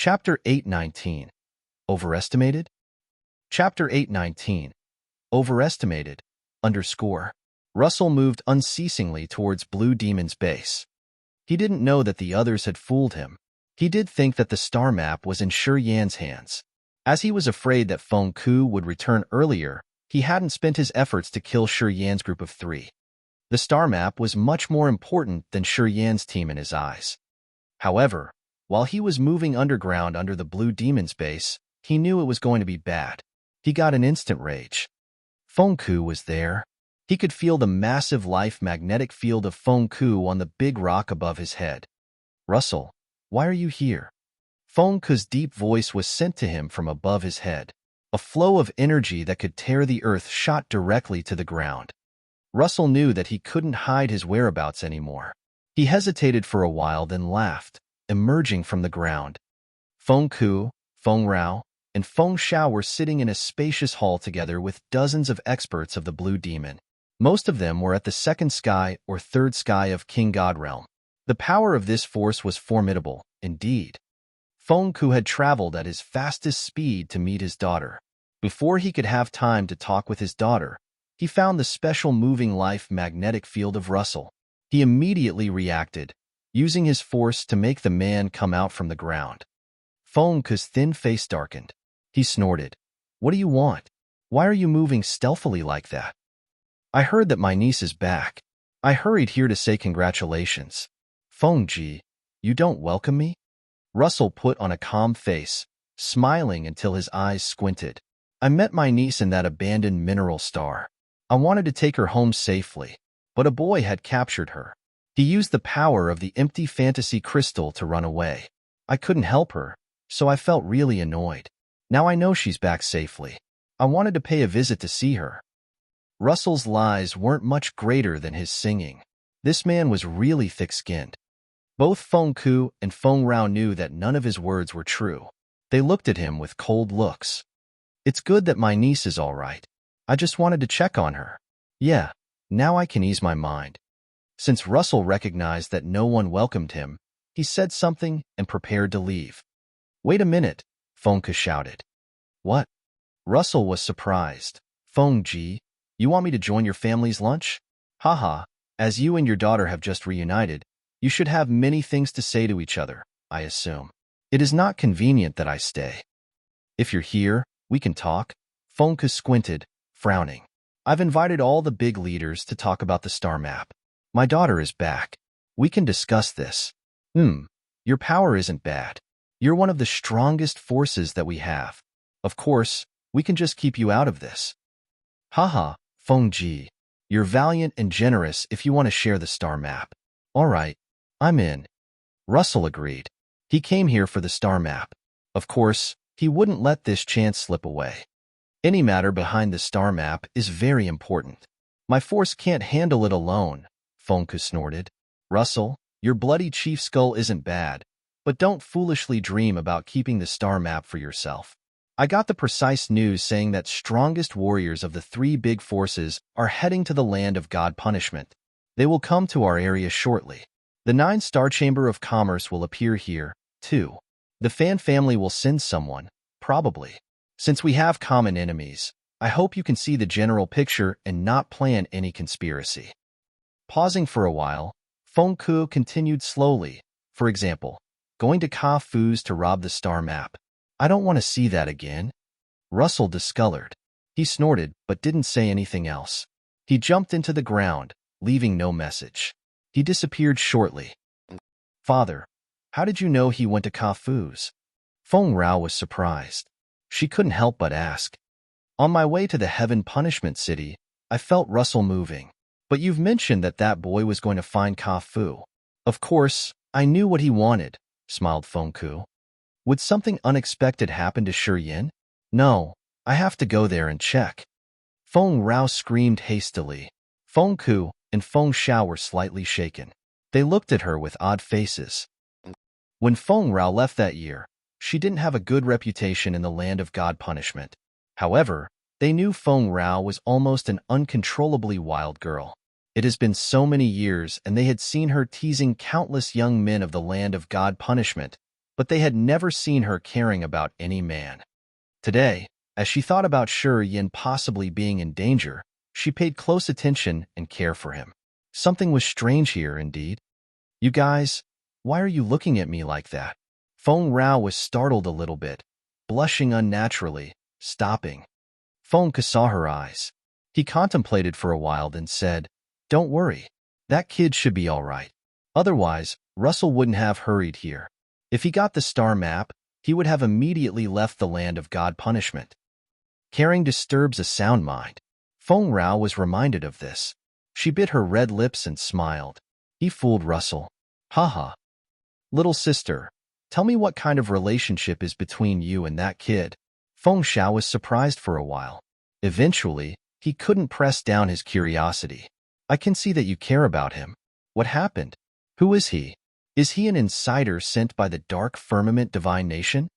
Chapter 819. Overestimated? Chapter 819. Overestimated, _ Russell moved unceasingly towards Blue Demon's base. He didn't know that the others had fooled him. He did think that the star map was in Shi Yan's hands. As he was afraid that Feng Ku would return earlier, he hadn't spent his efforts to kill Shi Yan's group of 3. The star map was much more important than Shi Yan's team in his eyes. However, while he was moving underground under the Blue Demon's base, he knew it was going to be bad. He got an instant rage. Feng Ku was there. He could feel the massive life magnetic field of Feng Ku on the big rock above his head. "Russell, why are you here?" Feng Ku's deep voice was sent to him from above his head. A flow of energy that could tear the earth shot directly to the ground. Russell knew that he couldn't hide his whereabouts anymore. He hesitated for a while, then laughed, emerging from the ground. Feng Ku, Feng Rao, and Feng Shao were sitting in a spacious hall together with dozens of experts of the Blue Demon. Most of them were at the second sky or third sky of King God Realm. The power of this force was formidable, indeed. Feng Ku had traveled at his fastest speed to meet his daughter. Before he could have time to talk with his daughter, he found the special moving life magnetic field of Russell. He immediately reacted, using his force to make the man come out from the ground. Feng Ku's thin face darkened. He snorted. "What do you want? Why are you moving stealthily like that?" "I heard that my niece is back. I hurried here to say congratulations." "Feng Ji, you don't welcome me?" Russell put on a calm face, smiling until his eyes squinted. "I met my niece in that abandoned mineral star. I wanted to take her home safely, but a boy had captured her. He used the power of the empty fantasy crystal to run away. I couldn't help her, so I felt really annoyed. Now I know she's back safely. I wanted to pay a visit to see her." Russell's lies weren't much greater than his singing. This man was really thick-skinned. Both Feng Ku and Feng Rao knew that none of his words were true. They looked at him with cold looks. "It's good that my niece is all right. I just wanted to check on her. Yeah, now I can ease my mind." Since Russell recognized that no one welcomed him, he said something and prepared to leave. "Wait a minute," Feng Ku shouted. "What?" Russell was surprised. "Feng Ji, you want me to join your family's lunch? Haha, as you and your daughter have just reunited, you should have many things to say to each other, I assume. It is not convenient that I stay. If you're here, we can talk." Feng Ku squinted, frowning. "I've invited all the big leaders to talk about the star map. My daughter is back. We can discuss this." Your power isn't bad. You're one of the strongest forces that we have. Of course, we can just keep you out of this." "Haha, Feng Ji, you're valiant and generous if you want to share the star map. All right, I'm in." Russell agreed. He came here for the star map. Of course, he wouldn't let this chance slip away. "Any matter behind the star map is very important. My force can't handle it alone," Feng Ku snorted. "Russell, your bloody chief skull isn't bad, but don't foolishly dream about keeping the star map for yourself. I got the precise news saying that strongest warriors of the 3 big forces are heading to the land of God punishment. They will come to our area shortly. The 9-star Chamber of Commerce will appear here, too. The Fan family will send someone, probably. Since we have common enemies, I hope you can see the general picture and not plan any conspiracy." Pausing for a while, Feng Ku continued slowly. "For example, going to Ka Fu's to rob the star map. I don't want to see that again." Russell discolored. He snorted but didn't say anything else. He jumped into the ground, leaving no message. He disappeared shortly. "Father, how did you know he went to Ka Fu's?" Feng Rao was surprised. She couldn't help but ask. "On my way to the Heaven Punishment City, I felt Russell moving. But you've mentioned that that boy was going to find Ka Fu." "Of course, I knew what he wanted," smiled Feng Ku. "Would something unexpected happen to Shi Yan?" "No, I have to go there and check." Feng Rao screamed hastily. Feng Ku and Feng Shao were slightly shaken. They looked at her with odd faces. When Feng Rao left that year, she didn't have a good reputation in the land of God punishment. However, they knew Feng Rao was almost an uncontrollably wild girl. It has been so many years, and they had seen her teasing countless young men of the land of God punishment, but they had never seen her caring about any man. Today, as she thought about Yin possibly being in danger, she paid close attention and care for him. Something was strange here, indeed. You guys, why are you looking at me like that? Feng Rao was startled a little bit, blushing unnaturally, stopping. Feng Ke saw her eyes. He contemplated for a while, then said, "Don't worry. That kid should be all right. Otherwise, Russell wouldn't have hurried here. If he got the star map, he would have immediately left the land of God punishment. Caring disturbs a sound mind." Feng Rao was reminded of this. She bit her red lips and smiled. He fooled Russell. Haha. Little sister, tell me what kind of relationship is between you and that kid. Feng Xiao was surprised for a while. Eventually, he couldn't press down his curiosity. I can see that you care about him. What happened? Who is he? Is he an insider sent by the dark firmament divine nation?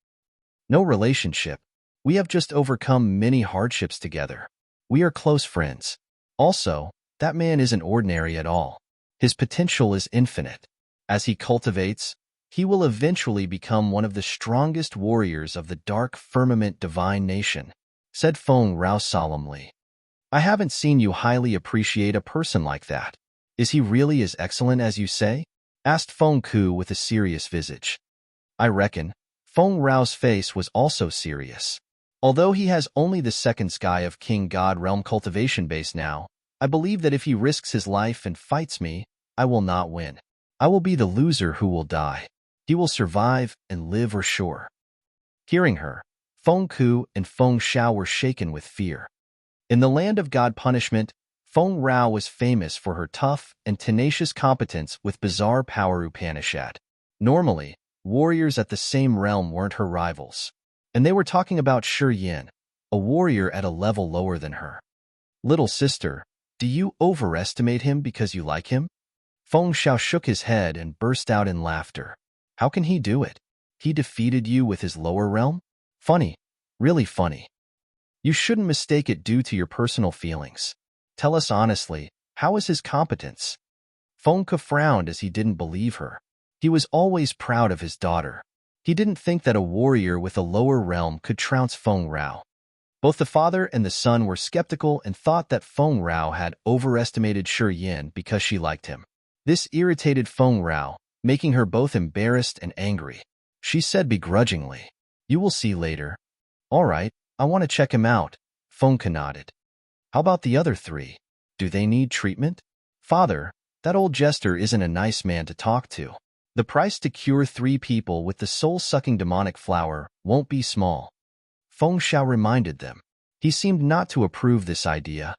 No relationship. We have just overcome many hardships together. We are close friends. Also, that man isn't ordinary at all. His potential is infinite. As he cultivates, he will eventually become one of the strongest warriors of the dark firmament divine nation, said Feng Rao solemnly. I haven't seen you highly appreciate a person like that. Is he really as excellent as you say? Asked Feng Ku with a serious visage. I reckon. Feng Rao's face was also serious. Although he has only the second sky of King God Realm cultivation base now, I believe that if he risks his life and fights me, I will not win. I will be the loser who will die. He will survive and live or sure. Hearing her, Feng Ku and Feng Xiao were shaken with fear. In the land of God punishment, Feng Rao was famous for her tough and tenacious competence with bizarre power Upanishad. Normally, warriors at the same realm weren't her rivals. And they were talking about Yin, a warrior at a level lower than her. Little sister, do you overestimate him because you like him? Feng Xiao shook his head and burst out in laughter. How can he do it? He defeated you with his lower realm? Funny, really funny. You shouldn't mistake it due to your personal feelings. Tell us honestly, how is his competence? Feng Ke frowned as he didn't believe her. He was always proud of his daughter. He didn't think that a warrior with a lower realm could trounce Feng Rao. Both the father and the son were skeptical and thought that Feng Rao had overestimated Yin because she liked him. This irritated Feng Rao, making her both embarrassed and angry. She said begrudgingly, "You will see later." "All right, I want to check him out," Feng Ke nodded. "How about the other three? Do they need treatment?" "Father, that old jester isn't a nice man to talk to. The price to cure 3 people with the soul-sucking demonic flower won't be small." Feng Xiao reminded them. He seemed not to approve this idea.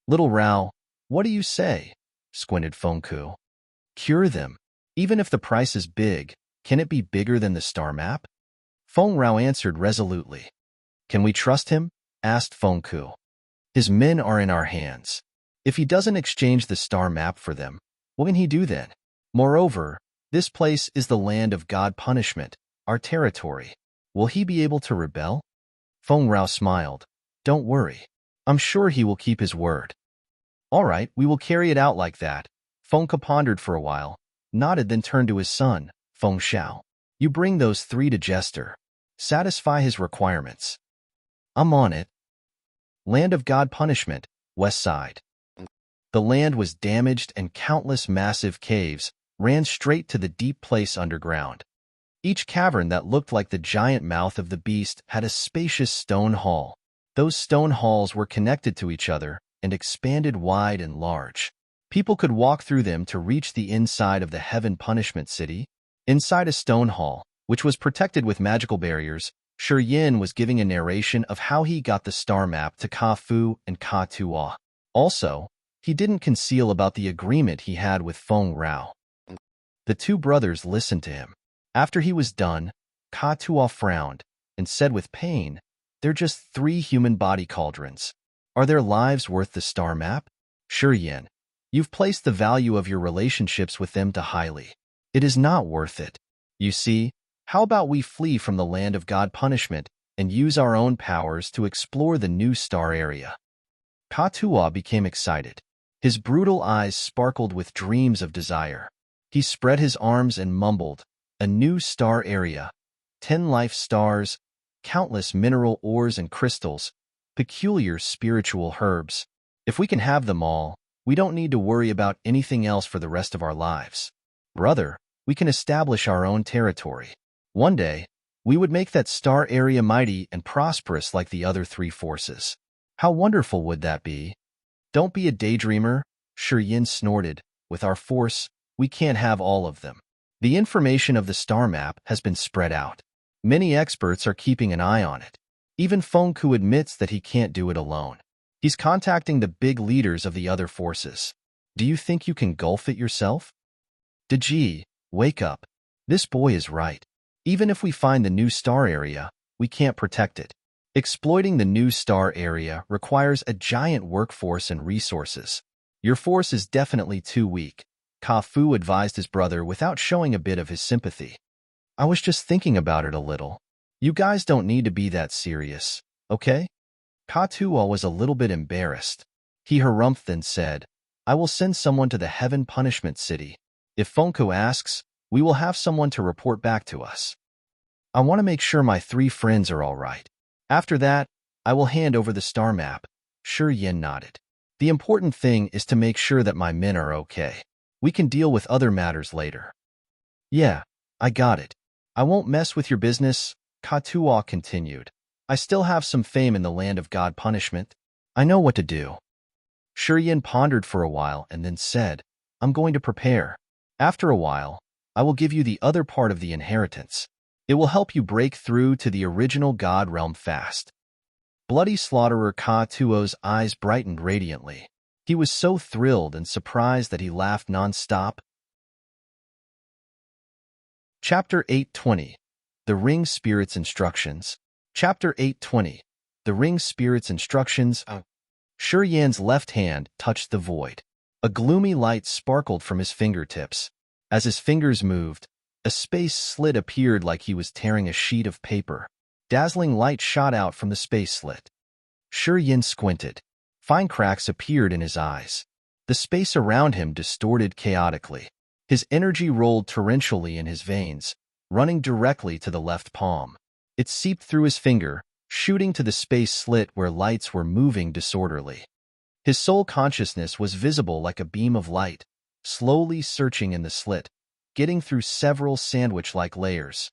"Little Rao, what do you say?" squinted Feng Ku. "Cure them. Even if the price is big, can it be bigger than the star map?" Feng Rao answered resolutely. "Can we trust him?" asked Feng Ku. "His men are in our hands. If he doesn't exchange the star map for them, what can he do then? Moreover, this place is the land of God punishment, our territory. Will he be able to rebel?" Feng Rao smiled. "Don't worry. I'm sure he will keep his word." "All right, we will carry it out like that." Feng Ke pondered for a while, nodded, then turned to his son, Feng Xiao. "You bring those 3 to Jester. Satisfy his requirements." "I'm on it." Land of God punishment, west side. The land was damaged and countless massive caves ran straight to the deep place underground. Each cavern that looked like the giant mouth of the beast had a spacious stone hall. Those stone halls were connected to each other and expanded wide and large. People could walk through them to reach the inside of the Heaven Punishment City. Inside a stone hall, which was protected with magical barriers, Yin was giving a narration of how he got the star map to Ka Fu and Ka Tua. Also, he didn't conceal about the agreement he had with Feng Rao. The 2 brothers listened to him. After he was done, Ka Tua frowned and said with pain, "They're just 3 human body cauldrons. Are their lives worth the star map?" Yin, you've placed the value of your relationships with them too highly. It is not worth it. You see, how about we flee from the land of God punishment and use our own powers to explore the new star area? Ka Tua became excited. His brutal eyes sparkled with dreams of desire. He spread his arms and mumbled, "A new star area, 10 life stars, countless mineral ores and crystals, peculiar spiritual herbs. If we can have them all, we don't need to worry about anything else for the rest of our lives. Brother, we can establish our own territory. One day, we would make that star area mighty and prosperous like the other three forces. How wonderful would that be? Don't be a daydreamer, Yin snorted. With our force, we can't have all of them. The information of the star map has been spread out. Many experts are keeping an eye on it. Even Fengku admits that he can't do it alone. He's contacting the big leaders of the other forces. Do you think you can gulf it yourself? Deji, wake up. This boy is right. Even if we find the new star area, we can't protect it. Exploiting the new star area requires a giant workforce and resources. Your force is definitely too weak, Ka Fu advised his brother without showing a bit of his sympathy. I was just thinking about it a little. You guys don't need to be that serious, okay? Ka Tuo was a little bit embarrassed. He harumphed and said, I will send someone to the Heaven Punishment City. If Fengku asks, we will have someone to report back to us. I want to make sure my three friends are all right. After that, I will hand over the star map. Yin nodded. The important thing is to make sure that my men are okay. We can deal with other matters later. Yeah, I got it. I won't mess with your business, Ka Tuo continued. I still have some fame in the land of God punishment. I know what to do. Yin pondered for a while and then said, I'm going to prepare. After a while, I will give you the other part of the inheritance. It will help you break through to the original God realm fast. Bloody Slaughterer Ka Tuo's eyes brightened radiantly. He was so thrilled and surprised that he laughed non-stop. Chapter 820. The Ring Spirit's Instructions. Chapter 820. The Ring Spirit's Instructions. Yan's left hand touched the void. A gloomy light sparkled from his fingertips. As his fingers moved, a space slit appeared like he was tearing a sheet of paper. Dazzling light shot out from the space slit. Yin squinted. Fine cracks appeared in his eyes. The space around him distorted chaotically. His energy rolled torrentially in his veins, running directly to the left palm. It seeped through his finger, shooting to the space slit where lights were moving disorderly. His soul consciousness was visible like a beam of light, slowly searching in the slit, getting through several sandwich-like layers.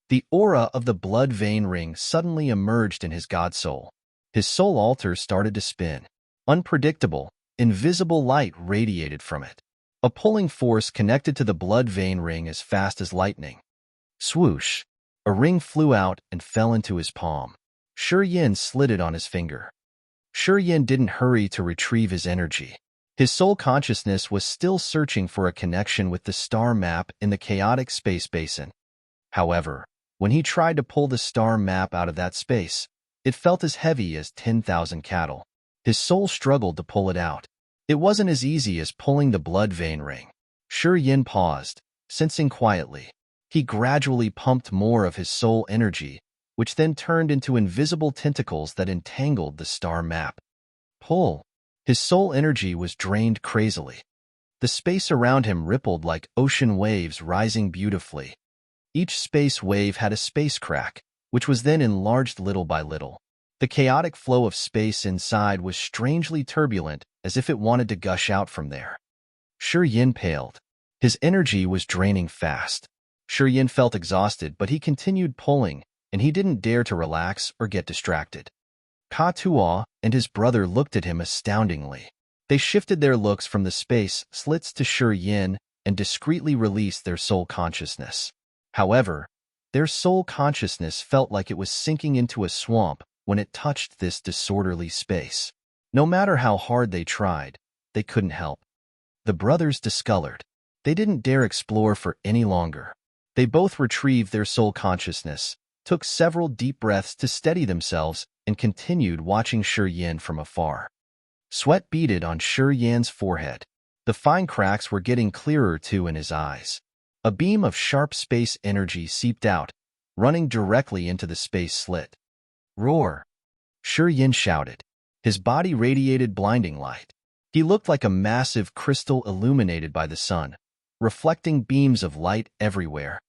The aura of the blood vein ring suddenly emerged in his god soul. His soul altar started to spin. Unpredictable, invisible light radiated from it. A pulling force connected to the blood vein ring as fast as lightning. Swoosh! A ring flew out and fell into his palm. Yin slid it on his finger. Yin didn't hurry to retrieve his energy. His soul consciousness was still searching for a connection with the star map in the chaotic space basin. However, when he tried to pull the star map out of that space, it felt as heavy as 10,000 cattle. His soul struggled to pull it out. It wasn't as easy as pulling the blood vein ring. Yin paused, sensing quietly. He gradually pumped more of his soul energy, which then turned into invisible tentacles that entangled the star map. Pull! His soul energy was drained crazily. The space around him rippled like ocean waves rising beautifully. Each space wave had a space crack, which was then enlarged little by little. The chaotic flow of space inside was strangely turbulent, as if it wanted to gush out from there. Yin paled. His energy was draining fast. Yin felt exhausted, but he continued pulling, and he didn't dare to relax or get distracted. Ka Tuo and his brother looked at him astoundingly. They shifted their looks from the space slits to Yin and discreetly released their soul consciousness. However, their soul consciousness felt like it was sinking into a swamp when it touched this disorderly space. No matter how hard they tried, they couldn't help. The brothers discolored. They didn't dare explore for any longer. They both retrieved their soul consciousness, took several deep breaths to steady themselves, and continued watching Yin from afar. Sweat beaded on Yin's forehead. The fine cracks were getting clearer too in his eyes. A beam of sharp space energy seeped out, running directly into the space slit. Roar! Yin shouted. His body radiated blinding light. He looked like a massive crystal illuminated by the sun, reflecting beams of light everywhere.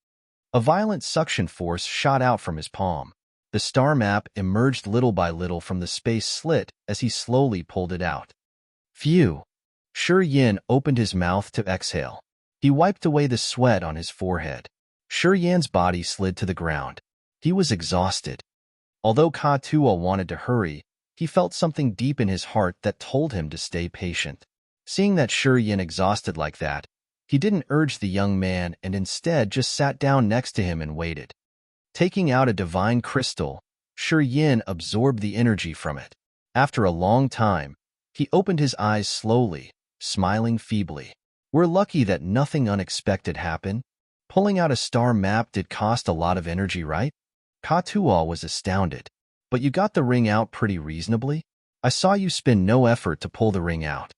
A violent suction force shot out from his palm. The star map emerged little by little from the space slit as he slowly pulled it out. Phew! Shi Yin opened his mouth to exhale. He wiped away the sweat on his forehead. Shi Yan's body slid to the ground. He was exhausted. Although Ka Tua wanted to hurry, he felt something deep in his heart that told him to stay patient. Seeing that Shi Yin exhausted like that, he didn't urge the young man and instead just sat down next to him and waited. Taking out a divine crystal, Shi Yin absorbed the energy from it. After a long time, he opened his eyes slowly, smiling feebly. We're lucky that nothing unexpected happened. Pulling out a star map did cost a lot of energy, right? Ka Tua was astounded. But you got the ring out pretty reasonably? I saw you spend no effort to pull the ring out.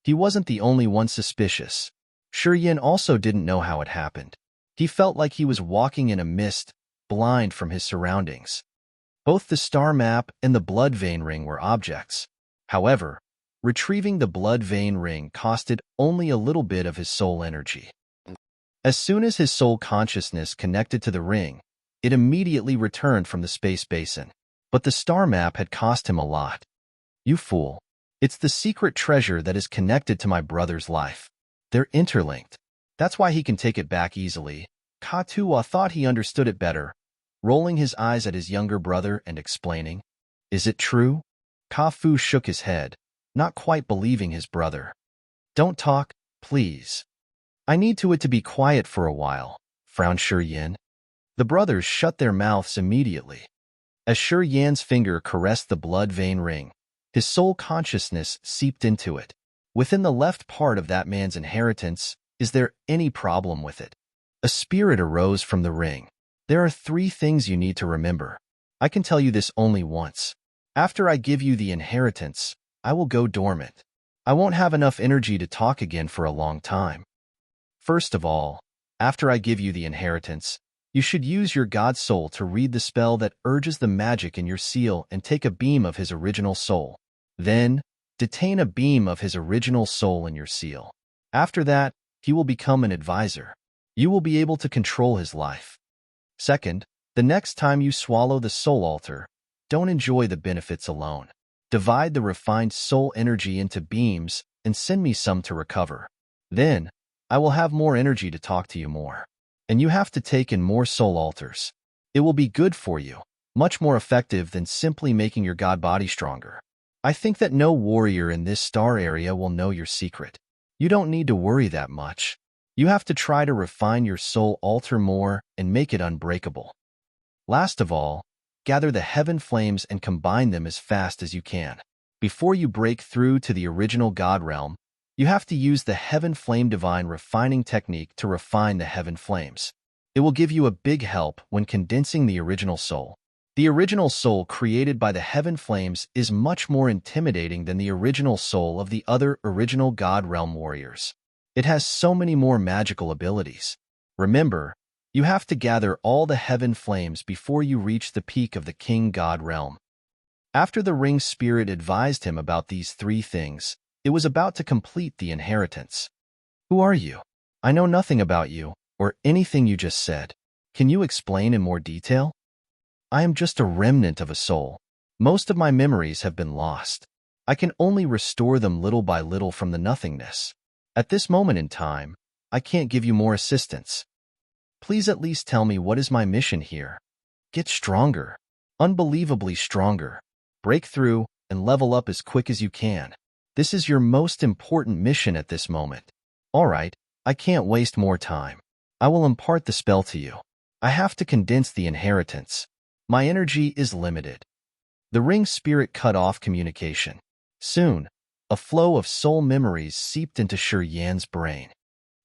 He wasn't the only one suspicious. Shi Yin also didn't know how it happened. He felt like he was walking in a mist, blind from his surroundings. Both the star map and the blood vein ring were objects. However, retrieving the blood vein ring costed only a little bit of his soul energy. As soon as his soul consciousness connected to the ring, it immediately returned from the space basin. But the star map had cost him a lot. You fool. It's the secret treasure that is connected to my brother's life. They're interlinked. That's why he can take it back easily. Ka Tua thought he understood it better, rolling his eyes at his younger brother and explaining. Is it true? Ka Fu shook his head, not quite believing his brother. Don't talk, please. I need it to be quiet for a while, frowned Shi Yin. The brothers shut their mouths immediately. As Shi Yan's finger caressed the blood vein ring, his soul consciousness seeped into it. Within the left part of that man's inheritance, is there any problem with it? A spirit arose from the ring. There are 3 things you need to remember. I can tell you this only once. After I give you the inheritance, I will go dormant. I won't have enough energy to talk again for a long time. First of all, after I give you the inheritance, you should use your God soul to read the spell that urges the magic in your seal and take a beam of his original soul. Then, detain a beam of his original soul in your seal. After that, he will become an advisor. You will be able to control his life. Second, the next time you swallow the soul altar, don't enjoy the benefits alone. Divide the refined soul energy into beams and send me some to recover. Then, I will have more energy to talk to you more. And you have to take in more soul altars. It will be good for you, much more effective than simply making your god body stronger. I think that no warrior in this star area will know your secret. You don't need to worry that much. You have to try to refine your soul altar more and make it unbreakable. Last of all, gather the heaven flames and combine them as fast as you can. Before you break through to the original God realm, you have to use the heaven flame divine refining technique to refine the heaven flames. It will give you a big help when condensing the original soul. The original soul created by the heaven flames is much more intimidating than the original soul of the other original God realm warriors. It has so many more magical abilities. Remember, you have to gather all the heaven flames before you reach the peak of the King God realm. After the ring spirit advised him about these 3 things, it was about to complete the inheritance. Who are you? I know nothing about you, or anything you just said. Can you explain in more detail? I am just a remnant of a soul. Most of my memories have been lost. I can only restore them little by little from the nothingness. At this moment in time, I can't give you more assistance. Please at least tell me what is my mission here. Get stronger. Unbelievably stronger. Break through and level up as quick as you can. This is your most important mission at this moment. All right, I can't waste more time. I will impart the spell to you. I have to condense the inheritance. My energy is limited. The ring spirit cut off communication. Soon, a flow of soul memories seeped into Shi Yan's brain.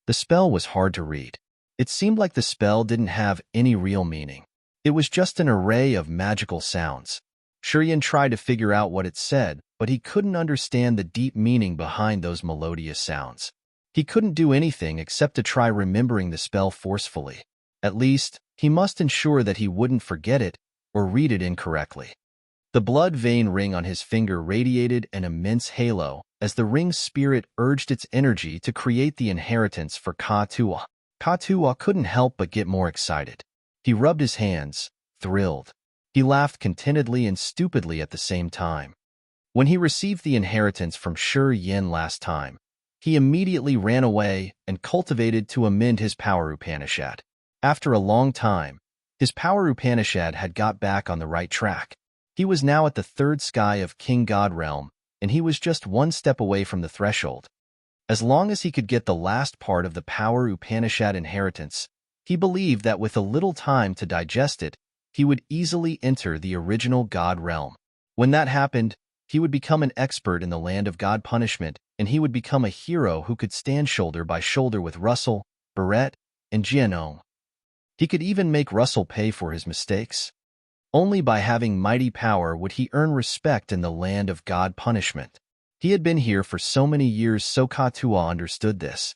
The spell was hard to read. It seemed like the spell didn't have any real meaning. It was just an array of magical sounds. Shi Yan tried to figure out what it said, but he couldn't understand the deep meaning behind those melodious sounds. He couldn't do anything except to try remembering the spell forcefully. At least, he must ensure that he wouldn't forget it or read it incorrectly. The blood vein ring on his finger radiated an immense halo as the ring spirit urged its energy to create the inheritance for Ka Tua. Ka-Tuwa couldn't help but get more excited. He rubbed his hands, thrilled. He laughed contentedly and stupidly at the same time. When he received the inheritance from Shi-Yin last time, he immediately ran away and cultivated to amend his power Upanishad. After a long time, his power Upanishad had got back on the right track. He was now at the third sky of King God realm, and he was just one step away from the threshold. As long as he could get the last part of the power Upanishad inheritance, he believed that with a little time to digest it, he would easily enter the original God realm. When that happened, he would become an expert in the land of God punishment, and he would become a hero who could stand shoulder by shoulder with Russell, Barrett, and Jianong. He could even make Russell pay for his mistakes. Only by having mighty power would he earn respect in the land of God punishment. He had been here for so many years, so Ka-Tuwa understood this.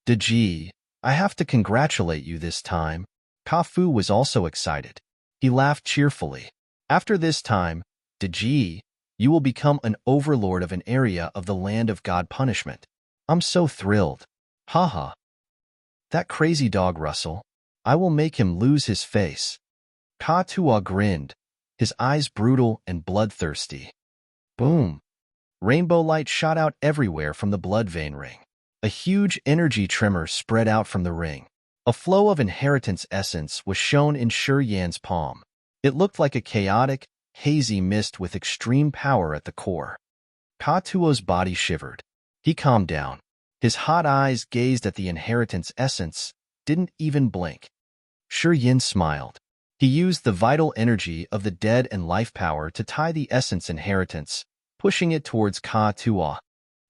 Deji, I have to congratulate you this time. Ka-Fu was also excited. He laughed cheerfully. After this time, Deji, you will become an overlord of an area of the land of God punishment. I'm so thrilled. Haha. That crazy dog Russell. I will make him lose his face. Ka-Tuwa grinned, his eyes brutal and bloodthirsty. Boom. Rainbow light shot out everywhere from the blood vein ring. A huge energy tremor spread out from the ring. A flow of inheritance essence was shown in Shi-Yan's palm. It looked like a chaotic, hazy mist with extreme power at the core. Ka-Tuwa's body shivered. He calmed down. His hot eyes gazed at the inheritance essence, didn't even blink. Shi-Yin smiled. He used the vital energy of the dead and life power to tie the essence inheritance, pushing it towards Ka-Tuwa.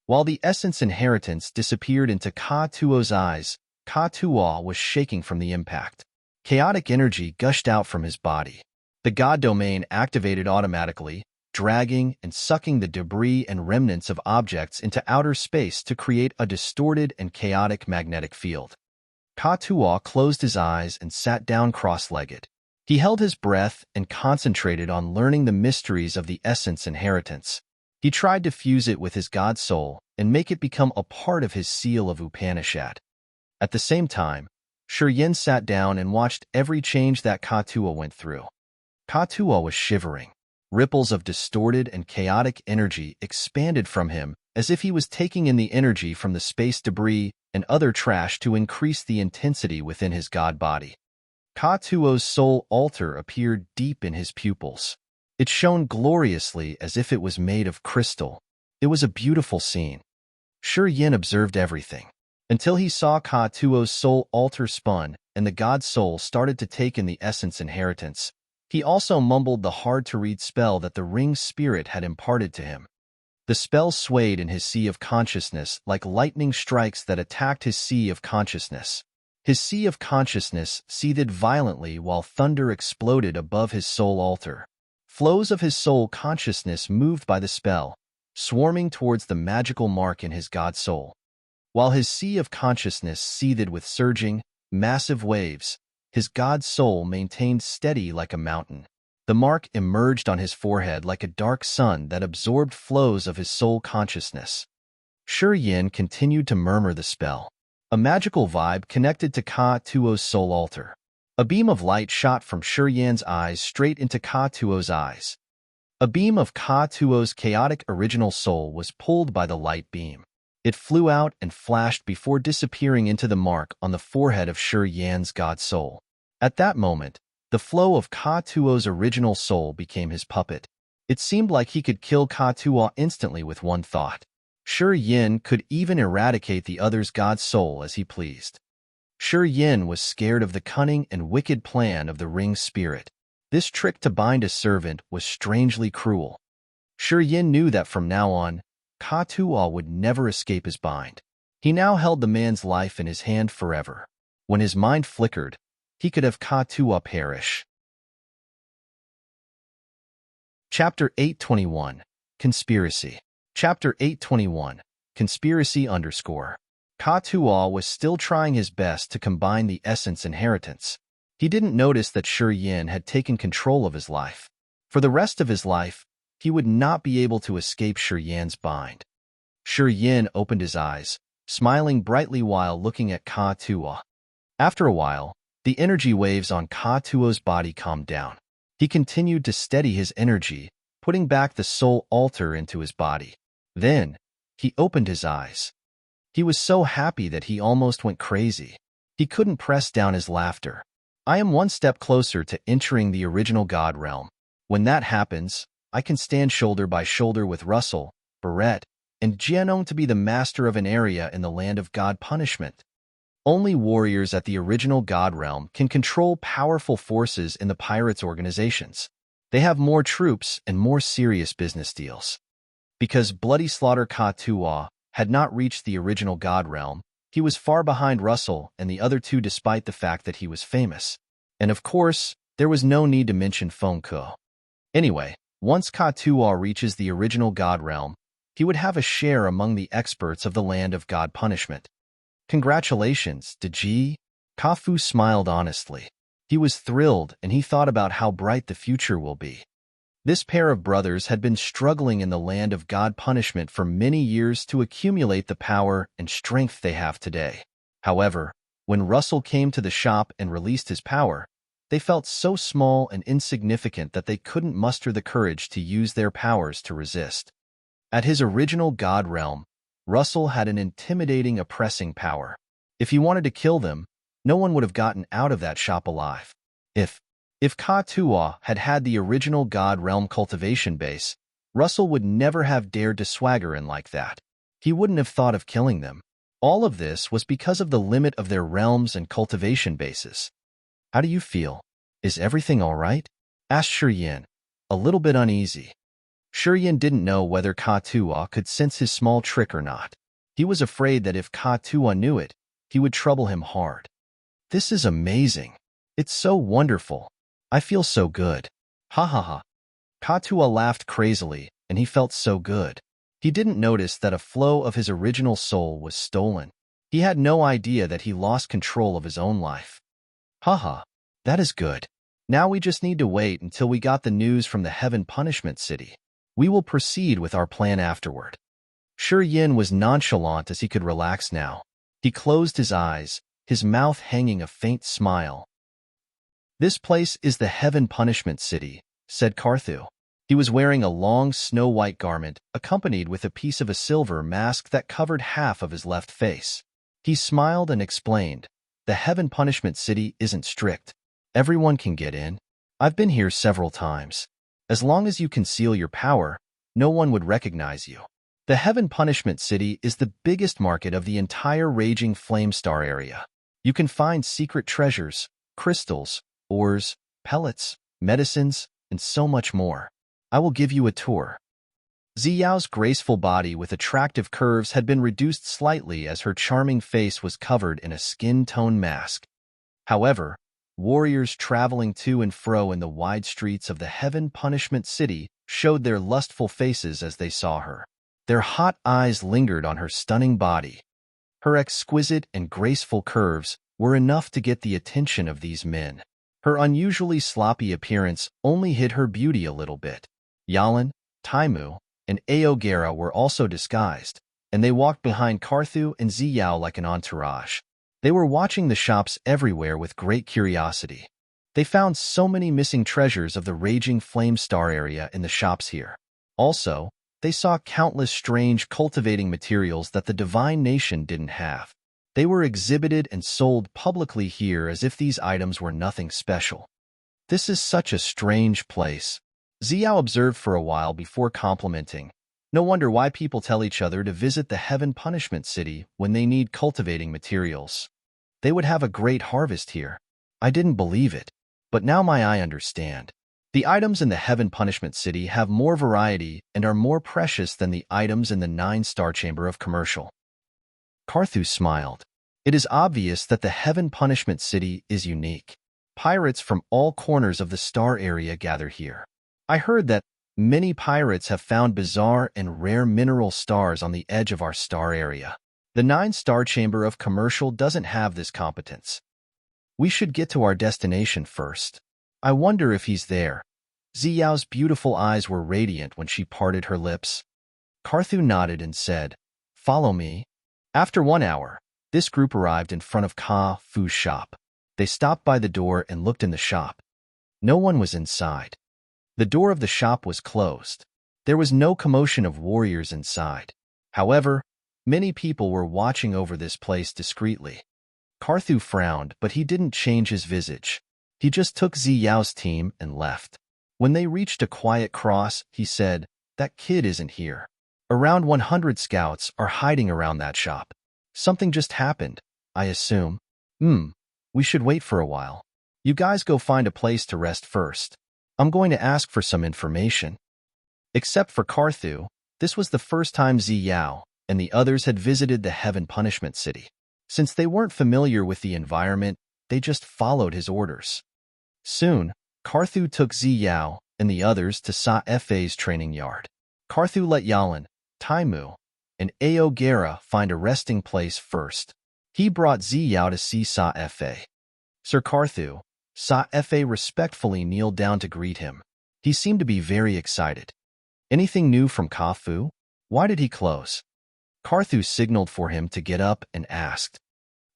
While the essence inheritance disappeared into Ka-Tuwa's eyes, Ka-Tuwa was shaking from the impact. Chaotic energy gushed out from his body. The God domain activated automatically, dragging and sucking the debris and remnants of objects into outer space to create a distorted and chaotic magnetic field. Ka-Tuwa closed his eyes and sat down cross-legged. He held his breath and concentrated on learning the mysteries of the essence inheritance. He tried to fuse it with his God soul and make it become a part of his seal of Upanishad. At the same time, Shi-Yin sat down and watched every change that Ka-Tuwa went through. Ka-Tuwa was shivering. Ripples of distorted and chaotic energy expanded from him as if he was taking in the energy from the space debris and other trash to increase the intensity within his God body. Ka-Tuwa's soul altar appeared deep in his pupils. It shone gloriously as if it was made of crystal. It was a beautiful scene. Shi-Yin observed everything, until he saw Ka-Tuwa's soul altar spun and the God soul started to take in the essence inheritance. He also mumbled the hard-to-read spell that the ring spirit had imparted to him. The spell swayed in his sea of consciousness like lightning strikes that attacked his sea of consciousness. His sea of consciousness seethed violently while thunder exploded above his soul altar. Flows of his soul consciousness moved by the spell, swarming towards the magical mark in his God soul. While his sea of consciousness seethed with surging, massive waves, his God soul maintained steady like a mountain. The mark emerged on his forehead like a dark sun that absorbed flows of his soul consciousness. Shi-Yin continued to murmur the spell. A magical vibe connected to Ka-Tuwa's soul altar. A beam of light shot from Shi-Yan's eyes straight into Ka-Tuwa's eyes. A beam of Ka-Tuwa's chaotic original soul was pulled by the light beam. It flew out and flashed before disappearing into the mark on the forehead of Shi-Yan's God soul. At that moment, the flow of Ka-Tuwa's original soul became his puppet. It seemed like he could kill Ka-Tuwa instantly with one thought. Shi-Yin could even eradicate the other's God soul as he pleased. Shi-Yin was scared of the cunning and wicked plan of the ring spirit. This trick to bind a servant was strangely cruel. Shi-Yin knew that from now on, Ka-Tuwa would never escape his bind. He now held the man's life in his hand forever. When his mind flickered, he could have Ka-Tuwa perish. Chapter 821, Conspiracy. Chapter 821, Conspiracy _ Ka-Tuwa was still trying his best to combine the essence inheritance. He didn't notice that Shi-Yin had taken control of his life. For the rest of his life, he would not be able to escape Shi-Yan's bind. Shi-Yin opened his eyes, smiling brightly while looking at Ka-Tuwa. After a while, the energy waves on Ka-Tuo's body calmed down. He continued to steady his energy, putting back the soul altar into his body. Then, he opened his eyes. He was so happy that he almost went crazy. He couldn't press down his laughter. I am one step closer to entering the original God realm. When that happens, I can stand shoulder by shoulder with Russell, Barrett, and Jianong to be the master of an area in the land of God punishment. Only warriors at the original God realm can control powerful forces in the pirates' organizations. They have more troops and more serious business deals. Because Bloody Slaughter Ka-Tuo had not reached the original God realm, he was far behind Russell and the other two despite the fact that he was famous. And of course, there was no need to mention Feng Ke. Anyway, once Ka-Tuo reaches the original God realm, he would have a share among the experts of the land of God punishment. Congratulations, Deji. Ka-Fu smiled honestly. He was thrilled and he thought about how bright the future will be. This pair of brothers had been struggling in the land of God punishment for many years to accumulate the power and strength they have today. However, when Russell came to the shop and released his power, they felt so small and insignificant that they couldn't muster the courage to use their powers to resist. At his original God realm, Russell had an intimidating, oppressing power. If he wanted to kill them, no one would have gotten out of that shop alive. If Ka-Tuo had had the original God realm cultivation base, Russell would never have dared to swagger in like that. He wouldn't have thought of killing them. All of this was because of the limit of their realms and cultivation bases. How do you feel? Is everything all right? Asked Shiyin, a little bit uneasy. Shiyin didn't know whether Ka-Tuo could sense his small trick or not. He was afraid that if Ka-Tuo knew it, he would trouble him hard. This is amazing. It's so wonderful. I feel so good. Ha ha ha. Ka-Tuo laughed crazily, and he felt so good. He didn't notice that a flow of his original soul was stolen. He had no idea that he lost control of his own life. Haha, that is good. Now we just need to wait until we got the news from the Heaven Punishment City. We will proceed with our plan afterward. Shiyin was nonchalant as he could relax now. He closed his eyes, his mouth hanging a faint smile. This place is the Heaven Punishment City, said Carthu. He was wearing a long snow-white garment, accompanied with a piece of a silver mask that covered half of his left face. He smiled and explained, the Heaven Punishment City isn't strict. Everyone can get in. I've been here several times. As long as you conceal your power, no one would recognize you. The Heaven Punishment City is the biggest market of the entire Raging Flame Star area. You can find secret treasures, crystals, ores, pellets, medicines, and so much more. I will give you a tour. Ziyao's graceful body with attractive curves had been reduced slightly as her charming face was covered in a skin-tone mask. However, warriors traveling to and fro in the wide streets of the Heaven Punishment City showed their lustful faces as they saw her. Their hot eyes lingered on her stunning body. Her exquisite and graceful curves were enough to get the attention of these men. Her unusually sloppy appearance only hid her beauty a little bit. Yalan, Taimu, and Aogera were also disguised, and they walked behind Carthu and Ziyao like an entourage. They were watching the shops everywhere with great curiosity. They found so many missing treasures of the Raging Flame Star area in the shops here. Also, they saw countless strange cultivating materials that the Divine Nation didn't have. They were exhibited and sold publicly here as if these items were nothing special. This is such a strange place. Ziyao observed for a while before complimenting. No wonder why people tell each other to visit the Heaven Punishment City when they need cultivating materials. They would have a great harvest here. I didn't believe it, but now my eye understand. The items in the Heaven Punishment City have more variety and are more precious than the items in the 9-star chamber of commercial. Carthu smiled. It is obvious that the Heaven Punishment City is unique. Pirates from all corners of the star area gather here. I heard that many pirates have found bizarre and rare mineral stars on the edge of our star area. The 9-star chamber of commercial doesn't have this competence. We should get to our destination first. I wonder if he's there. Ziyao's beautiful eyes were radiant when she parted her lips. Carthu nodded and said, "Follow me." After 1 hour, This group arrived in front of Ka Fu's shop. They stopped by the door and looked in the shop. No one was inside. The door of the shop was closed. There was no commotion of warriors inside. However, many people were watching over this place discreetly. Carthu frowned, but he didn't change his visage. He just took Ziyao's team and left. When they reached a quiet cross, he said, "That kid isn't here. Around 100 scouts are hiding around that shop. Something just happened, I assume. We should wait for a while. You guys go find a place to rest first. I'm going to ask for some information." Except for Carthu, this was the first time Ziyao and the others had visited the Heaven Punishment City. Since they weren't familiar with the environment, they just followed his orders. Soon, Carthu took Ziyao and the others to Sa Fe's training yard. Carthu let Yalan, Taimu, and Ao Gera find a resting place first. He brought Ziyao to see Sa Fe. Sir Carthu, Sa Fe respectfully kneeled down to greet him. He seemed to be very excited. Anything new from Ka Fu? Why did he close? Carthu signaled for him to get up and asked.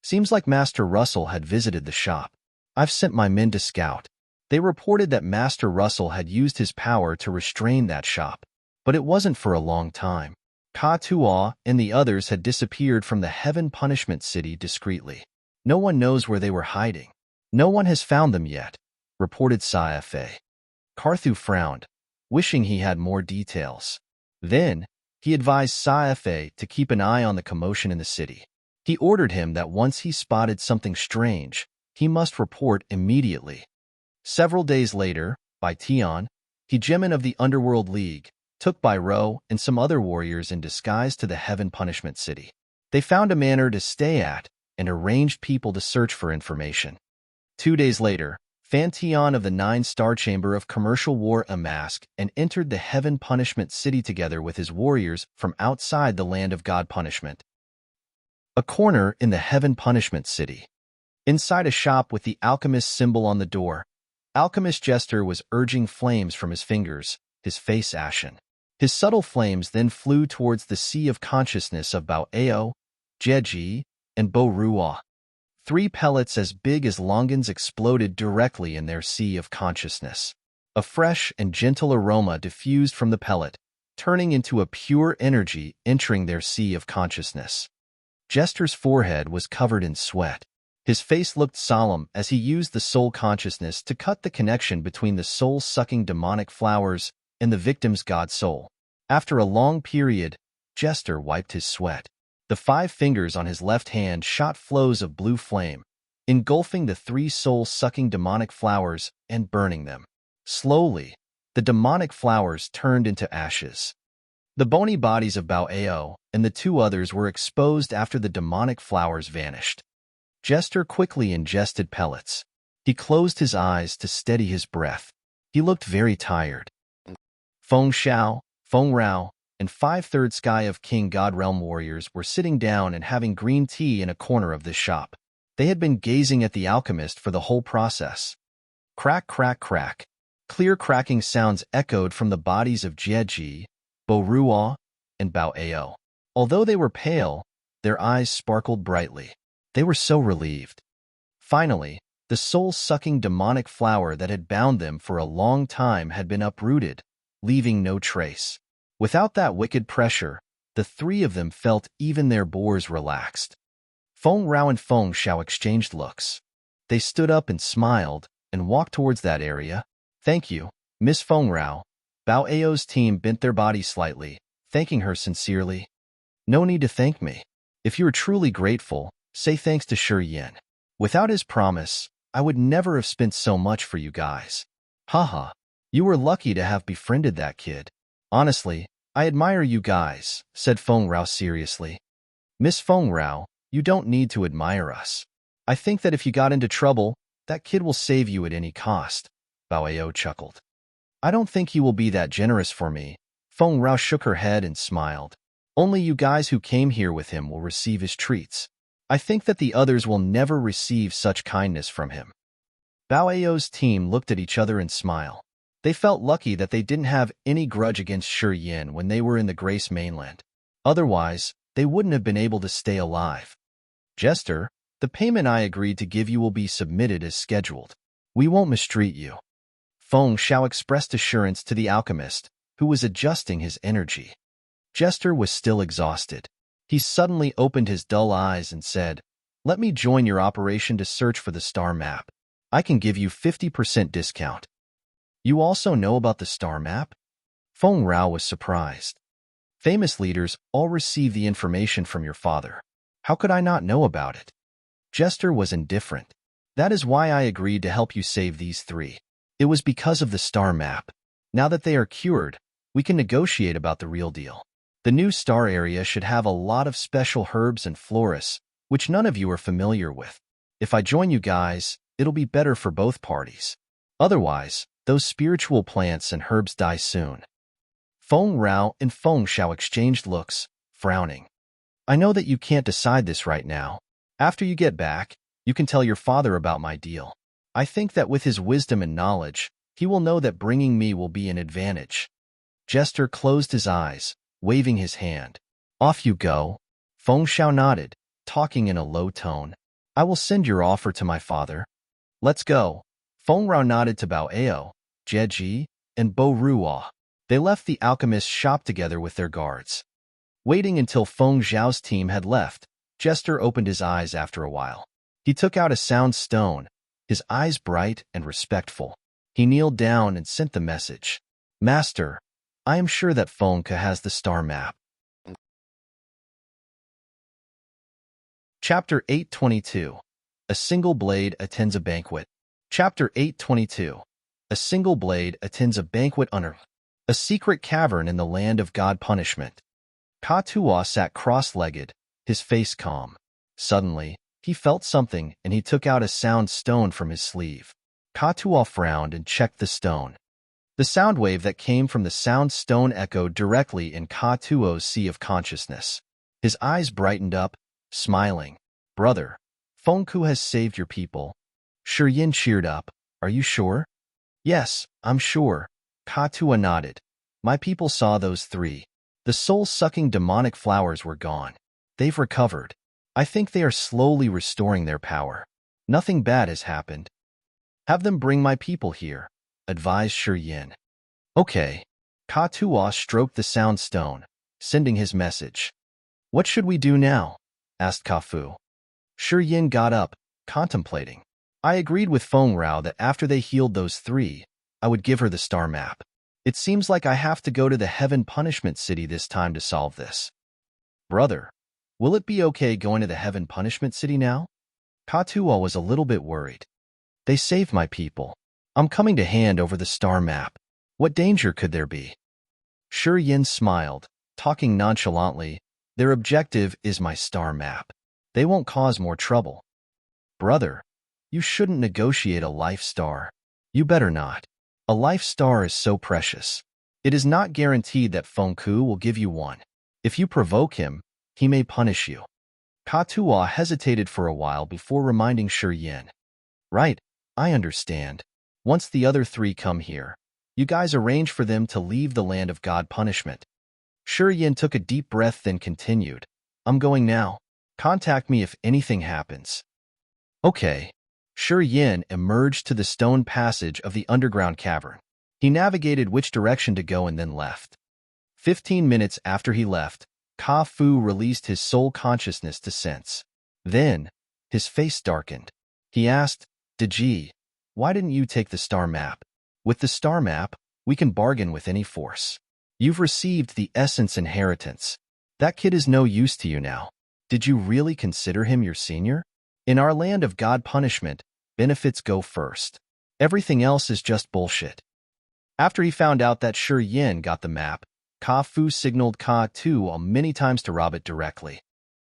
Seems like Master Russell had visited the shop. I've sent my men to scout. They reported that Master Russell had used his power to restrain that shop, but it wasn't for a long time. Ka Tua and the others had disappeared from the Heaven Punishment City discreetly. No one knows where they were hiding. No one has found them yet, reported Sa Fe. Carthu frowned, wishing he had more details. Then, he advised Sa Fe to keep an eye on the commotion in the city. He ordered him that once he spotted something strange, he must report immediately. Several days later, Bai Tian, Hegemon of the Underworld League, took Bai Ro and some other warriors in disguise to the Heaven Punishment City. They found a manor to stay at and arranged people to search for information. 2 days later, Fan Tian of the 9-Star Chamber of Commercial wore a mask and entered the Heaven Punishment City together with his warriors from outside the land of God Punishment. A corner in the Heaven Punishment City. Inside a shop with the alchemist symbol on the door, Alchemist Jester was urging flames from his fingers, his face ashen. His subtle flames then flew towards the sea of consciousness of Bao Ao, Jeji, and Bo Ruo. 3 pellets as big as Longans exploded directly in their sea of consciousness. A fresh and gentle aroma diffused from the pellet, turning into a pure energy entering their sea of consciousness. Jester's forehead was covered in sweat. His face looked solemn as he used the soul consciousness to cut the connection between the soul-sucking demonic flowers and the victim's god soul. After a long period, Jester wiped his sweat. The 5 fingers on his left hand shot flows of blue flame, engulfing the 3 soul-sucking demonic flowers and burning them. Slowly, the demonic flowers turned into ashes. The bony bodies of Bao Ao and the 2 others were exposed after the demonic flowers vanished. Jester quickly ingested pellets. He closed his eyes to steady his breath. He looked very tired. Feng Xiao, Feng Rao, and 5/3 Sky of King God Realm warriors were sitting down and having green tea in a corner of this shop. They had been gazing at the alchemist for the whole process. Crack, crack, crack. Clear cracking sounds echoed from the bodies of Jieji, Bo Ruo, and Bao Ao. Although they were pale, their eyes sparkled brightly. They were so relieved. Finally, the soul-sucking demonic flower that had bound them for a long time had been uprooted, leaving no trace. Without that wicked pressure, the 3 of them felt even their bores relaxed. Feng Rao and Feng Xiao exchanged looks. They stood up and smiled and walked towards that area. "Thank you, Miss Feng Rao." Bao Ao's team bent their bodies slightly, thanking her sincerely. "No need to thank me. If you are truly grateful, say thanks to Shi Yan. Without his promise, I would never have spent so much for you guys. Haha, you were lucky to have befriended that kid. Honestly, I admire you guys," said Feng Rao seriously. "Miss Feng Rao, you don't need to admire us. I think that if you got into trouble, that kid will save you at any cost," Bao Ao chuckled. "I don't think he will be that generous for me." Feng Rao shook her head and smiled. "Only you guys who came here with him will receive his treats. I think that the others will never receive such kindness from him." Bao Ao's team looked at each other and smiled. They felt lucky that they didn't have any grudge against Shi Yan when they were in the Grace mainland. Otherwise, they wouldn't have been able to stay alive. Jester, the payment I agreed to give you will be submitted as scheduled. We won't mistreat you. Feng Xiao expressed assurance to the alchemist, who was adjusting his energy. Jester was still exhausted. He suddenly opened his dull eyes and said, "Let me join your operation to search for the star map. I can give you 50% discount." You also know about the star map? Feng Rao was surprised. Famous leaders all receive the information from your father. How could I not know about it? Jester was indifferent. That is why I agreed to help you save these three. It was because of the star map. Now that they are cured, we can negotiate about the real deal. The new star area should have a lot of special herbs and florists, which none of you are familiar with. If I join you guys, it'll be better for both parties. Otherwise, those spiritual plants and herbs die soon. Feng Rao and Feng Xiao exchanged looks, frowning. I know that you can't decide this right now. After you get back, you can tell your father about my deal. I think that with his wisdom and knowledge, he will know that bringing me will be an advantage. Jester closed his eyes, waving his hand. Off you go. Feng Xiao nodded, talking in a low tone. I will send your offer to my father. Let's go. Feng Rao nodded to Bao Ao, Jieji, and Bo Ruo. They left the alchemist's shop together with their guards. Waiting until Feng Xiao's team had left, Jester opened his eyes after a while. He took out a sound stone, his eyes bright and respectful. He kneeled down and sent the message. Master, I am sure that Feng Ke has the star map. Chapter 822. A single blade attends a banquet. Chapter 822. A single blade attends a banquet under a secret cavern in the land of God punishment. Ka Tua sat cross-legged, his face calm. Suddenly, he felt something and he took out a sound stone from his sleeve. Ka Tua frowned and checked the stone. The sound wave that came from the sound stone echoed directly in Ka Tuo's sea of consciousness. His eyes brightened up, smiling. Brother, Feng Ke has saved your people. Shi Yin cheered up. Are you sure? Yes, I'm sure. Ka Tua nodded. My people saw those three. The soul-sucking demonic flowers were gone. They've recovered. I think they are slowly restoring their power. Nothing bad has happened. Have them bring my people here, advised Shi Yin. Okay. Ka Tua stroked the sound stone, sending his message. What should we do now? Asked Ka Fu. Shi Yin got up, contemplating. I agreed with Feng Rao that after they healed those three, I would give her the star map. It seems like I have to go to the Heaven Punishment City this time to solve this. Brother, will it be okay going to the Heaven Punishment City now? Ka Tua was a little bit worried. They saved my people. I'm coming to hand over the star map. What danger could there be? Shi Yin smiled, talking nonchalantly. Their objective is my star map. They won't cause more trouble. Brother, you shouldn't negotiate a life star. You better not. A life star is so precious. It is not guaranteed that Feng Ke will give you one. If you provoke him, he may punish you. Ka Tua hesitated for a while before reminding Shi Yin. Right, I understand. Once the other three come here, you guys arrange for them to leave the land of God punishment. Shi Yin took a deep breath then continued. I'm going now. Contact me if anything happens. Okay. Shi Yin emerged to the stone passage of the underground cavern. He navigated which direction to go and then left. 15 minutes after he left, Ka Fu released his soul consciousness to sense. Then, his face darkened. He asked, Deji, why didn't you take the star map? With the star map, we can bargain with any force. You've received the essence inheritance. That kid is no use to you now. Did you really consider him your senior? In our land of God punishment, benefits go first. Everything else is just bullshit. After he found out that Shi Yin got the map, Ka Fu signaled Ka Tua many times to rob it directly.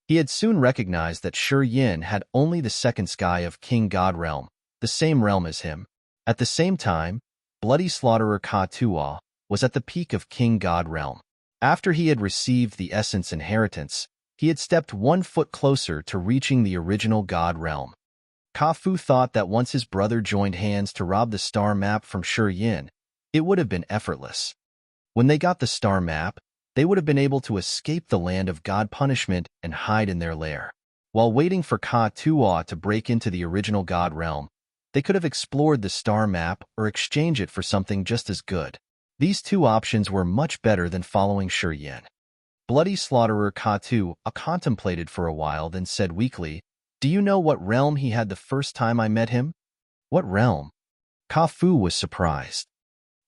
He had soon recognized that Shi Yin had only the second sky of King God realm, the same realm as him. At the same time, bloody slaughterer Ka Tua was at the peak of King God realm. After he had received the essence inheritance, he had stepped 1 foot closer to reaching the original God realm. Ka Fu thought that once his brother joined hands to rob the star map from Shi Yin, it would have been effortless. When they got the star map, they would have been able to escape the land of God punishment and hide in their lair. While waiting for Ka-Tuo to break into the original God realm, they could have explored the star map or exchange it for something just as good. These two options were much better than following Shi. Bloody Slaughterer Ka-Tu contemplated for a while, then said weakly, "Do you know what realm he had the first time I met him?" "What realm?" Ka-Fu was surprised.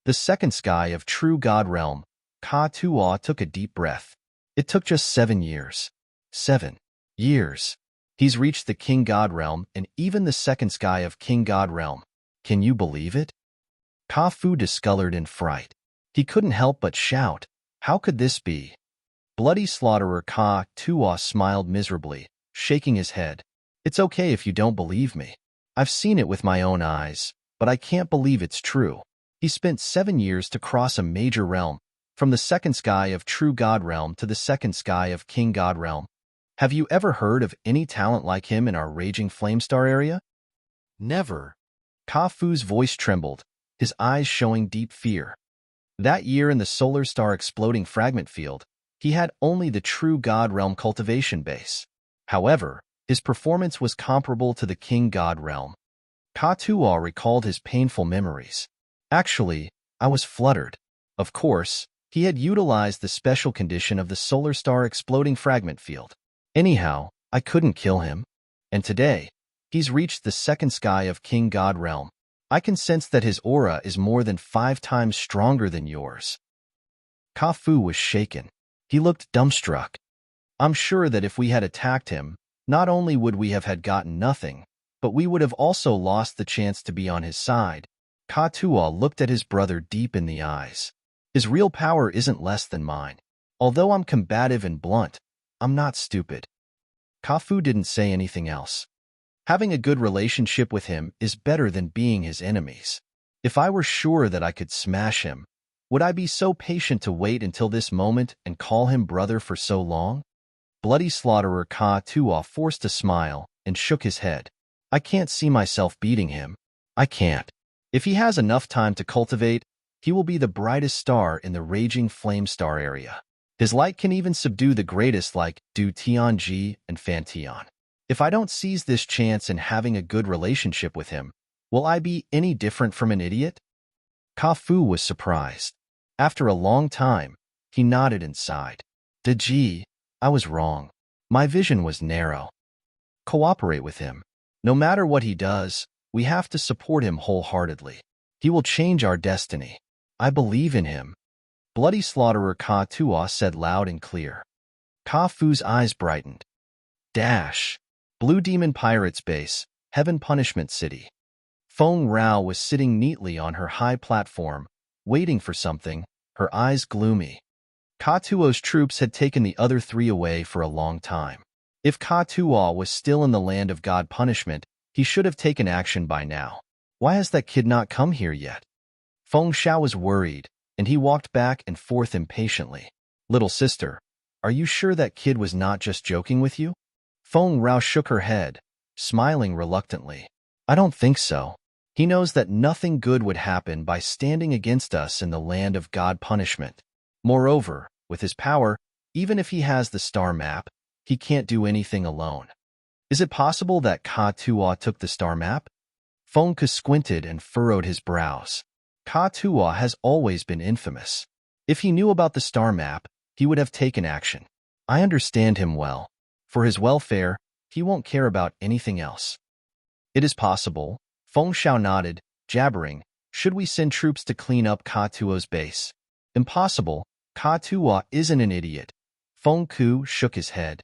"The second sky of true God realm." Ka-Tuo took a deep breath. "It took just 7 years. 7 years. He's reached the King God realm and even the second sky of King God realm. Can you believe it?" Ka-Fu discolored in fright. He couldn't help but shout, "How could this be?" Bloody Slaughterer Ka-Tuo smiled miserably, shaking his head. "It's okay if you don't believe me. I've seen it with my own eyes, but I can't believe it's true. He spent 7 years to cross a major realm, from the second sky of True God Realm to the second sky of King God Realm. Have you ever heard of any talent like him in our raging Flamestar area?" "Never." Ka-Fu's voice trembled, his eyes showing deep fear. That year in the Solar Star Exploding Fragment Field, he had only the True God Realm cultivation base. However, his performance was comparable to the King God Realm. Ka-Tuo recalled his painful memories. "Actually, I was fluttered. Of course, he had utilized the special condition of the Solar Star Exploding Fragment Field. Anyhow, I couldn't kill him. And today, he's reached the second sky of King God Realm. I can sense that his aura is more than 5 times stronger than yours." Ka-Fu was shaken. He looked dumbstruck. "I'm sure that if we had attacked him, not only would we have had gotten nothing, but we would have also lost the chance to be on his side." Ka-Tuo looked at his brother deep in the eyes. "His real power isn't less than mine. Although I'm combative and blunt, I'm not stupid." Ka-Fu didn't say anything else. Having a good relationship with him is better than being his enemies. If I were sure that I could smash him, would I be so patient to wait until this moment and call him brother for so long? Bloody Slaughterer Ka-Tuo forced a smile and shook his head. "I can't see myself beating him. I can't. If he has enough time to cultivate, he will be the brightest star in the raging flame star area. His light can even subdue the greatest like Du Tianji and Fantion. If I don't seize this chance in having a good relationship with him, will I be any different from an idiot?" Ka-Fu was surprised. After a long time, he nodded and sighed. "Deji, I was wrong. My vision was narrow. Cooperate with him. No matter what he does, we have to support him wholeheartedly. He will change our destiny. I believe in him." Bloody Slaughterer Ka-Tuo said loud and clear. Ka-Fu's eyes brightened. Dash. Blue Demon Pirates Base, Heaven Punishment City. Feng Rao was sitting neatly on her high platform, waiting for something, her eyes gloomy. Ka-Tuo's troops had taken the other 3 away for a long time. If Ka-Tuo was still in the land of God punishment, he should have taken action by now. Why has that kid not come here yet? Feng Xiao was worried, and he walked back and forth impatiently. "Little sister, are you sure that kid was not just joking with you?" Feng Rao shook her head, smiling reluctantly. "I don't think so. He knows that nothing good would happen by standing against us in the land of God punishment. Moreover, with his power, even if he has the star map, he can't do anything alone. Is it possible that Ka-Tuo took the star map?" Feng Ke squinted and furrowed his brows. Ka-Tuo has always been infamous. If he knew about the star map, he would have taken action. I understand him well. For his welfare, he won't care about anything else. "It is possible." Feng Xiao nodded, jabbering. "Should we send troops to clean up Ka-Tuo's base?" "Impossible. Ka-Tuo isn't an idiot." Feng Ku shook his head.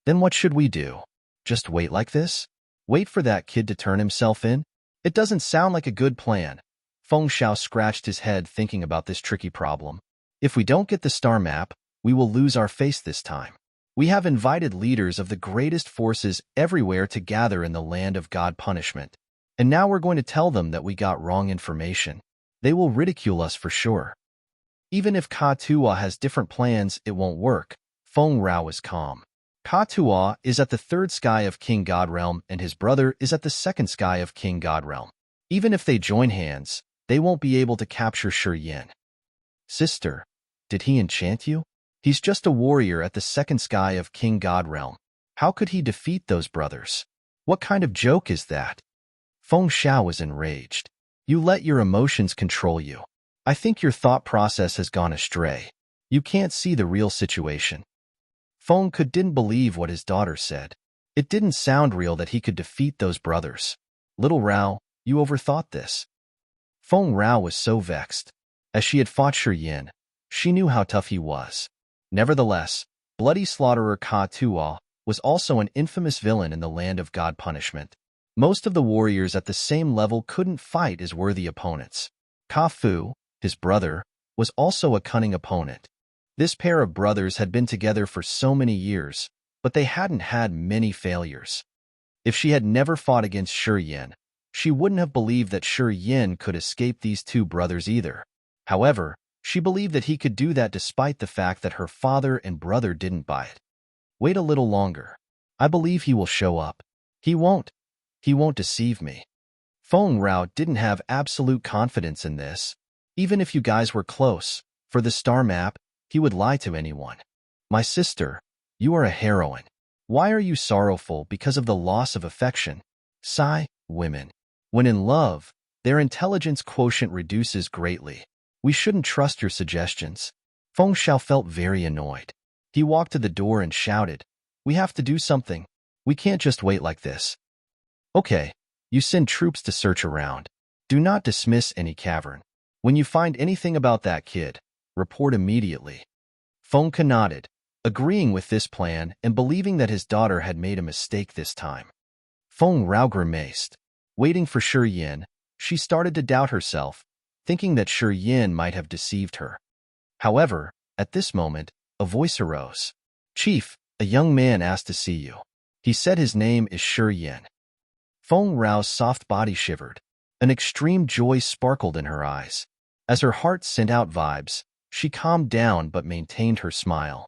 "Then what should we do? Just wait like this? Wait for that kid to turn himself in? It doesn't sound like a good plan." Feng Xiao scratched his head thinking about this tricky problem. "If we don't get the star map, we will lose our face this time. We have invited leaders of the greatest forces everywhere to gather in the land of God punishment. And now we're going to tell them that we got wrong information. They will ridicule us for sure. Even if Ka-Tuo has different plans, it won't work." Feng Rao was calm. "Ka-Tuo is at the 3rd sky of King God Realm and his brother is at the 2nd sky of King God Realm. Even if they join hands, they won't be able to capture Shi. Sister, did he enchant you? He's just a warrior at the 2nd sky of King God Realm. How could he defeat those brothers? What kind of joke is that? Feng Xiao was enraged. You let your emotions control you. I think your thought process has gone astray. You can't see the real situation. Feng Ke didn't believe what his daughter said. It didn't sound real that he could defeat those brothers. Little Rao, you overthought this. Feng Rao was so vexed. As she had fought Shi Yin, she knew how tough he was. Nevertheless, Bloody Slaughterer Ka Tuo was also an infamous villain in the land of God punishment. Most of the warriors at the same level couldn't fight as worthy opponents. Ka Fu, his brother, was also a cunning opponent. This pair of brothers had been together for so many years, but they hadn't had many failures. If she had never fought against Shi Yin, she wouldn't have believed that Shi Yin could escape these two brothers either. However, she believed that he could do that despite the fact that her father and brother didn't buy it. Wait a little longer. I believe he will show up. He won't. He won't deceive me. Feng Rao didn't have absolute confidence in this. Even if you guys were close, for the star map, he would lie to anyone. My sister, you are a heroine. Why are you sorrowful because of the loss of affection? Sigh, women. When in love, their intelligence quotient reduces greatly. We shouldn't trust your suggestions. Feng Xiao felt very annoyed. He walked to the door and shouted, We have to do something. We can't just wait like this. Okay, you send troops to search around. Do not dismiss any cavern. When you find anything about that kid, report immediately. Feng Ke nodded, agreeing with this plan and believing that his daughter had made a mistake this time. Feng Rao grimaced. Waiting for Shi Yin, she started to doubt herself, thinking that Shi Yin might have deceived her. However, at this moment, a voice arose. Chief, a young man asked to see you. He said his name is Shi Yin. Feng Rao's soft body shivered. An extreme joy sparkled in her eyes. As her heart sent out vibes, she calmed down but maintained her smile.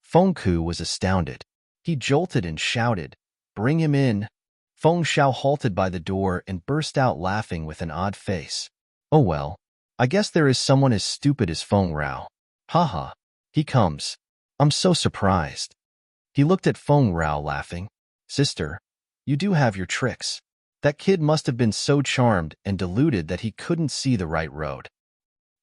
Feng Ke was astounded. He jolted and shouted, Bring him in. Feng Xiao halted by the door and burst out laughing with an odd face. Oh well, I guess there is someone as stupid as Feng Rao. Haha, he comes. I'm so surprised. He looked at Feng Rao laughing. Sister, you do have your tricks. That kid must have been so charmed and deluded that he couldn't see the right road.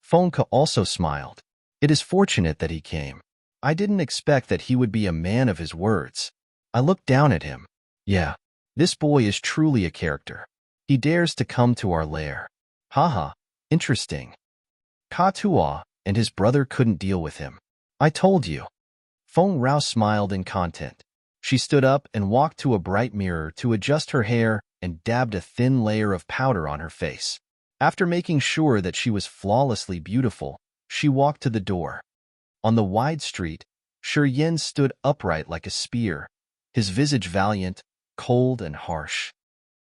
Feng Ke also smiled. It is fortunate that he came. I didn't expect that he would be a man of his words. I looked down at him. Yeah, this boy is truly a character. He dares to come to our lair. Haha, interesting. Ka Tuo and his brother couldn't deal with him. I told you. Feng Rao smiled in content. She stood up and walked to a bright mirror to adjust her hair and dabbed a thin layer of powder on her face. After making sure that she was flawlessly beautiful, she walked to the door. On the wide street, Shi Yin stood upright like a spear, his visage valiant, cold and harsh.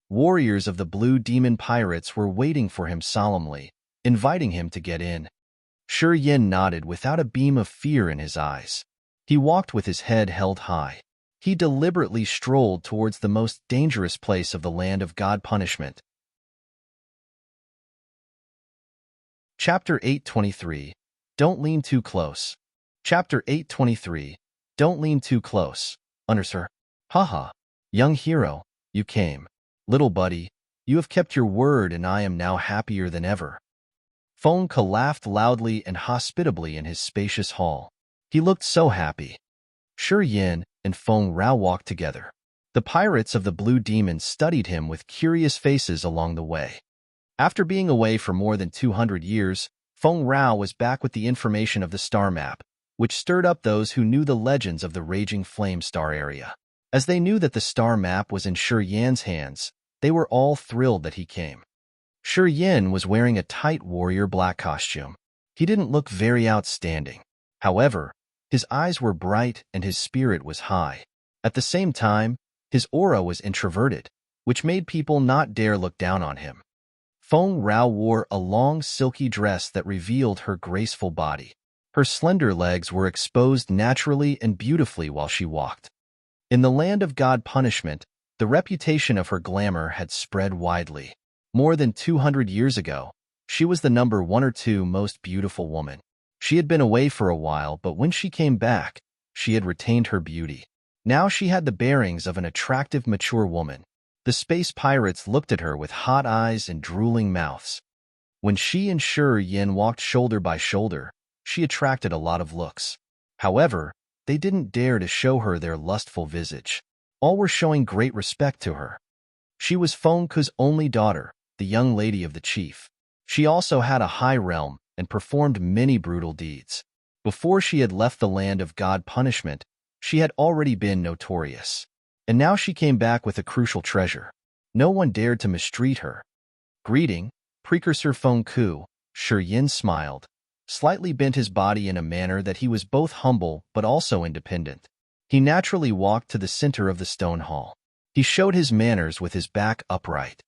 Warriors of the Blue Demon Pirates were waiting for him solemnly, inviting him to get in. Shi Yin nodded without a beam of fear in his eyes. He walked with his head held high. He deliberately strolled towards the most dangerous place of the land of God punishment. Chapter 823. Don't lean too close. Chapter 823. Don't lean too close. Undersir. Haha. Young hero, you came. Little buddy, you have kept your word and I am now happier than ever. Feng Ke laughed loudly and hospitably in his spacious hall. He looked so happy. Shi Yin and Feng Rao walked together. The pirates of the Blue Demon studied him with curious faces along the way. After being away for more than 200 years, Feng Rao was back with the information of the star map, which stirred up those who knew the legends of the Raging Flame Star area. As they knew that the star map was in Shi Yan's hands, they were all thrilled that he came. Shi Yin was wearing a tight warrior black costume. He didn't look very outstanding. However, his eyes were bright and his spirit was high. At the same time, his aura was introverted, which made people not dare look down on him. Feng Rao wore a long silky dress that revealed her graceful body. Her slender legs were exposed naturally and beautifully while she walked. In the land of God punishment, the reputation of her glamour had spread widely. More than 200 years ago, she was the number 1 or 2 most beautiful woman. She had been away for a while, but when she came back, she had retained her beauty. Now she had the bearings of an attractive, mature woman. The space pirates looked at her with hot eyes and drooling mouths. When she and Shi Yin walked shoulder by shoulder, she attracted a lot of looks. However, they didn't dare to show her their lustful visage. All were showing great respect to her. She was Feng Ke's only daughter, the young lady of the chief. She also had a high realm and performed many brutal deeds. Before she had left the land of God punishment, she had already been notorious. And now she came back with a crucial treasure. No one dared to mistreat her. Greeting, Precursor Feng Ke. Shi Yin smiled, slightly bent his body in a manner that he was both humble but also independent. He naturally walked to the center of the stone hall. He showed his manners with his back upright.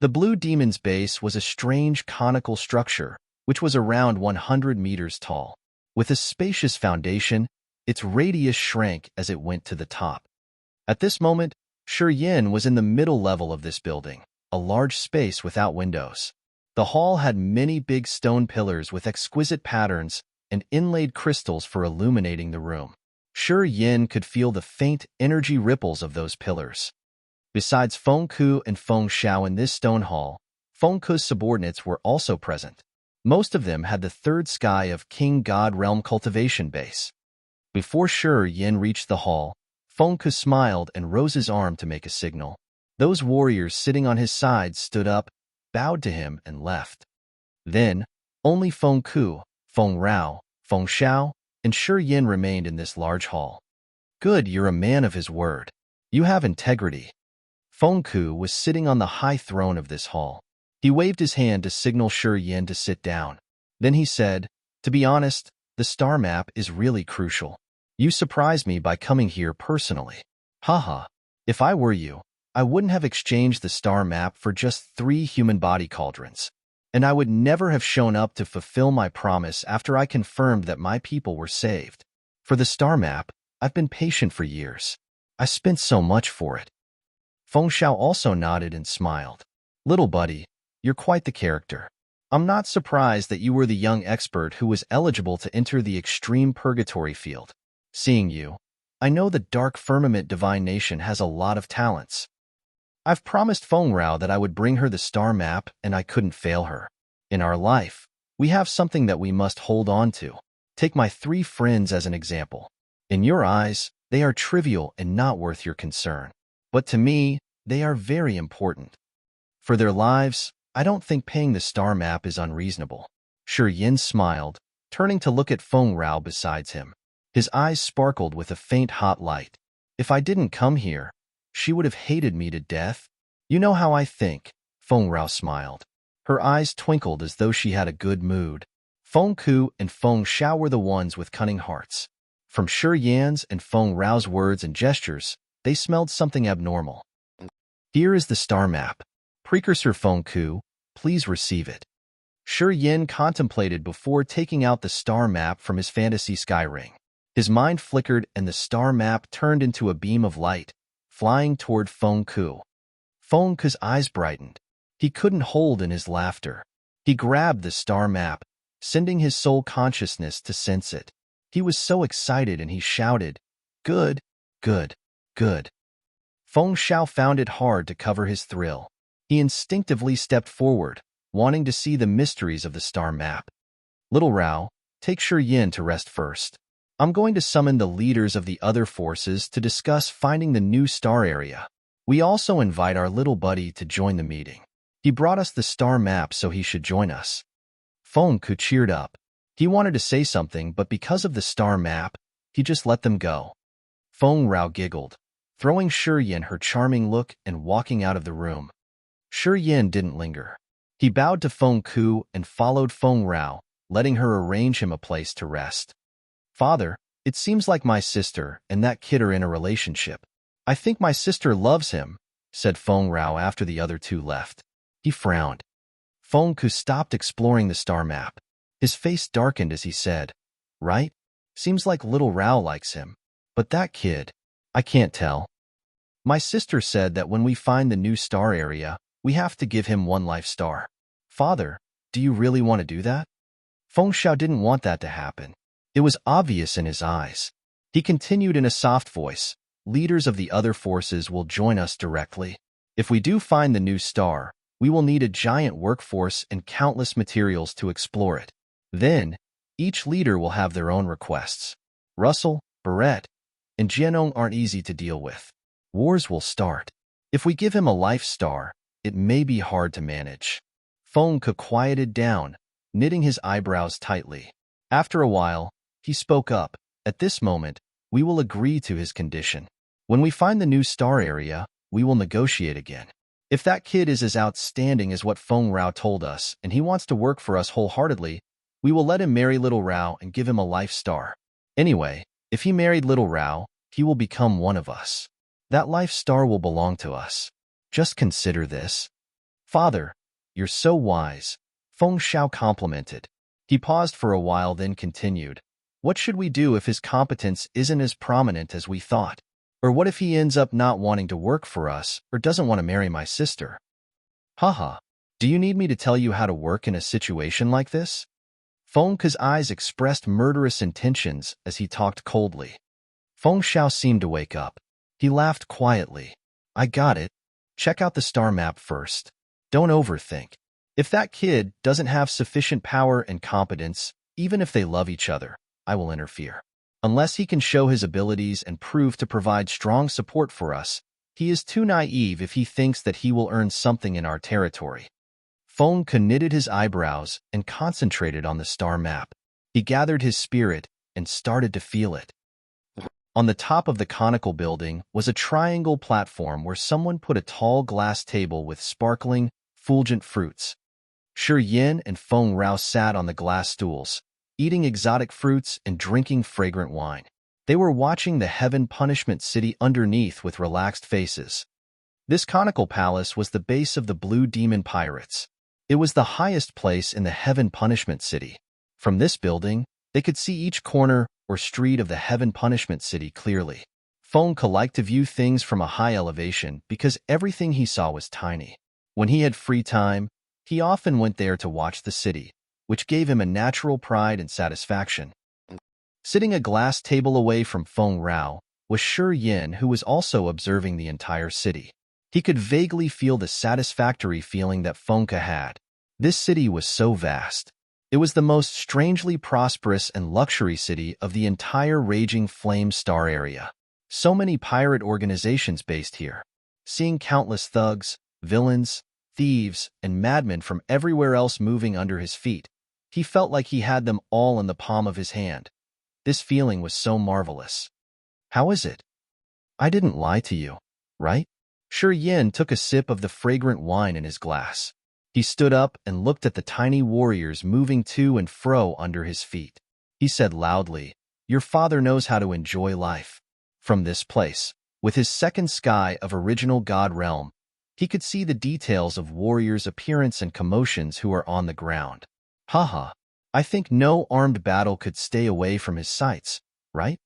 The Blue Demon's base was a strange conical structure, which was around 100 meters tall. With a spacious foundation, its radius shrank as it went to the top. At this moment, Shi Yin was in the middle level of this building, a large space without windows. The hall had many big stone pillars with exquisite patterns and inlaid crystals for illuminating the room. Shi Yin could feel the faint energy ripples of those pillars. Besides Feng Ke and Feng Xiao in this stone hall, Feng Ke's subordinates were also present. Most of them had the third sky of King God Realm cultivation base. Before Shi Yin reached the hall, Feng Ke smiled and rose his arm to make a signal. Those warriors sitting on his side stood up, bowed to him, and left. Then, only Feng Ke, Feng Rao, Feng Xiao, and Shi Yin remained in this large hall. Good, you're a man of his word. You have integrity. Feng Ke was sitting on the high throne of this hall. He waved his hand to signal Shi Yin to sit down. Then he said, "To be honest, the star map is really crucial. You surprised me by coming here personally. Haha, if I were you, I wouldn't have exchanged the star map for just 3 human body cauldrons. And I would never have shown up to fulfill my promise after I confirmed that my people were saved. For the star map, I've been patient for years. I spent so much for it." Feng Xiao also nodded and smiled. "Little buddy, you're quite the character. I'm not surprised that you were the young expert who was eligible to enter the extreme purgatory field. Seeing you, I know the Dark Firmament Divine Nation has a lot of talents. I've promised Feng Rao that I would bring her the star map, and I couldn't fail her. In our life, we have something that we must hold on to. Take my 3 friends as an example. In your eyes, they are trivial and not worth your concern. But to me, they are very important. For their lives, I don't think paying the star map is unreasonable." Shi Yin smiled, turning to look at Feng Rao beside him. His eyes sparkled with a faint hot light. "If I didn't come here, she would have hated me to death. You know how I think." Feng Rao smiled. Her eyes twinkled as though she had a good mood. Feng Ke and Feng Xiao were the ones with cunning hearts. From Shi Yin's and Feng Rao's words and gestures, they smelled something abnormal. "Here is the star map. Precursor Feng Ke, please receive it." Shi Yin contemplated before taking out the star map from his fantasy sky ring. His mind flickered and the star map turned into a beam of light, flying toward Feng Ke. Feng Ke's eyes brightened. He couldn't hold in his laughter. He grabbed the star map, sending his soul consciousness to sense it. He was so excited and he shouted, "Good, good, good." Feng Xiao found it hard to cover his thrill. He instinctively stepped forward, wanting to see the mysteries of the star map. "Little Rao, take Shi Yin to rest first. I'm going to summon the leaders of the other forces to discuss finding the new star area. We also invite our little buddy to join the meeting. He brought us the star map, so he should join us." Feng Ke cheered up. He wanted to say something, but because of the star map, he just let them go. Feng Rao giggled, throwing Shi Yin her charming look and walking out of the room. Shi Yin didn't linger. He bowed to Feng Ke and followed Feng Rao, letting her arrange him a place to rest. "Father, it seems like my sister and that kid are in a relationship. I think my sister loves him," said Feng Rao after the other 2 left. He frowned. Feng Ke stopped exploring the star map. His face darkened as he said, "Right? Seems like little Rao likes him. But that kid, I can't tell. My sister said that when we find the new star area, we have to give him 1 life star. Father, do you really want to do that?" Feng Xiao didn't want that to happen. It was obvious in his eyes. He continued in a soft voice, leaders of the other forces will join us directly. If we do find the new star, we will need a giant workforce and countless materials to explore it. Then, each leader will have their own requests. Russell, Barrett, and Jianong aren't easy to deal with. Wars will start. If we give him a life star, it may be hard to manage. Feng Ke quieted down, knitting his eyebrows tightly. After a while, he spoke up. At this moment, we will agree to his condition. When we find the new star area, we will negotiate again. If that kid is as outstanding as what Feng Rao told us, and he wants to work for us wholeheartedly, we will let him marry Little Rao and give him a life star. Anyway, if he married Little Rao, he will become one of us. That life star will belong to us. Just consider this. Father, you're so wise, Feng Xiao complimented. He paused for a while, then continued. What should we do if his competence isn't as prominent as we thought? Or what if he ends up not wanting to work for us or doesn't want to marry my sister? Haha, do you need me to tell you how to work in a situation like this? Feng Ke's eyes expressed murderous intentions as he talked coldly. Feng Xiao seemed to wake up. He laughed quietly. I got it. Check out the star map first. Don't overthink. If that kid doesn't have sufficient power and competence, even if they love each other, I will interfere. Unless he can show his abilities and prove to provide strong support for us, he is too naive if he thinks that he will earn something in our territory. Feng Ke knitted his eyebrows and concentrated on the star map. He gathered his spirit and started to feel it. On the top of the conical building was a triangle platform where someone put a tall glass table with sparkling, fulgent fruits. Shi Yin and Feng Rao sat on the glass stools, eating exotic fruits and drinking fragrant wine. They were watching the Heaven Punishment City underneath with relaxed faces. This conical palace was the base of the Blue Demon Pirates. It was the highest place in the Heaven Punishment City. From this building, they could see each corner or street of the Heaven Punishment City clearly. Feng Ke liked to view things from a high elevation because everything he saw was tiny. When he had free time, he often went there to watch the city, which gave him a natural pride and satisfaction. Sitting a glass table away from Feng Rao was Shi Yin, who was also observing the entire city. He could vaguely feel the satisfactory feeling that Feng Ke had. This city was so vast. It was the most strangely prosperous and luxury city of the entire Raging Flame Star area. So many pirate organizations based here. Seeing countless thugs, villains, thieves, and madmen from everywhere else moving under his feet, he felt like he had them all in the palm of his hand. This feeling was so marvelous. How is it? I didn't lie to you, right? Shi Yin took a sip of the fragrant wine in his glass. He stood up and looked at the tiny warriors moving to and fro under his feet. He said loudly, Your father knows how to enjoy life. From this place, with his second sky of original God realm, he could see the details of warriors' appearance and commotions who are on the ground. Haha, I think no armed battle could stay away from his sights, right?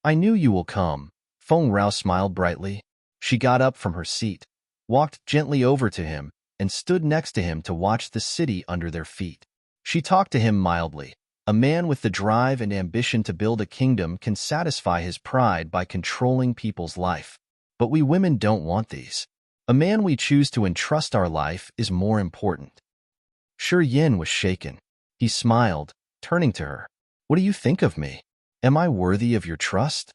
I knew you will come. Feng Rao smiled brightly. She got up from her seat, walked gently over to him, and stood next to him to watch the city under their feet. She talked to him mildly. A man with the drive and ambition to build a kingdom can satisfy his pride by controlling people's life. But we women don't want these. A man we choose to entrust our life is more important. Shi Yin was shaken. He smiled, turning to her. What do you think of me? Am I worthy of your trust?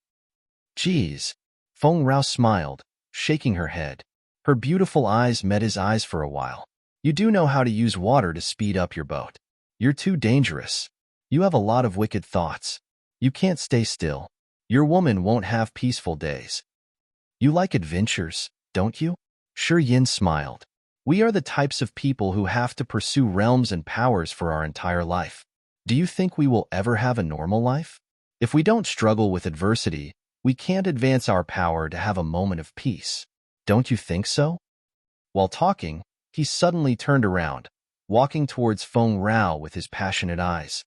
Geez. Feng Rao smiled, shaking her head. Her beautiful eyes met his eyes for a while. You do know how to use water to speed up your boat. You're too dangerous. You have a lot of wicked thoughts. You can't stay still. Your woman won't have peaceful days. You like adventures, don't you? Shi Yin smiled. We are the types of people who have to pursue realms and powers for our entire life. Do you think we will ever have a normal life? If we don't struggle with adversity, we can't advance our power to have a moment of peace. Don't you think so? While talking, he suddenly turned around, walking towards Feng Rao with his passionate eyes.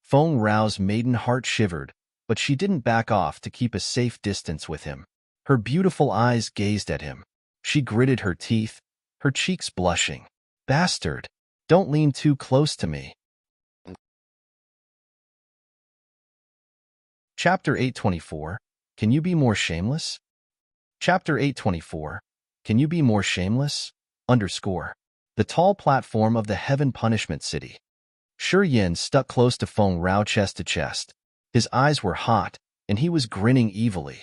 Feng Rao's maiden heart shivered, but she didn't back off to keep a safe distance with him. Her beautiful eyes gazed at him. She gritted her teeth, her cheeks blushing. Bastard, don't lean too close to me. Chapter 824. Can you be more shameless? Chapter 824. Can you be more shameless? Underscore. The tall platform of the Heaven Punishment City. Shi Yin stuck close to Feng Rao chest to chest. His eyes were hot, and he was grinning evilly.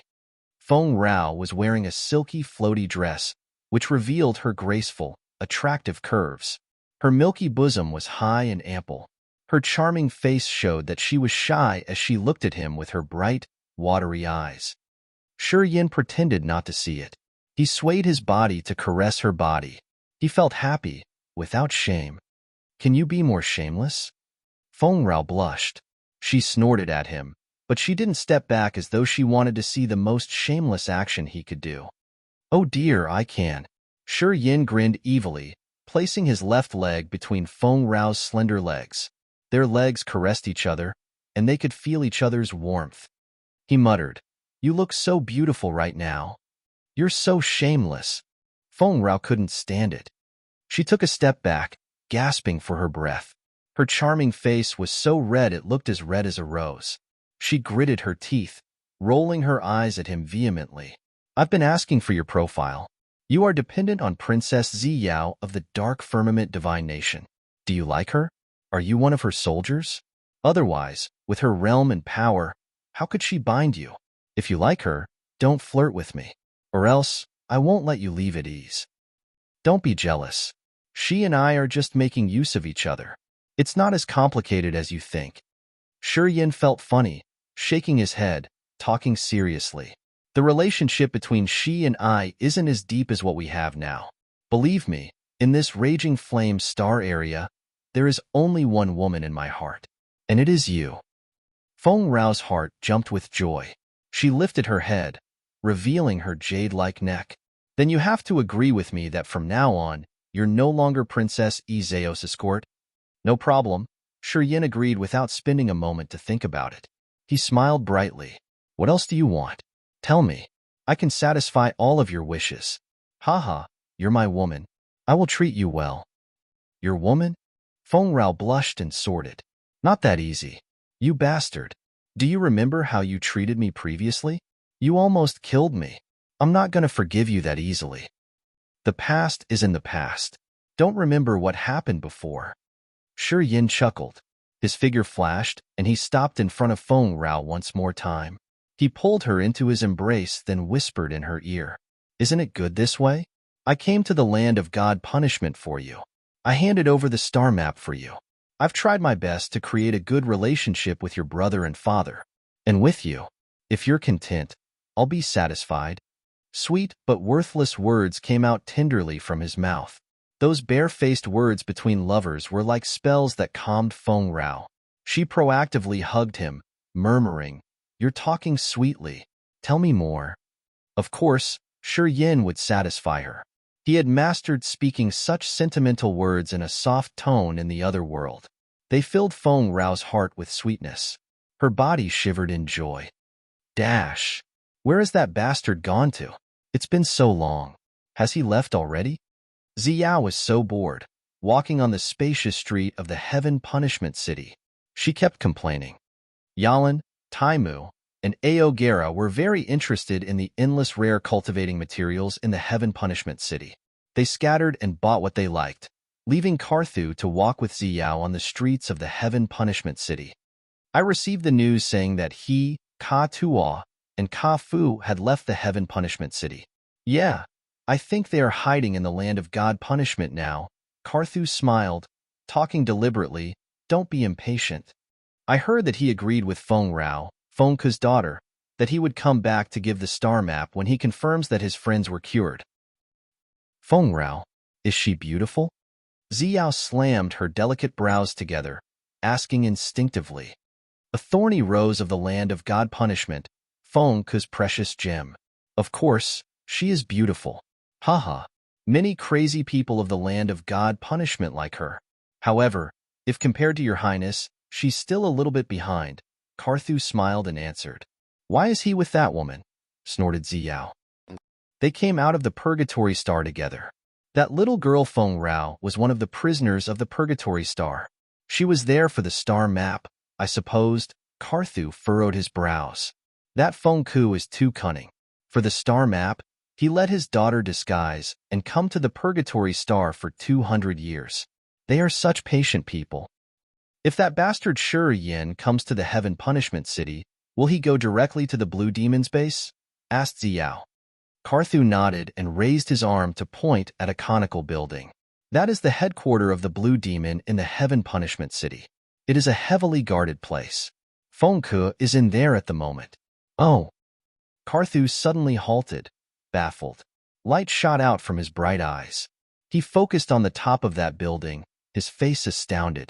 Feng Rao was wearing a silky, floaty dress, which revealed her graceful, attractive curves. Her milky bosom was high and ample. Her charming face showed that she was shy as she looked at him with her bright, watery eyes. Shi Yin pretended not to see it. He swayed his body to caress her body. He felt happy, without shame. Can you be more shameless? Feng Rao blushed. She snorted at him, but she didn't step back as though she wanted to see the most shameless action he could do. Oh dear, I can. Shi Yin grinned evilly, placing his left leg between Feng Rao's slender legs. Their legs caressed each other, and they could feel each other's warmth. He muttered, "You look so beautiful right now. You're so shameless." Feng Rao couldn't stand it. She took a step back, gasping for her breath. Her charming face was so red it looked as red as a rose. She gritted her teeth, rolling her eyes at him vehemently. "I've been asking for your profile. You are dependent on Princess Ziyao of the Dark Firmament Divine Nation. Do you like her? Are you one of her soldiers? Otherwise, with her realm and power, how could she bind you? If you like her, don't flirt with me, or else I won't let you leave at ease. Don't be jealous. She and I are just making use of each other. It's not as complicated as you think." Shi Yin felt funny, shaking his head, talking seriously. "The relationship between she and I isn't as deep as what we have now. Believe me, in this raging flame star area, there is only one woman in my heart, and it is you." Feng Rao's heart jumped with joy. She lifted her head, revealing her jade-like neck. "Then you have to agree with me that from now on, you're no longer Princess Izeos' escort?" "No problem," Shi Yin agreed without spending a moment to think about it. He smiled brightly. "What else do you want? Tell me. I can satisfy all of your wishes. Haha, you're my woman. I will treat you well." "Your woman?" Feng Rao blushed and sorted. "Not that easy. You bastard. Do you remember how you treated me previously? You almost killed me. I'm not going to forgive you that easily. The past is in the past. Don't remember what happened before." Shi Yin chuckled. His figure flashed, and he stopped in front of Feng Rao once more time. He pulled her into his embrace, then whispered in her ear, "Isn't it good this way? I came to the land of God punishment for you. I handed over the star map for you. I've tried my best to create a good relationship with your brother and father. And with you. If you're content, I'll be satisfied." Sweet but worthless words came out tenderly from his mouth. Those bare-faced words between lovers were like spells that calmed Feng Rao. She proactively hugged him, murmuring, "You're talking sweetly. Tell me more." Of course, Shi Yin would satisfy her. He had mastered speaking such sentimental words in a soft tone in the other world. They filled Feng Rao's heart with sweetness. Her body shivered in joy. Dash! Where has that bastard gone to? It's been so long. Has he left already? Ziyao was so bored, walking on the spacious street of the Heaven Punishment City. She kept complaining. Yalan, Taimu, and Aogera were very interested in the endless rare cultivating materials in the Heaven Punishment City. They scattered and bought what they liked, leaving Carthu to walk with Ziyao on the streets of the Heaven Punishment City. I received the news saying that he, Ka Tuo, and Ka Fu had left the Heaven Punishment City. Yeah, I think they are hiding in the land of God punishment now. Carthu smiled, talking deliberately. Don't be impatient. I heard that he agreed with Feng Rao, Feng Ke's daughter, that he would come back to give the star map when he confirms that his friends were cured. Feng Rao, is she beautiful? Ziyao slammed her delicate brows together, asking instinctively. A thorny rose of the land of God punishment, Feng Ke's precious gem. Of course, she is beautiful. Haha, many crazy people of the land of God punishment like her. However, if compared to your highness, she's still a little bit behind. Carthu smiled and answered. Why is he with that woman? Snorted Ziyao. They came out of the Purgatory Star together. That little girl Feng Rao was one of the prisoners of the Purgatory Star. She was there for the star map, I supposed. Carthu furrowed his brows. That Feng Ku is too cunning. For the star map, He let his daughter disguise and come to the Purgatory Star for 200 years. They are such patient people. If that bastard Shi Yin comes to the Heaven Punishment City, will he go directly to the Blue Demon's base? Asked Xiao. Carthu nodded and raised his arm to point at a conical building. That is the headquarters of the Blue Demon in the Heaven Punishment City. It is a heavily guarded place. Fengke is in there at the moment. Oh. Carthu suddenly halted, baffled. Light shot out from his bright eyes. He focused on the top of that building, his face astounded.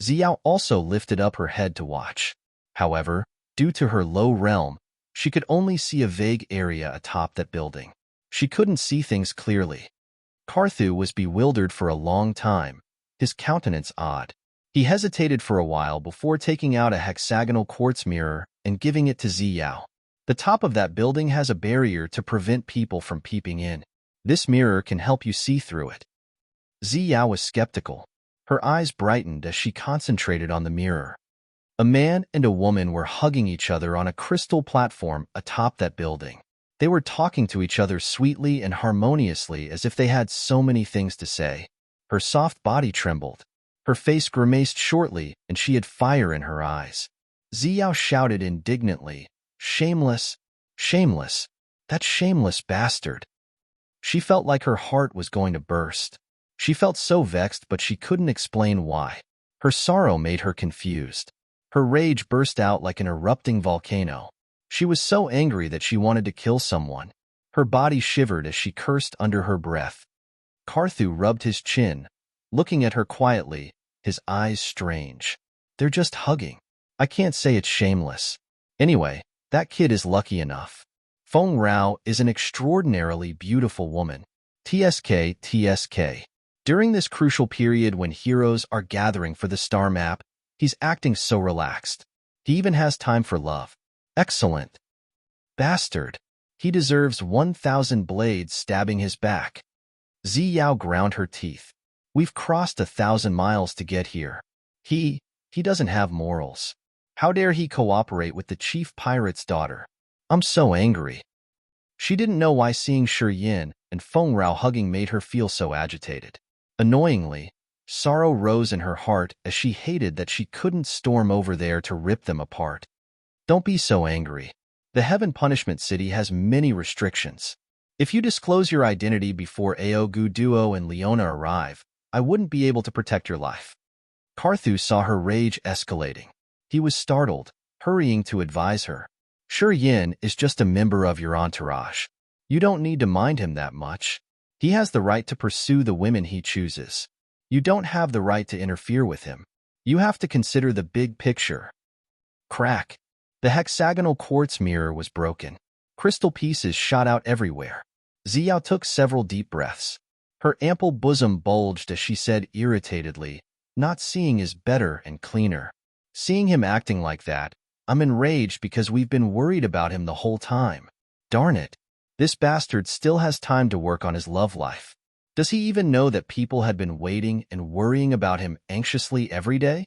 Xiao also lifted up her head to watch. However, due to her low realm, she could only see a vague area atop that building. She couldn't see things clearly. Carthu was bewildered for a long time, his countenance odd. He hesitated for a while before taking out a hexagonal quartz mirror and giving it to Xiao. The top of that building has a barrier to prevent people from peeping in. This mirror can help you see through it. Xiao was skeptical. Her eyes brightened as she concentrated on the mirror. A man and a woman were hugging each other on a crystal platform atop that building. They were talking to each other sweetly and harmoniously as if they had so many things to say. Her soft body trembled. Her face grimaced shortly, and she had fire in her eyes. Xiao shouted indignantly, "Shameless! Shameless! That shameless bastard!" She felt like her heart was going to burst. She felt so vexed, but she couldn't explain why. Her sorrow made her confused. Her rage burst out like an erupting volcano. She was so angry that she wanted to kill someone. Her body shivered as she cursed under her breath. Carthu rubbed his chin, looking at her quietly, his eyes strange. They're just hugging. I can't say it's shameless. Anyway, that kid is lucky enough. Feng Rao is an extraordinarily beautiful woman. TSK. During this crucial period when heroes are gathering for the star map, he's acting so relaxed. He even has time for love. Excellent. Bastard. He deserves 1,000 blades stabbing his back. Xiao ground her teeth. We've crossed 1,000 miles to get here. He doesn't have morals. How dare he cooperate with the chief pirate's daughter? I'm so angry. She didn't know why seeing Shi Yin and Feng Rao hugging made her feel so agitated. Annoyingly, sorrow rose in her heart as she hated that she couldn't storm over there to rip them apart. Don't be so angry. The Heaven Punishment City has many restrictions. If you disclose your identity before Aogu Duo and Leona arrive, I wouldn't be able to protect your life. Carthu saw her rage escalating. He was startled, hurrying to advise her. Shi Yin is just a member of your entourage. You don't need to mind him that much. He has the right to pursue the women he chooses. You don't have the right to interfere with him. You have to consider the big picture. Crack. The hexagonal quartz mirror was broken. Crystal pieces shot out everywhere. Xiao took several deep breaths. Her ample bosom bulged as she said irritatedly, "Not seeing is better and cleaner. Seeing him acting like that, I'm enraged because we've been worried about him the whole time. Darn it. This bastard still has time to work on his love life. Does he even know that people had been waiting and worrying about him anxiously every day?"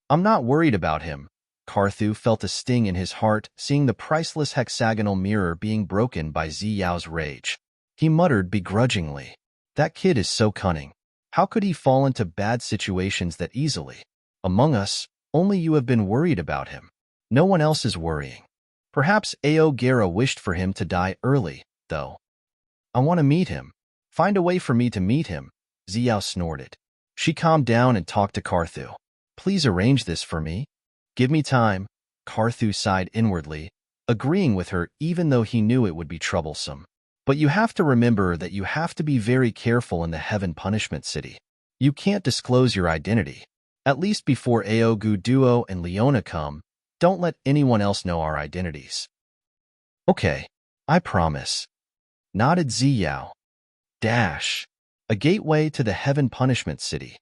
I'm not worried about him. Carthu felt a sting in his heart seeing the priceless hexagonal mirror being broken by Xiao's rage. He muttered begrudgingly, "That kid is so cunning. How could he fall into bad situations that easily? Among us, only you have been worried about him. No one else is worrying. Perhaps Ao Gera wished for him to die early, though. I want to meet him. Find a way for me to meet him," Xiao snorted. She calmed down and talked to Carthu. "Please arrange this for me." "Give me time," Carthu sighed inwardly, agreeing with her even though he knew it would be troublesome. "But you have to remember that you have to be very careful in the Heaven Punishment City. You can't disclose your identity. At least before Aogu Duo and Leona come, don't let anyone else know our identities." "Okay, I promise," nodded Xiao. Dash. A gateway to the Heaven Punishment City.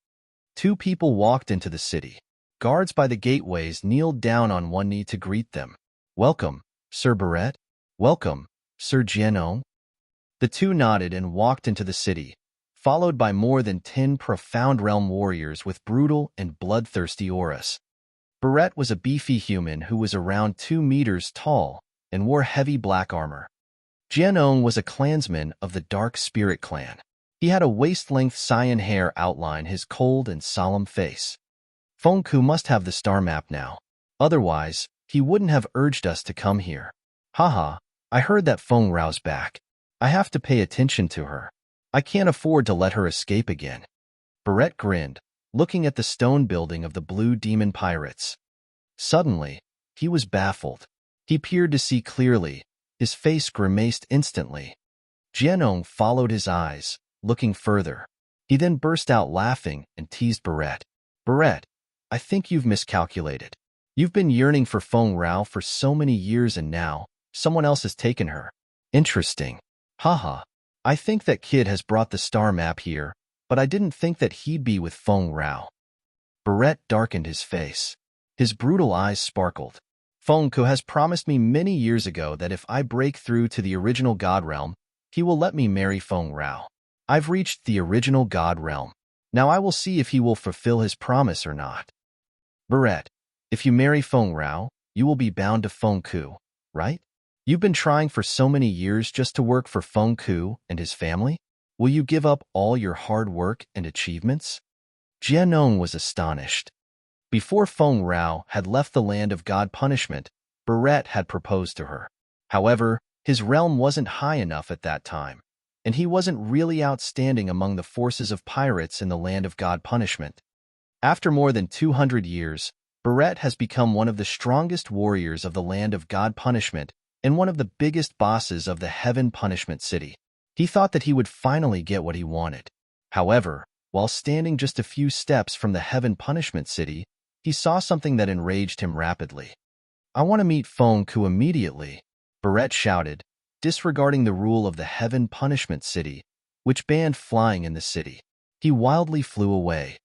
Two people walked into the city. Guards by the gateways kneeled down on one knee to greet them. "Welcome, Sir Barrett. Welcome, Sir Jianong." The two nodded and walked into the city, followed by more than 10 profound realm warriors with brutal and bloodthirsty auras. Barrett was a beefy human who was around 2 meters tall and wore heavy black armor. Jianong was a clansman of the Dark Spirit clan. He had a waist-length cyan hair outline his cold and solemn face. Feng Ku must have the star map now. Otherwise, he wouldn't have urged us to come here. Haha, I heard that Feng Rao's back. I have to pay attention to her. I can't afford to let her escape again. Barrett grinned, looking at the stone building of the Blue Demon Pirates. Suddenly, he was baffled. He peered to see clearly. His face grimaced instantly. Jianong followed his eyes, looking further. He then burst out laughing and teased Barrett. Barrett, I think you've miscalculated. You've been yearning for Feng Rao for so many years and now, someone else has taken her. Interesting. Haha. I think that kid has brought the star map here, but I didn't think that he'd be with Feng Rao. Barrett darkened his face. His brutal eyes sparkled. Feng Ku has promised me many years ago that if I break through to the original God realm, he will let me marry Feng Rao. I've reached the original God realm. Now I will see if he will fulfill his promise or not. Barrett, if you marry Feng Rao, you will be bound to Feng Ku, right? You've been trying for so many years just to work for Feng Ku and his family? Will you give up all your hard work and achievements? Jianong was astonished. Before Feng Rao had left the land of God punishment, Barrett had proposed to her. However, his realm wasn't high enough at that time, and he wasn't really outstanding among the forces of pirates in the land of God punishment. After more than 200 years, Barrett has become one of the strongest warriors of the land of God punishment and one of the biggest bosses of the Heaven Punishment City. He thought that he would finally get what he wanted. However, while standing just a few steps from the Heaven Punishment City, he saw something that enraged him rapidly. I want to meet Feng Ku immediately, Barrett shouted, disregarding the rule of the Heaven Punishment City, which banned flying in the city. He wildly flew away.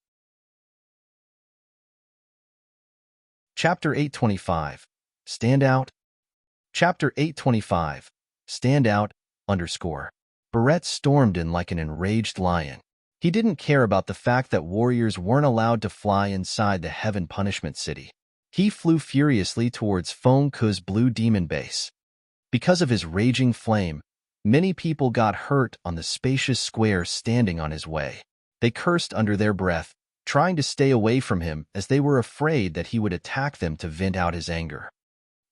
Chapter 825. Stand Out. Chapter 825. Stand Out, _ Barrett stormed in like an enraged lion. He didn't care about the fact that warriors weren't allowed to fly inside the Heaven Punishment City. He flew furiously towards Feng Ku's Blue Demon base. Because of his raging flame, many people got hurt on the spacious square standing on his way. They cursed under their breath, trying to stay away from him as they were afraid that he would attack them to vent out his anger.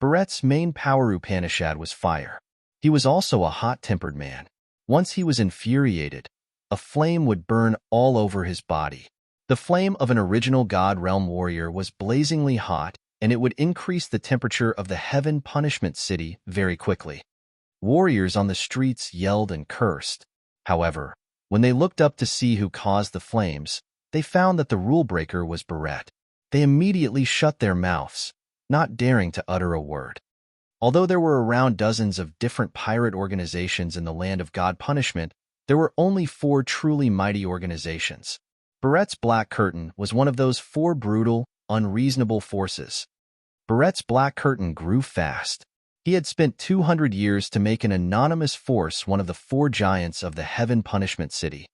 Barrett's main power Upanishad was fire. He was also a hot-tempered man. Once he was infuriated, a flame would burn all over his body. The flame of an original God Realm warrior was blazingly hot, and it would increase the temperature of the Heaven Punishment City very quickly. Warriors on the streets yelled and cursed. However, when they looked up to see who caused the flames, they found that the rule-breaker was Barrett. They immediately shut their mouths, not daring to utter a word. Although there were around dozens of different pirate organizations in the land of God punishment, there were only 4 truly mighty organizations. Barrett's Black Curtain was one of those 4 brutal, unreasonable forces. Barrett's Black Curtain grew fast. He had spent 200 years to make an anonymous force one of the 4 giants of the Heaven Punishment City.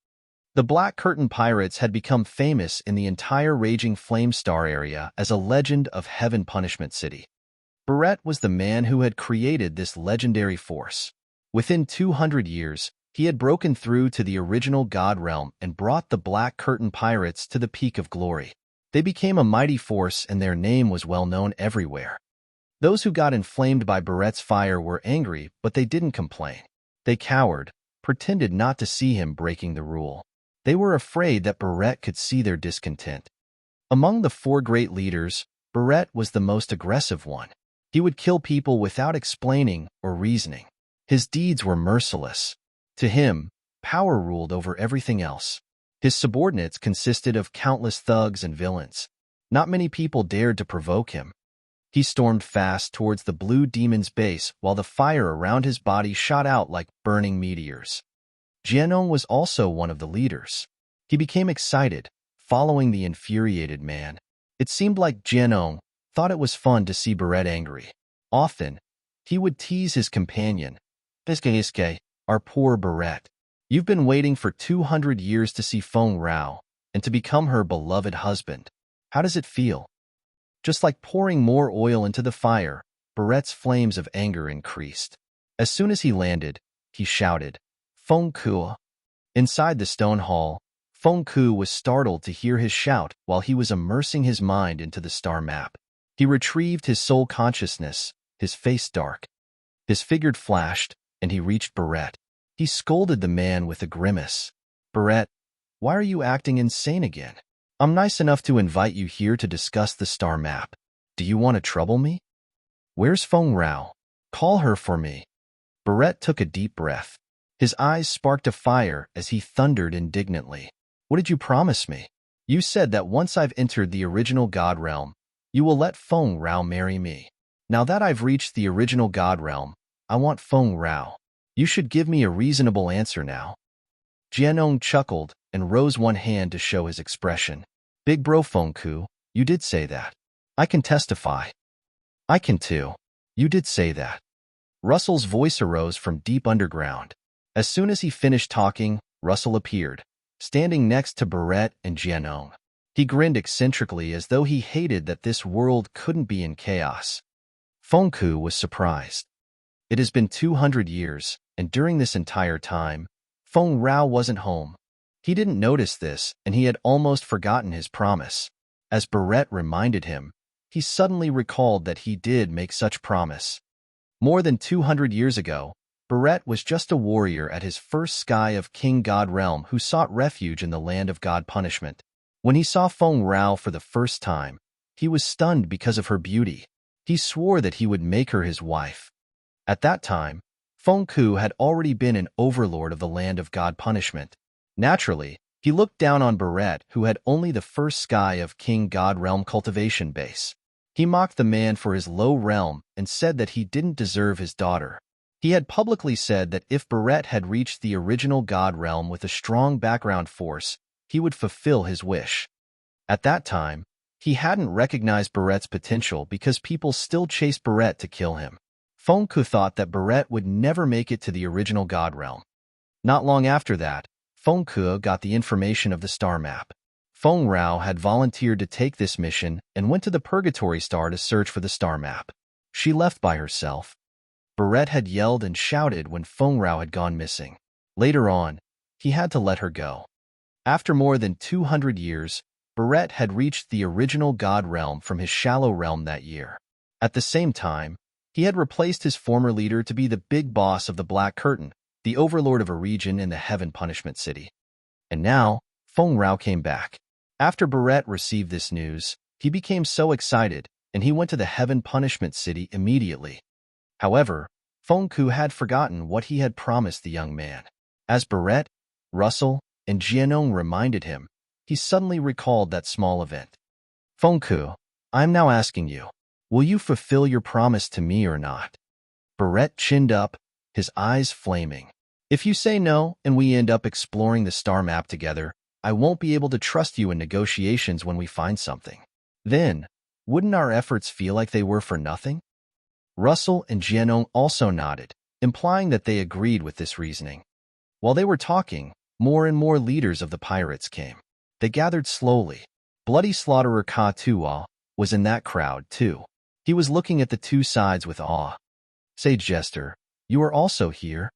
The Black Curtain Pirates had become famous in the entire Raging Flame Star area as a legend of Heaven Punishment City. Barrett was the man who had created this legendary force. Within 200 years, he had broken through to the original God Realm and brought the Black Curtain Pirates to the peak of glory. They became a mighty force and their name was well known everywhere. Those who got inflamed by Barrett's fire were angry, but they didn't complain. They cowered, pretended not to see him breaking the rule. They were afraid that Barrett could see their discontent. Among the 4 great leaders, Barrett was the most aggressive one. He would kill people without explaining or reasoning. His deeds were merciless. To him, power ruled over everything else. His subordinates consisted of countless thugs and villains. Not many people dared to provoke him. He stormed fast towards the Blue Demon's base while the fire around his body shot out like burning meteors. Jianong was also one of the leaders. He became excited, following the infuriated man. It seemed like Jianong thought it was fun to see Barrett angry. Often, he would tease his companion, Iske, our poor Barrett. You've been waiting for 200 years to see Feng Rao and to become her beloved husband. How does it feel? Just like pouring more oil into the fire, Barrett's flames of anger increased. As soon as he landed, he shouted. Feng Ku. Inside the stone hall, Feng Ku was startled to hear his shout while he was immersing his mind into the star map. He retrieved his soul consciousness, his face dark. His figure flashed, and he reached Barrett. He scolded the man with a grimace. Barrett, why are you acting insane again? I'm nice enough to invite you here to discuss the star map. Do you want to trouble me? Where's Feng Rao? Call her for me. Barrett took a deep breath. His eyes sparked a fire as he thundered indignantly. What did you promise me? You said that once I've entered the original God realm, you will let Feng Rao marry me. Now that I've reached the original God realm, I want Feng Rao. You should give me a reasonable answer now. Jianong chuckled and rose one hand to show his expression. Big bro Feng Ku, you did say that. I can testify. I can too. You did say that. Russell's voice arose from deep underground. As soon as he finished talking, Russell appeared, standing next to Barrett and Jianong. He grinned eccentrically as though he hated that this world couldn't be in chaos. Feng Ku was surprised. It has been 200 years, and during this entire time, Feng Rao wasn't home. He didn't notice this, and he had almost forgotten his promise. As Barrett reminded him, he suddenly recalled that he did make such promise. More than 200 years ago, Barrett was just a warrior at his first sky of King God realm who sought refuge in the land of God punishment. When he saw Feng Rao for the first time, he was stunned because of her beauty. He swore that he would make her his wife. At that time, Feng Ku had already been an overlord of the land of God punishment. Naturally, he looked down on Barrett, who had only the first sky of King God realm cultivation base. He mocked the man for his low realm and said that he didn't deserve his daughter. He had publicly said that if Barrett had reached the original God realm with a strong background force, he would fulfill his wish. At that time, he hadn't recognized Barrett's potential because people still chased Barrett to kill him. Feng Ku thought that Barrett would never make it to the original God realm. Not long after that, Feng Ku got the information of the star map. Feng Rao had volunteered to take this mission and went to the Purgatory Star to search for the star map. She left by herself. Barrett had yelled and shouted when Feng Rao had gone missing. Later on, he had to let her go. After more than 200 years, Barrett had reached the original God realm from his shallow realm that year. At the same time, he had replaced his former leader to be the big boss of the Black Curtain, the overlord of a region in the Heaven Punishment City. And now, Feng Rao came back. After Barrett received this news, he became so excited, and he went to the Heaven Punishment City immediately. However, Feng Ku had forgotten what he had promised the young man. As Barrett, Russell, and Jianong reminded him, he suddenly recalled that small event. Feng Ku, I am now asking you, will you fulfill your promise to me or not? Barrett chinned up, his eyes flaming. If you say no and we end up exploring the star map together, I won't be able to trust you in negotiations when we find something. Then, wouldn't our efforts feel like they were for nothing? Russell and Jianong also nodded, implying that they agreed with this reasoning. While they were talking, more and more leaders of the pirates came. They gathered slowly. Bloody Slaughterer Ka Tua was in that crowd, too. He was looking at the two sides with awe. Sage Jester, you are also here?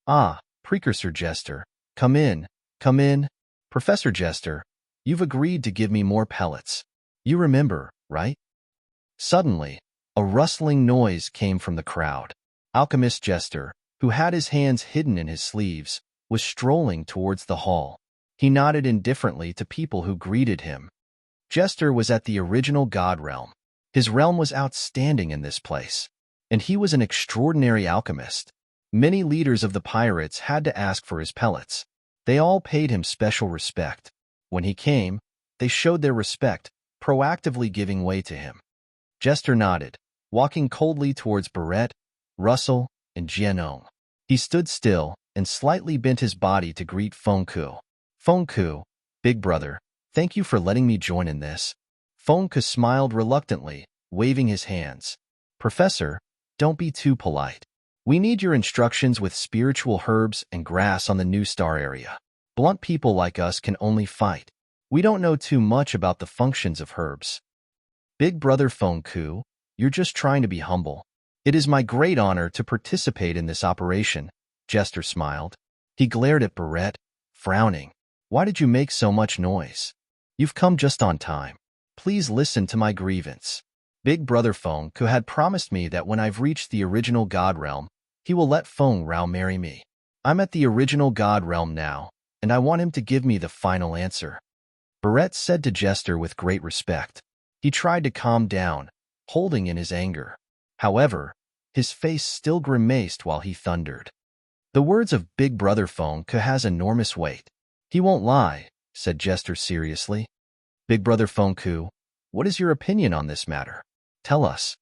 Ah, Precursor Jester, come in, come in. Professor Jester, you've agreed to give me more pellets. You remember, right? Suddenly, a rustling noise came from the crowd. Alchemist Jester, who had his hands hidden in his sleeves, was strolling towards the hall. He nodded indifferently to people who greeted him. Jester was at the original God realm. His realm was outstanding in this place, and he was an extraordinary alchemist. Many leaders of the pirates had to ask for his pellets. They all paid him special respect. When he came, they showed their respect, proactively giving way to him. Jester nodded, walking coldly towards Barrett, Russell, and Jianong. He stood still and slightly bent his body to greet Feng Ku. Feng Ku, big brother, thank you for letting me join in this. Feng Ku smiled reluctantly, waving his hands. Professor, don't be too polite. We need your instructions with spiritual herbs and grass on the new star area. Blunt people like us can only fight. We don't know too much about the functions of herbs. Big brother Feng Ku, you're just trying to be humble. It is my great honor to participate in this operation, Jester smiled. He glared at Barrett, frowning. Why did you make so much noise? You've come just on time. Please listen to my grievance. Big Brother Feng Ku had promised me that when I've reached the original God Realm, he will let Feng Rao marry me. I'm at the original God Realm now, and I want him to give me the final answer. Barrett said to Jester with great respect. He tried to calm down, holding in his anger. However, his face still grimaced while he thundered. The words of Big Brother Feng Ku has enormous weight. He won't lie, said Jester seriously. Big Brother Feng Ku, what is your opinion on this matter? Tell us.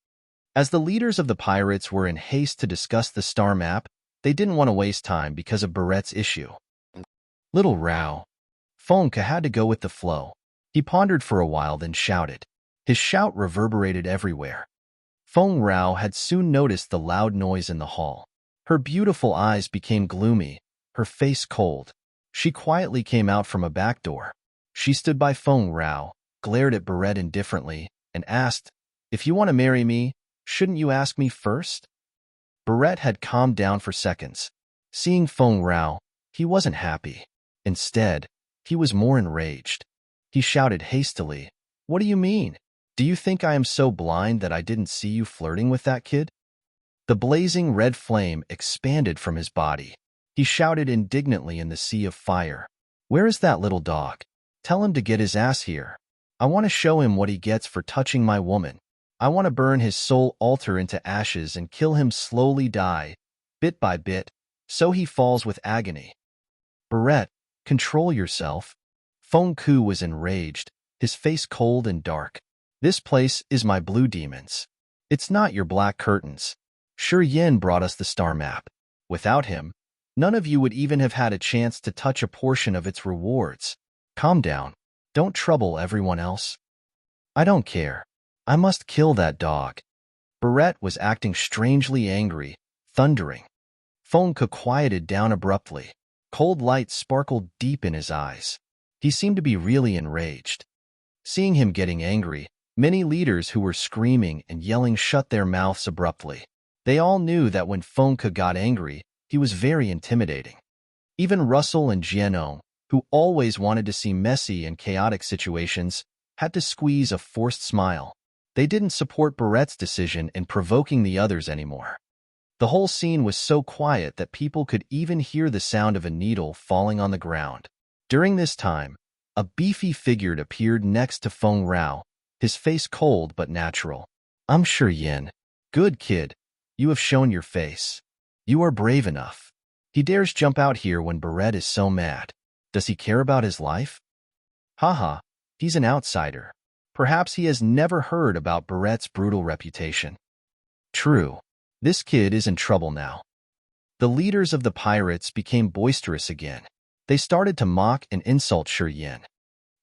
As the leaders of the pirates were in haste to discuss the star map, they didn't want to waste time because of Barrett's issue. Little Rao. Feng Ku had to go with the flow. He pondered for a while, then shouted. His shout reverberated everywhere. Feng Rao had soon noticed the loud noise in the hall. Her beautiful eyes became gloomy, her face cold. She quietly came out from a back door. She stood by Feng Rao, glared at Barrett indifferently, and asked, If you want to marry me, shouldn't you ask me first? Barrett had calmed down for seconds. Seeing Feng Rao, he wasn't happy. Instead, he was more enraged. He shouted hastily, What do you mean? Do you think I am so blind that I didn't see you flirting with that kid? The blazing red flame expanded from his body. He shouted indignantly in the sea of fire. Where is that little dog? Tell him to get his ass here. I want to show him what he gets for touching my woman. I want to burn his soul altar into ashes and kill him slowly die, bit by bit, so he falls with agony. Barrett, control yourself. Feng Ku was enraged, his face cold and dark. This place is my blue demons. It's not your black curtains. Shi Yin brought us the star map. Without him, none of you would even have had a chance to touch a portion of its rewards. Calm down. Don't trouble everyone else. I don't care. I must kill that dog. Barrett was acting strangely angry, thundering. Feng Ku quieted down abruptly. Cold light sparkled deep in his eyes. He seemed to be really enraged. Seeing him getting angry, many leaders who were screaming and yelling shut their mouths abruptly. They all knew that when Feng Ku got angry, he was very intimidating. Even Russell and Jianong, who always wanted to see messy and chaotic situations, had to squeeze a forced smile. They didn't support Barrett's decision in provoking the others anymore. The whole scene was so quiet that people could even hear the sound of a needle falling on the ground. During this time, a beefy figure appeared next to Feng Rao, his face cold but natural. I'm Shi Yin. Good kid. You have shown your face. You are brave enough. He dares jump out here when Barrett is so mad. Does he care about his life? Haha, he's an outsider. Perhaps he has never heard about Barrett's brutal reputation. True. This kid is in trouble now. The leaders of the pirates became boisterous again. They started to mock and insult Shi Yin.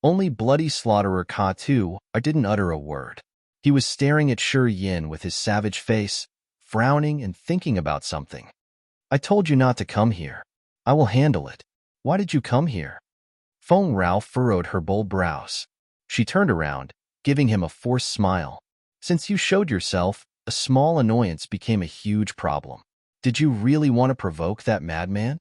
Only bloody slaughterer Ka Tu didn't utter a word. He was staring at Shi Yin with his savage face, frowning and thinking about something. I told you not to come here. I will handle it. Why did you come here? Feng Rao furrowed her bold brows. She turned around, giving him a forced smile. Since you showed yourself, a small annoyance became a huge problem. Did you really want to provoke that madman?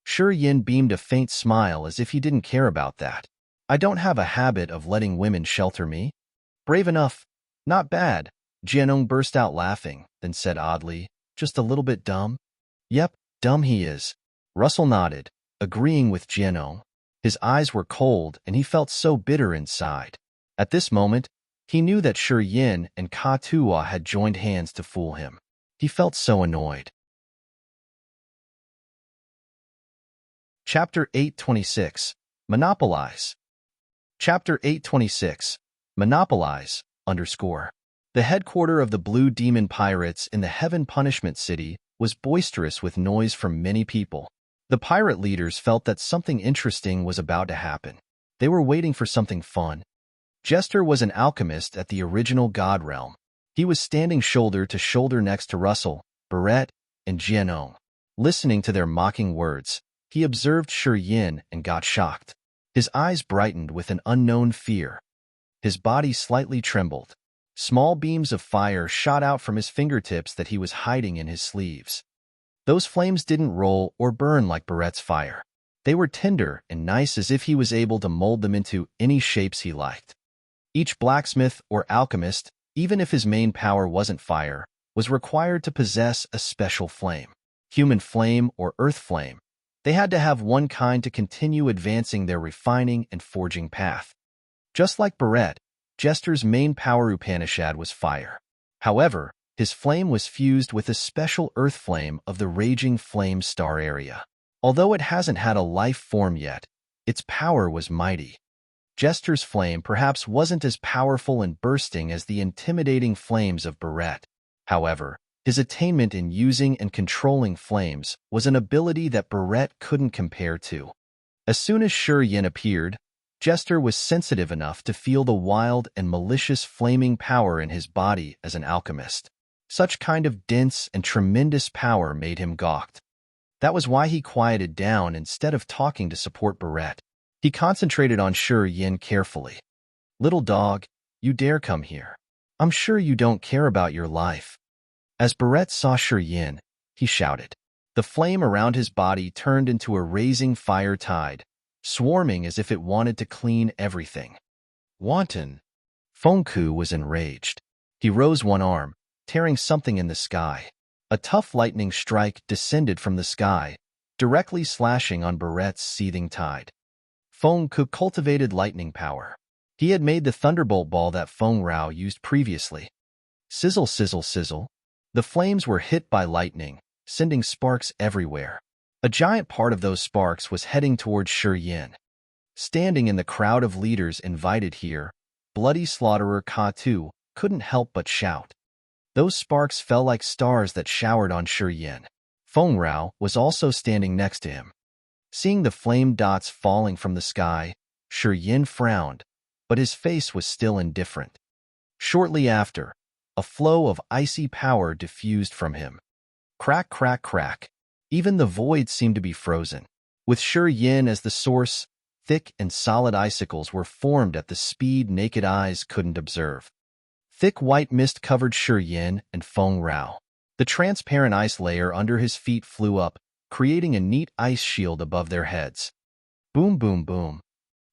Shi Yin beamed a faint smile as if he didn't care about that. I don't have a habit of letting women shelter me. Brave enough. Not bad. Jianong burst out laughing, then said oddly, just a little bit dumb? Yep, dumb he is. Russell nodded, agreeing with Jianong. His eyes were cold and he felt so bitter inside. At this moment, he knew that Shi Yin and Ka Tua had joined hands to fool him. He felt so annoyed. Chapter 826, Monopolize. Chapter 826, Monopolize, _. The headquarters of the Blue Demon Pirates in the Heaven Punishment City was boisterous with noise from many people. The pirate leaders felt that something interesting was about to happen. They were waiting for something fun. Jester was an alchemist at the original God Realm. He was standing shoulder to shoulder next to Russell, Barrett, and Jianong. Listening to their mocking words, he observed Shi Yin and got shocked. His eyes brightened with an unknown fear. His body slightly trembled. Small beams of fire shot out from his fingertips that he was hiding in his sleeves. Those flames didn't roll or burn like Barrett's fire. They were tender and nice, as if he was able to mold them into any shapes he liked. Each blacksmith or alchemist, even if his main power wasn't fire, was required to possess a special flame. Human flame or earth flame. They had to have one kind to continue advancing their refining and forging path. Just like Barrett, Jester's main power Upanishad was fire. However, his flame was fused with a special earth flame of the raging flame star area. Although it hasn't had a life form yet, its power was mighty. Jester's flame perhaps wasn't as powerful and bursting as the intimidating flames of Barrett. However, his attainment in using and controlling flames was an ability that Barrett couldn't compare to. As soon as Yin appeared, Jester was sensitive enough to feel the wild and malicious flaming power in his body as an alchemist. Such kind of dense and tremendous power made him gawked. That was why he quieted down instead of talking to support Barrett. He concentrated on Yin carefully. "Little dog, you dare come here. I'm sure you don't care about your life." As Barrett saw Yin, he shouted. The flame around his body turned into a raising fire tide, swarming as if it wanted to clean everything. "Wanton!" Fengku was enraged. He rose one arm, tearing something in the sky. A tough lightning strike descended from the sky, directly slashing on Barrett's seething tide. Fengku cultivated lightning power. He had made the thunderbolt ball that Feng Rao used previously. Sizzle, sizzle, sizzle. The flames were hit by lightning, sending sparks everywhere. A giant part of those sparks was heading towards Yin. Standing in the crowd of leaders invited here, Bloody Slaughterer Ka-Tu couldn't help but shout. Those sparks fell like stars that showered on Yin. Feng Rao was also standing next to him. Seeing the flame dots falling from the sky, Yin frowned, but his face was still indifferent. Shortly after, a flow of icy power diffused from him. Crack, crack, crack. Even the void seemed to be frozen. With Yin as the source, thick and solid icicles were formed at the speed naked eyes couldn't observe. Thick white mist covered Yin and Feng Rao. The transparent ice layer under his feet flew up, creating a neat ice shield above their heads. Boom, boom, boom.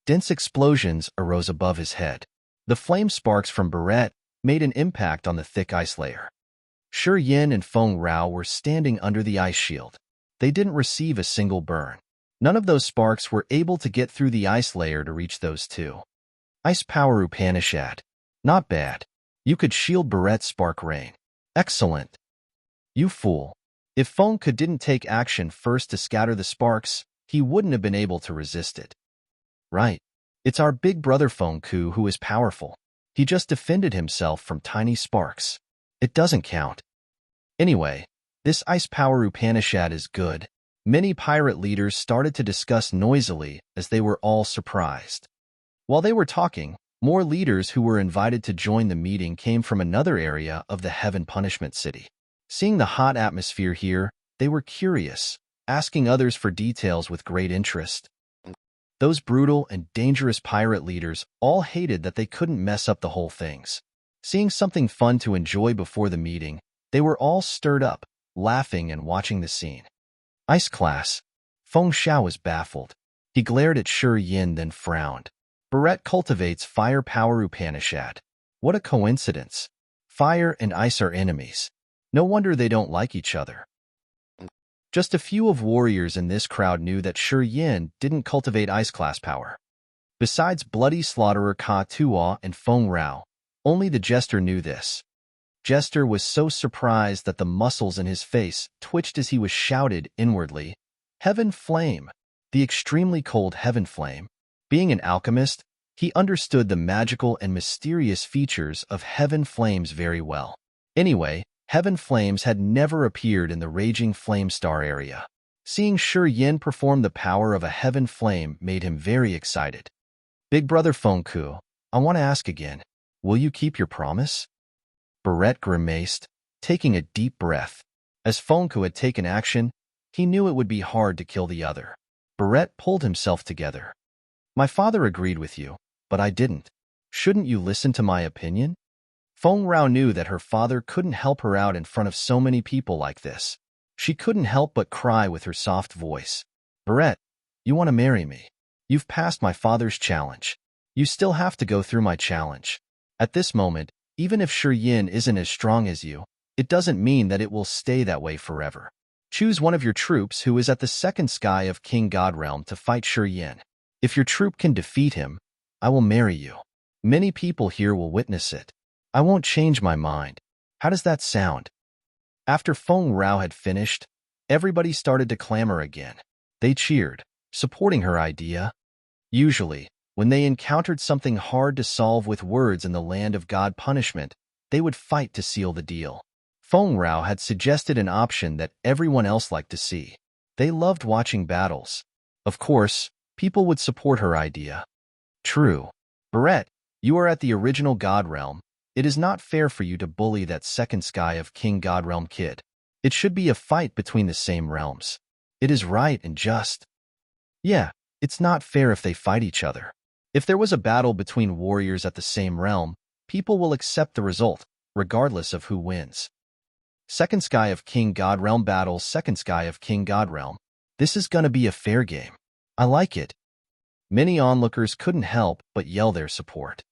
Dense explosions arose above his head. The flame sparks from Barrett made an impact on the thick ice layer. Yin and Feng Rao were standing under the ice shield. They didn't receive a single burn. None of those sparks were able to get through the ice layer to reach those two. Ice power Upanishad. Not bad. You could shield Barrett's spark rain. Excellent. You fool. If Fengku didn't take action first to scatter the sparks, he wouldn't have been able to resist it. Right. It's our big brother Fengku who is powerful. He just defended himself from tiny sparks. It doesn't count. Anyway, this ice power Upanishad is good. Many pirate leaders started to discuss noisily as they were all surprised. While they were talking, more leaders who were invited to join the meeting came from another area of the Heaven Punishment City. Seeing the hot atmosphere here, they were curious, asking others for details with great interest. Those brutal and dangerous pirate leaders all hated that they couldn't mess up the whole things. Seeing something fun to enjoy before the meeting, they were all stirred up, laughing and watching the scene. Ice class. Feng Xiao was baffled. He glared at Yin then frowned. Barrett cultivates fire power Upanishad. What a coincidence. Fire and ice are enemies. No wonder they don't like each other. Just a few of warriors in this crowd knew that Yin didn't cultivate ice class power. Besides Bloody Slaughterer Ka-Tu and Feng Rao, only the Jester knew this. Jester was so surprised that the muscles in his face twitched as he was shouted inwardly, "Heaven Flame!" The extremely cold Heaven Flame. Being an alchemist, he understood the magical and mysterious features of Heaven Flames very well. Anyway, Heaven Flames had never appeared in the raging flame star area. Seeing Yin perform the power of a Heaven Flame made him very excited. Big brother Fengku, I want to ask again, will you keep your promise? Barrett grimaced, taking a deep breath. As Fengku had taken action, he knew it would be hard to kill the other. Barrett pulled himself together. My father agreed with you, but I didn't. Shouldn't you listen to my opinion? Feng Rao knew that her father couldn't help her out in front of so many people like this. She couldn't help but cry with her soft voice. Barrett, you want to marry me? You've passed my father's challenge. You still have to go through my challenge. At this moment, even if Yin isn't as strong as you, it doesn't mean that it will stay that way forever. Choose one of your troops who is at the second sky of King God Realm to fight Yin. If your troop can defeat him, I will marry you. Many people here will witness it. I won't change my mind. How does that sound? After Feng Rao had finished, everybody started to clamor again. They cheered, supporting her idea. Usually, when they encountered something hard to solve with words in the land of God punishment, they would fight to seal the deal. Feng Rao had suggested an option that everyone else liked to see. They loved watching battles. Of course, people would support her idea. True. Barrett, you are at the original God Realm. It is not fair for you to bully that second sky of King God Realm kid. It should be a fight between the same realms. It is right and just. Yeah, it's not fair if they fight each other. If there was a battle between warriors at the same realm, people will accept the result, regardless of who wins. Second sky of King God Realm battles second sky of King God Realm. This is gonna be a fair game. I like it. Many onlookers couldn't help but yell their support.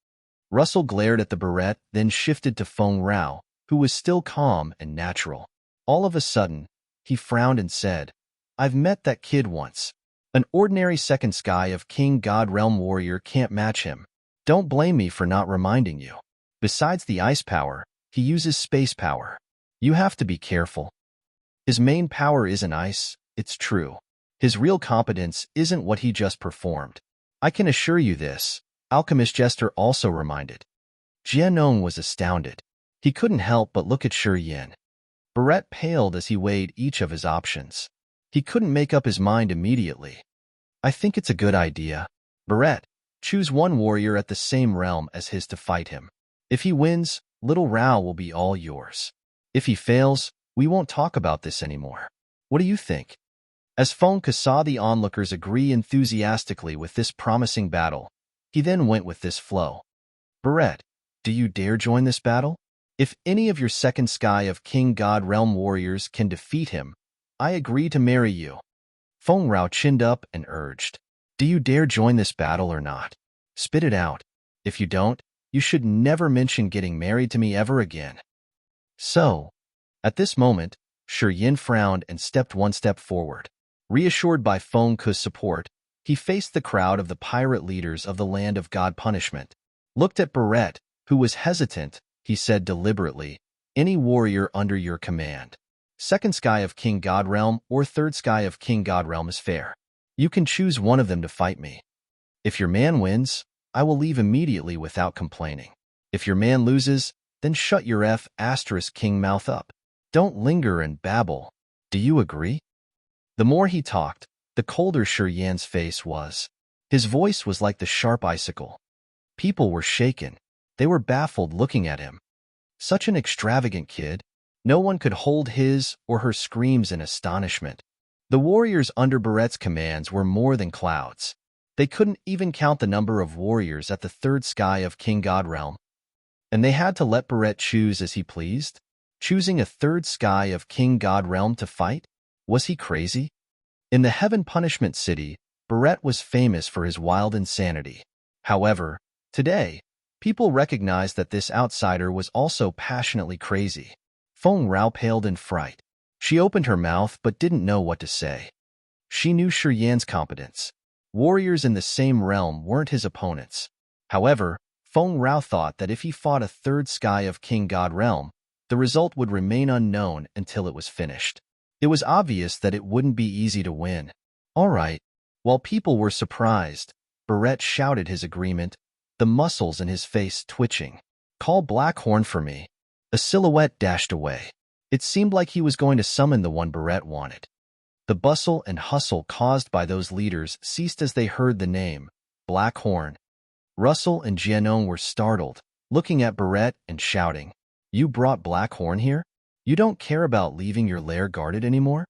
Russell glared at the barrette, then shifted to Feng Rao, who was still calm and natural. All of a sudden, he frowned and said, I've met that kid once. An ordinary second sky of King God Realm warrior can't match him. Don't blame me for not reminding you. Besides the ice power, he uses space power. You have to be careful. His main power isn't ice, it's true. His real competence isn't what he just performed. I can assure you this, Alchemist Jester also reminded. Jianong was astounded. He couldn't help but look at Yin. Barrett paled as he weighed each of his options. He couldn't make up his mind immediately. I think it's a good idea. Barrett, choose one warrior at the same realm as his to fight him. If he wins, Little Rao will be all yours. If he fails, we won't talk about this anymore. What do you think? As Feng saw the onlookers agree enthusiastically with this promising battle, he then went with this flow. Barrett, do you dare join this battle? If any of your second sky of King God Realm warriors can defeat him, I agree to marry you. Feng Rao chinned up and urged, do you dare join this battle or not? Spit it out. If you don't, you should never mention getting married to me ever again. So, at this moment, Yin frowned and stepped one step forward. Reassured by Feng Ke's support, he faced the crowd of the pirate leaders of the land of God punishment. Looked at Barrett, who was hesitant, he said deliberately, any warrior under your command. Second sky of King God Realm or third sky of King God Realm is fair. You can choose one of them to fight me. If your man wins, I will leave immediately without complaining. If your man loses, then shut your *king mouth up. Don't linger and babble. Do you agree? The more he talked, the colder Yan's face was. His voice was like the sharp icicle. People were shaken. They were baffled looking at him. Such an extravagant kid. No one could hold his or her screams in astonishment. The warriors under Barrett's commands were more than clouds. They couldn't even count the number of warriors at the third sky of King God Realm. And they had to let Barrett choose as he pleased? Choosing a third sky of King God Realm to fight? Was he crazy? In the Heaven Punishment City, Barrett was famous for his wild insanity. However, today, people recognized that this outsider was also passionately crazy. Feng Rao paled in fright. She opened her mouth but didn't know what to say. She knew Yan's competence. Warriors in the same realm weren't his opponents. However, Feng Rao thought that if he fought a third sky of King God Realm, the result would remain unknown until it was finished. It was obvious that it wouldn't be easy to win. All right. While people were surprised, Barrett shouted his agreement, the muscles in his face twitching. Call Blackhorn for me. A silhouette dashed away. It seemed like he was going to summon the one Barrett wanted. The bustle and hustle caused by those leaders ceased as they heard the name, Blackhorn. Russell and Jianong were startled, looking at Barrett and shouting, You brought Blackhorn here? You don't care about leaving your lair guarded anymore?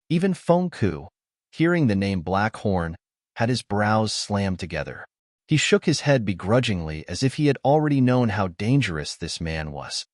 Even Feng Ku, hearing the name Blackhorn, had his brows slammed together. He shook his head begrudgingly as if he had already known how dangerous this man was.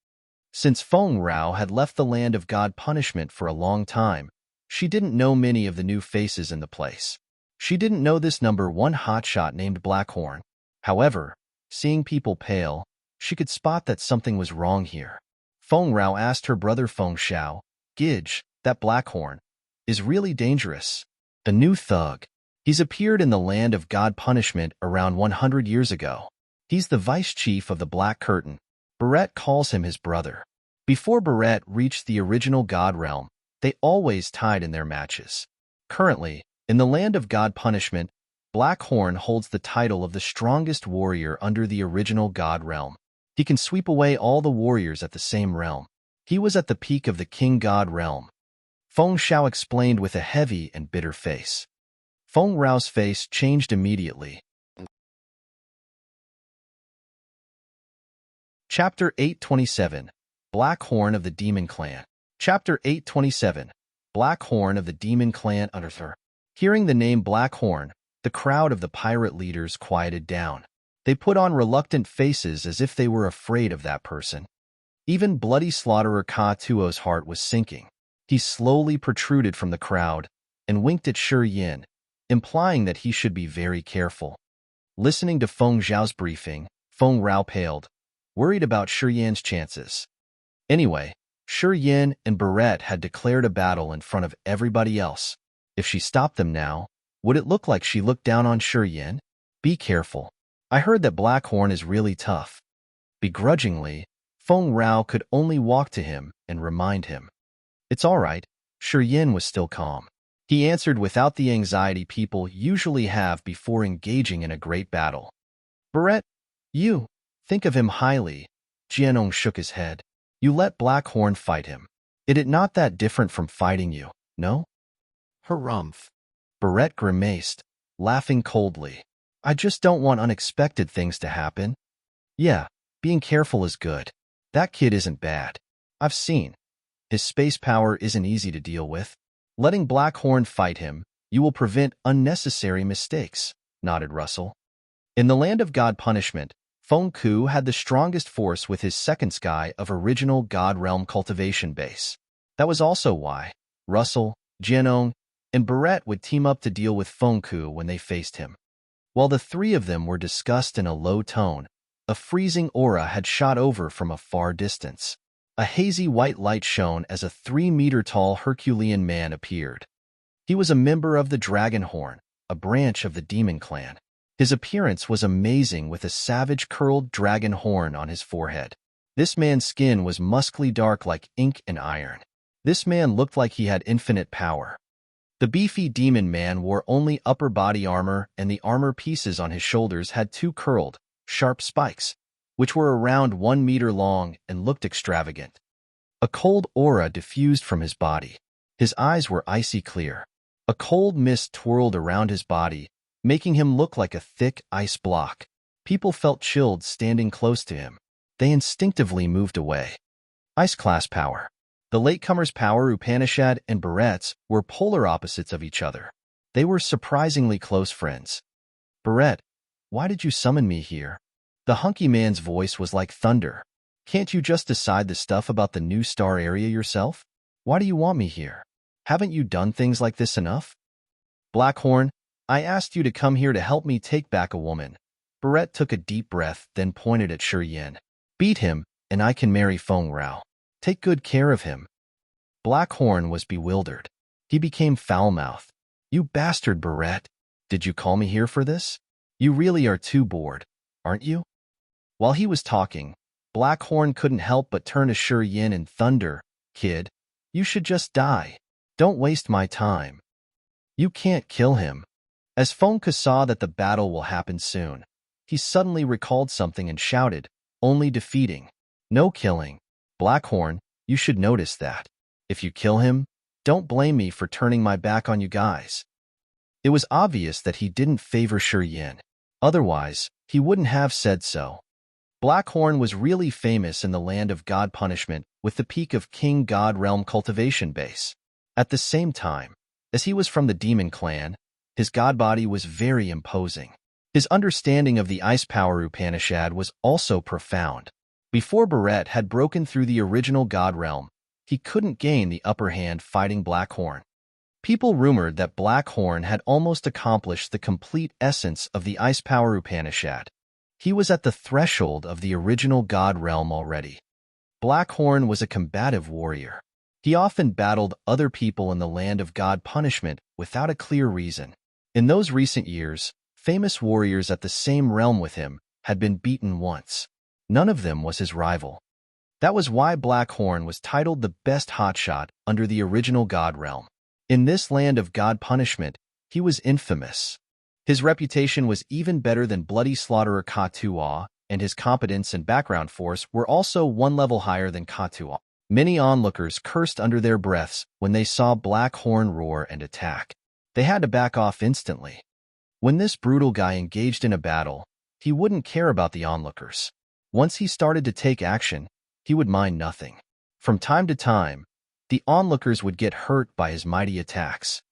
Since Feng Rao had left the land of God punishment for a long time, she didn't know many of the new faces in the place. She didn't know this number one hotshot named Blackhorn. However, seeing people pale, she could spot that something was wrong here. Feng Rao asked her brother Feng Xiao, "Gidge, that Blackhorn is really dangerous. The new thug. He's appeared in the land of God punishment around 100 years ago. He's the vice chief of the Black Curtain." Barrett calls him his brother. Before Barrett reached the original God realm, they always tied in their matches. Currently, in the land of God punishment, Blackhorn holds the title of the strongest warrior under the original God realm. He can sweep away all the warriors at the same realm. He was at the peak of the King God realm. Feng Xiao explained with a heavy and bitter face. Feng Rao's face changed immediately. Chapter 827, Black Horn of the Demon Clan. Chapter 827, Black Horn of the Demon Clan Unearther. Hearing the name Black Horn, the crowd of the pirate leaders quieted down. They put on reluctant faces as if they were afraid of that person. Even Bloody Slaughterer Ka Tuo's heart was sinking. He slowly protruded from the crowd and winked at Shi Yin, implying that he should be very careful. Listening to Feng Zhao's briefing, Feng Rao paled, worried about Shi Yin's chances. Anyway, Shi Yin and Barrett had declared a battle in front of everybody else. If she stopped them now, would it look like she looked down on Shi Yin? Be careful. I heard that Blackhorn is really tough. Begrudgingly, Feng Rao could only walk to him and remind him. It's all right. Shi Yin was still calm. He answered without the anxiety people usually have before engaging in a great battle. Barrett, you think of him highly. Jianong shook his head. You let Blackhorn fight him. It is not that different from fighting you, no? Harumph. Barrett grimaced, laughing coldly. I just don't want unexpected things to happen. Yeah, being careful is good. That kid isn't bad. I've seen. His space power isn't easy to deal with. Letting Blackhorn fight him, you will prevent unnecessary mistakes, nodded Russell. In the land of God punishment, Feng Ku had the strongest force with his second sky of original God realm cultivation base. That was also why Russell, Jianong, and Barrett would team up to deal with Feng Ku when they faced him. While the three of them were discussed in a low tone, a freezing aura had shot over from a far distance. A hazy white light shone as a 3-meter-tall Herculean man appeared. He was a member of the Dragonhorn, a branch of the Demon Clan. His appearance was amazing with a savage curled dragon horn on his forehead. This man's skin was muskly dark like ink and iron. This man looked like he had infinite power. The beefy demon man wore only upper body armor, and the armor pieces on his shoulders had 2 curled, sharp spikes, which were around 1 meter long and looked extravagant. A cold aura diffused from his body. His eyes were icy clear. A cold mist twirled around his body, making him look like a thick ice block. People felt chilled standing close to him. They instinctively moved away. Ice class power. The latecomer's power, Upanishad and Barrett's, were polar opposites of each other. They were surprisingly close friends. Barrett, why did you summon me here? The hunky man's voice was like thunder. Can't you just decide the stuff about the new star area yourself? Why do you want me here? Haven't you done things like this enough? Blackhorn, I asked you to come here to help me take back a woman. Barrett took a deep breath, then pointed at Shi Yin. Beat him, and I can marry Feng Rao. Take good care of him. Blackhorn was bewildered. He became foul-mouthed. You bastard, Barrett. Did you call me here for this? You really are too bored, aren't you? While he was talking, Blackhorn couldn't help but turn to Shi Yin and thunder. Kid, you should just die. Don't waste my time. You can't kill him. As Feng Ku saw that the battle will happen soon, he suddenly recalled something and shouted, only defeating. No killing. Blackhorn, you should notice that. If you kill him, don't blame me for turning my back on you guys. It was obvious that he didn't favor Shi Yin. Otherwise, he wouldn't have said so. Blackhorn was really famous in the land of God punishment with the peak of King God realm cultivation base. At the same time, as he was from the Demon Clan, his god body was very imposing. His understanding of the ice power Upanishad was also profound. Before Barrett had broken through the original God realm, he couldn't gain the upper hand fighting Blackhorn. People rumored that Blackhorn had almost accomplished the complete essence of the ice power Upanishad. He was at the threshold of the original God realm already. Blackhorn was a combative warrior. He often battled other people in the land of God punishment without a clear reason. In those recent years, famous warriors at the same realm with him had been beaten once. None of them was his rival. That was why Blackhorn was titled the best hotshot under the original God realm. In this land of God punishment, he was infamous. His reputation was even better than Bloody Slaughterer Ka-Tuah, and his competence and background force were also one level higher than Ka-Tuah. Many onlookers cursed under their breaths when they saw Blackhorn roar and attack. They had to back off instantly. When this brutal guy engaged in a battle, he wouldn't care about the onlookers. Once he started to take action, he would mind nothing. From time to time, the onlookers would get hurt by his mighty attacks.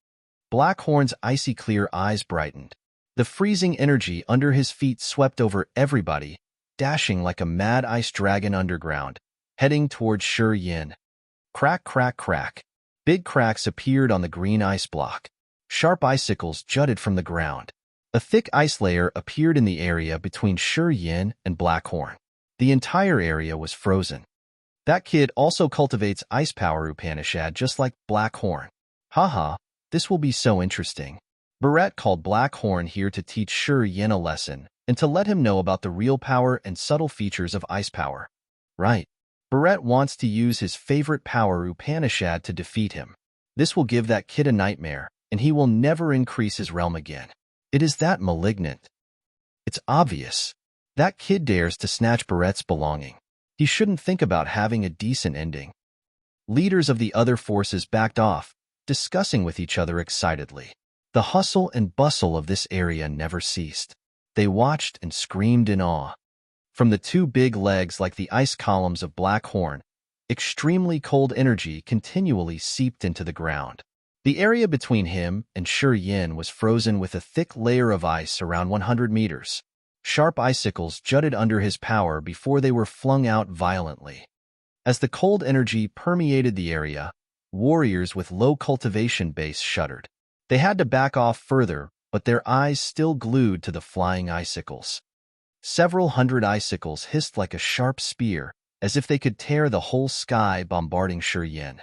Blackhorn's icy clear eyes brightened. The freezing energy under his feet swept over everybody, dashing like a mad ice dragon underground, heading towards Shi Yin. Crack, crack, crack. Big cracks appeared on the green ice block. Sharp icicles jutted from the ground. A thick ice layer appeared in the area between Shi Yin and Blackhorn. The entire area was frozen. That kid also cultivates ice power Upanishad just like Blackhorn. Haha, this will be so interesting. Barrett called Blackhorn here to teach Shi Yin a lesson and to let him know about the real power and subtle features of ice power. Right. Barrett wants to use his favorite power Upanishad to defeat him. This will give that kid a nightmare, and he will never increase his realm again. It is that malignant. It's obvious. That kid dares to snatch Barrett's belonging. He shouldn't think about having a decent ending. Leaders of the other forces backed off, discussing with each other excitedly. The hustle and bustle of this area never ceased. They watched and screamed in awe. From the two big legs like the ice columns of Blackhorn, extremely cold energy continually seeped into the ground. The area between him and Shi Yin was frozen with a thick layer of ice around 100 meters. Sharp icicles jutted under his power before they were flung out violently. As the cold energy permeated the area, warriors with low cultivation base shuddered. They had to back off further, but their eyes still glued to the flying icicles. Several hundred icicles hissed like a sharp spear, as if they could tear the whole sky, bombarding Shi Yin.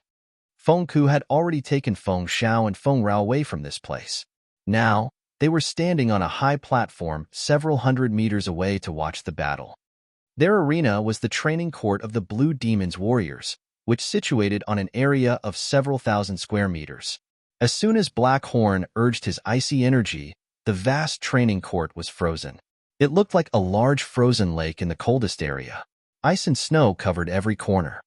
Feng Ku had already taken Feng Xiao and Feng Rao away from this place. Now, they were standing on a high platform several hundred meters away to watch the battle. Their arena was the training court of the Blue Demon's warriors, which situated on an area of several thousand square meters. As soon as Blackhorn urged his icy energy, the vast training court was frozen. It looked like a large frozen lake in the coldest area. Ice and snow covered every corner.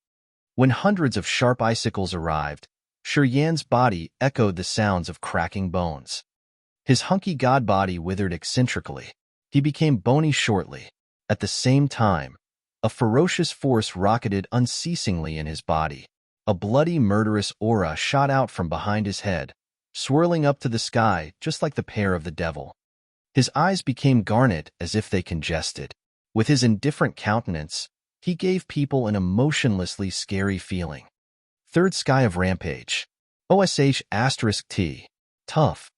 When hundreds of sharp icicles arrived, Shi Yan's body echoed the sounds of cracking bones. His hunky god body withered eccentrically. He became bony shortly. At the same time, a ferocious force rocketed unceasingly in his body. A bloody, murderous aura shot out from behind his head, swirling up to the sky just like the pear of the devil. His eyes became garnet as if they congested. With his indifferent countenance, he gave people an emotionlessly scary feeling. Third sky of rampage. OSH*T. Tough.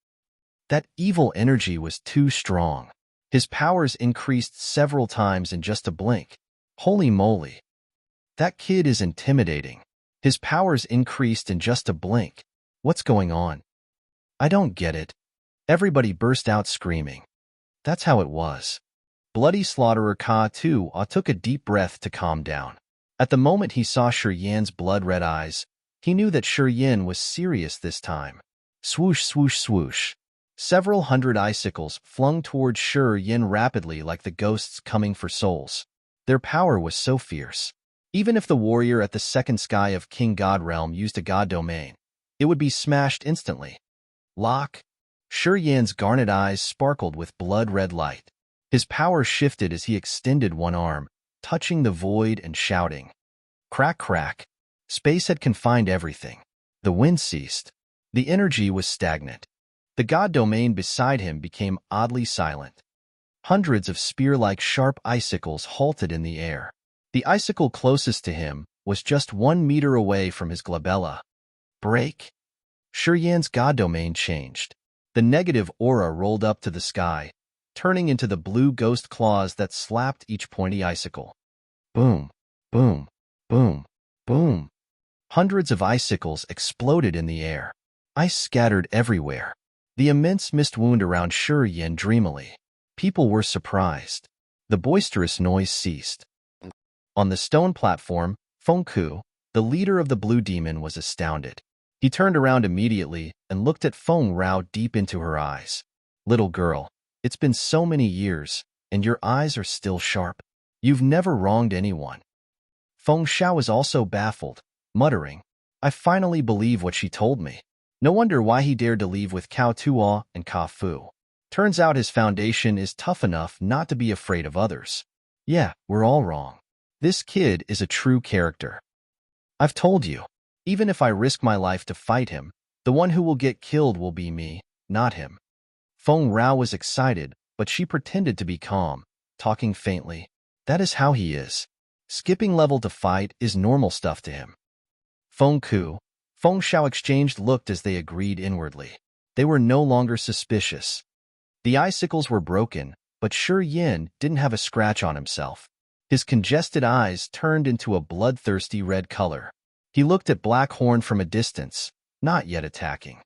That evil energy was too strong. His powers increased several times in just a blink. Holy moly. That kid is intimidating. His powers increased in just a blink. What's going on? I don't get it. Everybody burst out screaming. That's how it was. Bloody Slaughterer Ka-Tuah took a deep breath to calm down. At the moment he saw Shi Yan's blood-red eyes, he knew that Shi Yan was serious this time. Swoosh, swoosh, swoosh. Several hundred icicles flung towards Shi Yan rapidly like the ghosts coming for souls. Their power was so fierce. Even if the warrior at the second sky of King God Realm used a god domain, it would be smashed instantly. Lock. Shi Yan's garnet eyes sparkled with blood-red light. His power shifted as he extended one arm, touching the void and shouting. Crack, crack. Space had confined everything. The wind ceased. The energy was stagnant. The god domain beside him became oddly silent. Hundreds of spear-like sharp icicles halted in the air. The icicle closest to him was just 1 meter away from his glabella. Break? Shi Yan's god domain changed. The negative aura rolled up to the sky, turning into the blue ghost claws that slapped each pointy icicle. Boom, boom, boom, boom. Hundreds of icicles exploded in the air. Ice scattered everywhere. The immense mist wound around Shi Yan dreamily. People were surprised. The boisterous noise ceased. On the stone platform, Feng Ku, the leader of the Blue Demon, was astounded. He turned around immediately and looked at Feng Rao deep into her eyes. Little girl, it's been so many years, and your eyes are still sharp. You've never wronged anyone. Feng Xiao was also baffled, muttering, I finally believe what she told me. No wonder why he dared to leave with Cao Tuo and Ka Fu. Turns out his foundation is tough enough not to be afraid of others. Yeah, we're all wrong. This kid is a true character. I've told you, even if I risk my life to fight him, the one who will get killed will be me, not him. Feng Rao was excited, but she pretended to be calm, talking faintly. That is how he is. Skipping level to fight is normal stuff to him. Feng Ku, Feng Xiao exchanged looked as they agreed inwardly. They were no longer suspicious. The icicles were broken, but Shi Yan didn't have a scratch on himself. His congested eyes turned into a bloodthirsty red color. He looked at Blackhorn from a distance, not yet attacking.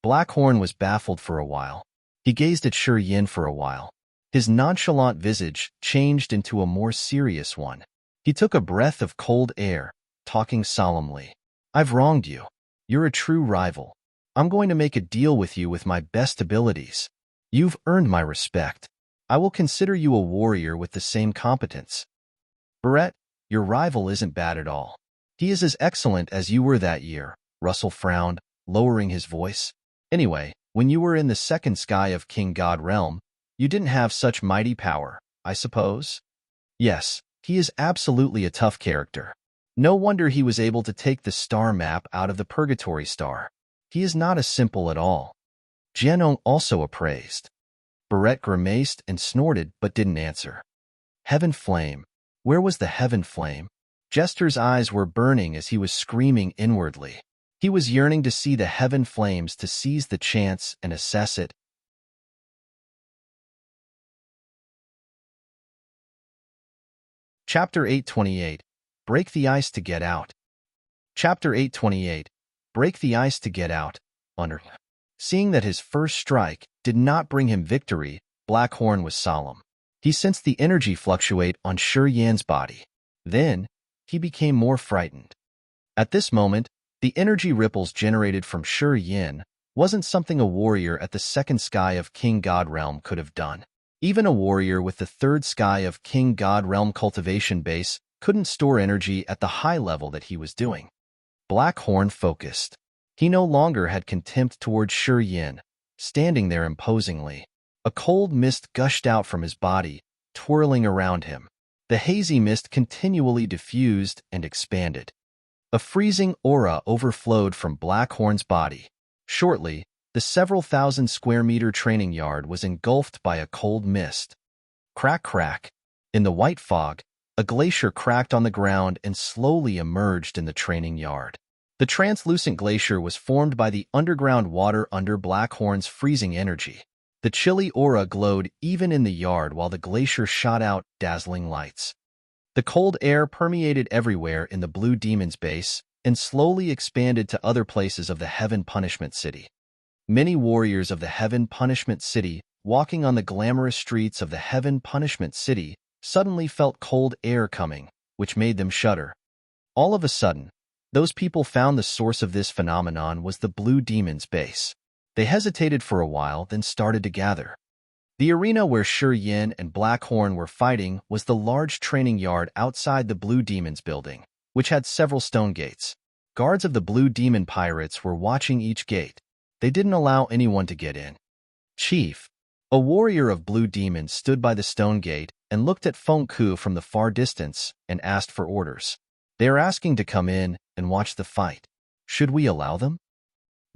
Blackhorn was baffled for a while. He gazed at Shi Yan for a while. His nonchalant visage changed into a more serious one. He took a breath of cold air, talking solemnly. I've wronged you. You're a true rival. I'm going to make a deal with you with my best abilities. You've earned my respect. I will consider you a warrior with the same competence. Barrett, your rival isn't bad at all. He is as excellent as you were that year. Russell frowned, lowering his voice. Anyway, when you were in the second sky of King God Realm, you didn't have such mighty power, I suppose? Yes, he is absolutely a tough character. No wonder he was able to take the star map out of the Purgatory Star. He is not as simple at all. Jianong also appraised. Barrett grimaced and snorted but didn't answer. Heaven Flame. Where was the Heaven Flame? Jester's eyes were burning as he was screaming inwardly. He was yearning to see the Heaven Flames to seize the chance and assess it. Chapter 828. Break the Ice to Get Out. Chapter 828. Break the Ice to Get Out. Seeing that his first strike did not bring him victory, Blackhorn was solemn. He sensed the energy fluctuate on Shi Yan's body. Then, he became more frightened. At this moment, the energy ripples generated from Shi Yan wasn't something a warrior at the second sky of King God Realm could have done. Even a warrior with the third sky of King God Realm cultivation base couldn't store energy at the high level that he was doing. Blackhorn focused. He no longer had contempt towards Shi Yan, standing there imposingly. A cold mist gushed out from his body, twirling around him. The hazy mist continually diffused and expanded. A freezing aura overflowed from Blackhorn's body. Shortly, the several thousand square meter training yard was engulfed by a cold mist. Crack, crack. In the white fog, a glacier cracked on the ground and slowly emerged in the training yard. The translucent glacier was formed by the underground water under Blackhorn's freezing energy. The chilly aura glowed even in the yard while the glacier shot out dazzling lights. The cold air permeated everywhere in the Blue Demon's base and slowly expanded to other places of the Heaven Punishment City. Many warriors of the Heaven Punishment City, walking on the glamorous streets of the Heaven Punishment City, suddenly felt cold air coming, which made them shudder. All of a sudden, those people found the source of this phenomenon was the Blue Demon's base. They hesitated for a while, then started to gather. The arena where Shi Yan and Blackhorn were fighting was the large training yard outside the Blue Demon's building, which had several stone gates. Guards of the Blue Demon pirates were watching each gate. They didn't allow anyone to get in. Chief, a warrior of Blue Demon, stood by the stone gate and looked at Feng Ku from the far distance and asked for orders. They are asking to come in and watch the fight. Should we allow them?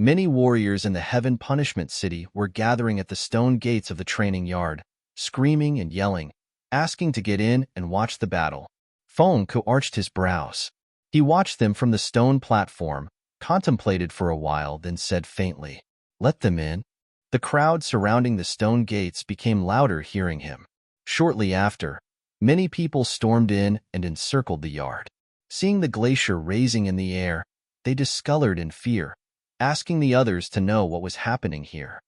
Many warriors in the Heaven Punishment City were gathering at the stone gates of the training yard, screaming and yelling, asking to get in and watch the battle. Feng arched his brows. He watched them from the stone platform, contemplated for a while, then said faintly, "Let them in." The crowd surrounding the stone gates became louder hearing him. Shortly after, many people stormed in and encircled the yard. Seeing the glacier raising in the air, they discolored in fear, asking the others to know what was happening here.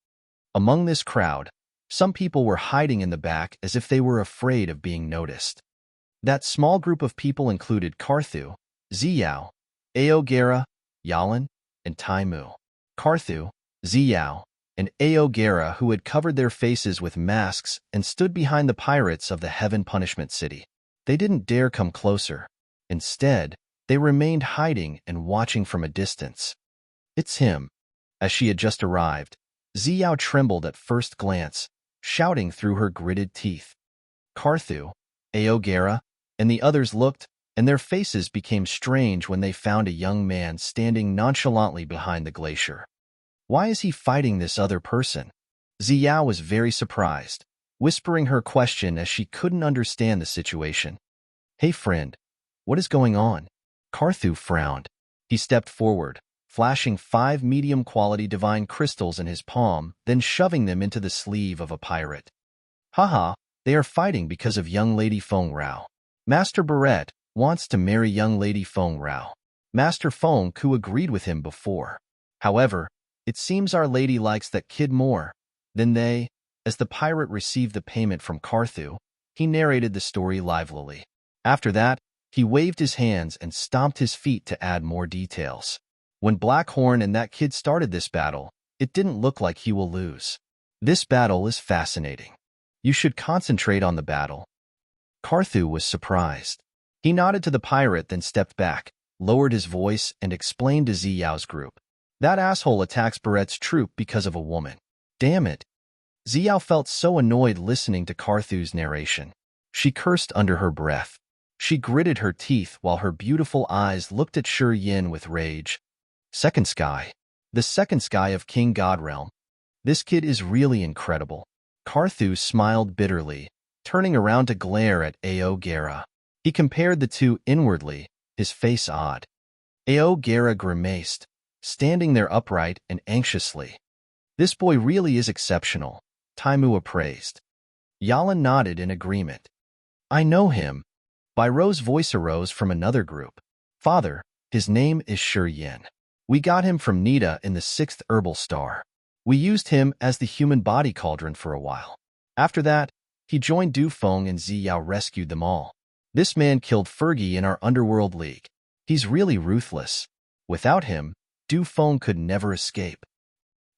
Among this crowd, some people were hiding in the back as if they were afraid of being noticed. That small group of people included Karthu, Ziyao, Aogera, Yalan, and Taimu. Karthu, Ziyao, and Aogera, who had covered their faces with masks and stood behind the pirates of the Heaven Punishment City. They didn't dare come closer. Instead, they remained hiding and watching from a distance. "It's him." As she had just arrived, Ziyao trembled at first glance, shouting through her gritted teeth. Karthu, Aogera, and the others looked, and their faces became strange when they found a young man standing nonchalantly behind the glacier. Why is he fighting this other person? Ziyao was very surprised, whispering her question as she couldn't understand the situation. "Hey friend, what is going on?" Karthu frowned. He stepped forward, flashing 5 medium-quality divine crystals in his palm, then shoving them into the sleeve of a pirate. "Haha, they are fighting because of young Lady Feng Rao. Master Barrett wants to marry young Lady Feng Rao." Master Feng agreed with him before. However, it seems Our Lady likes that kid more than they. As the pirate received the payment from Karthu, he narrated the story livelily. After that, he waved his hands and stomped his feet to add more details. "When Blackhorn and that kid started this battle, it didn't look like he will lose. This battle is fascinating. You should concentrate on the battle." Karthu was surprised. He nodded to the pirate, then stepped back, lowered his voice, and explained to Ziyao's group. "That asshole attacks Barrett's troop because of a woman. Damn it." Ziyao felt so annoyed listening to Karthu's narration. She cursed under her breath. She gritted her teeth while her beautiful eyes looked at Shi Yin with rage. "Second sky. The second sky of King God Realm. This kid is really incredible." Karthu smiled bitterly, turning around to glare at Aogera. He compared the two inwardly, his face odd. Aogera grimaced, standing there upright and anxiously. "This boy really is exceptional," Taimu appraised. Yalan nodded in agreement. "I know him." Byro's voice arose from another group. "Father, his name is Shi Yin. We got him from Nita in the 6th Herbal Star. We used him as the human body cauldron for a while. After that, he joined Du Feng and Ziyao rescued them all. This man killed Fergie in our Underworld League. He's really ruthless. Without him, Du Feng could never escape."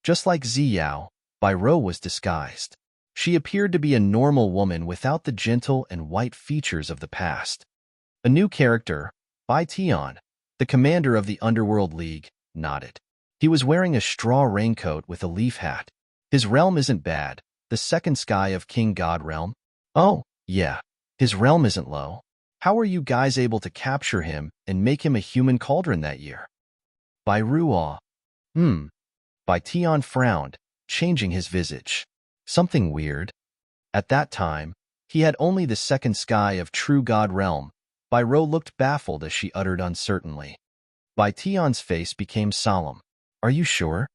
Just like Ziyao, Byro was disguised. She appeared to be a normal woman without the gentle and white features of the past. A new character, Bai Tian, the commander of the Underworld League, nodded. He was wearing a straw raincoat with a leaf hat. "His realm isn't bad, the second sky of King God Realm." "Oh, yeah, his realm isn't low. How were you guys able to capture him and make him a human cauldron that year?" By Ruaw. Bai Tian frowned, changing his visage. "Something weird." At that time, he had only the second sky of True God Realm. Byro looked baffled as she uttered uncertainly. Bai Tian's face became solemn. "Are you sure?"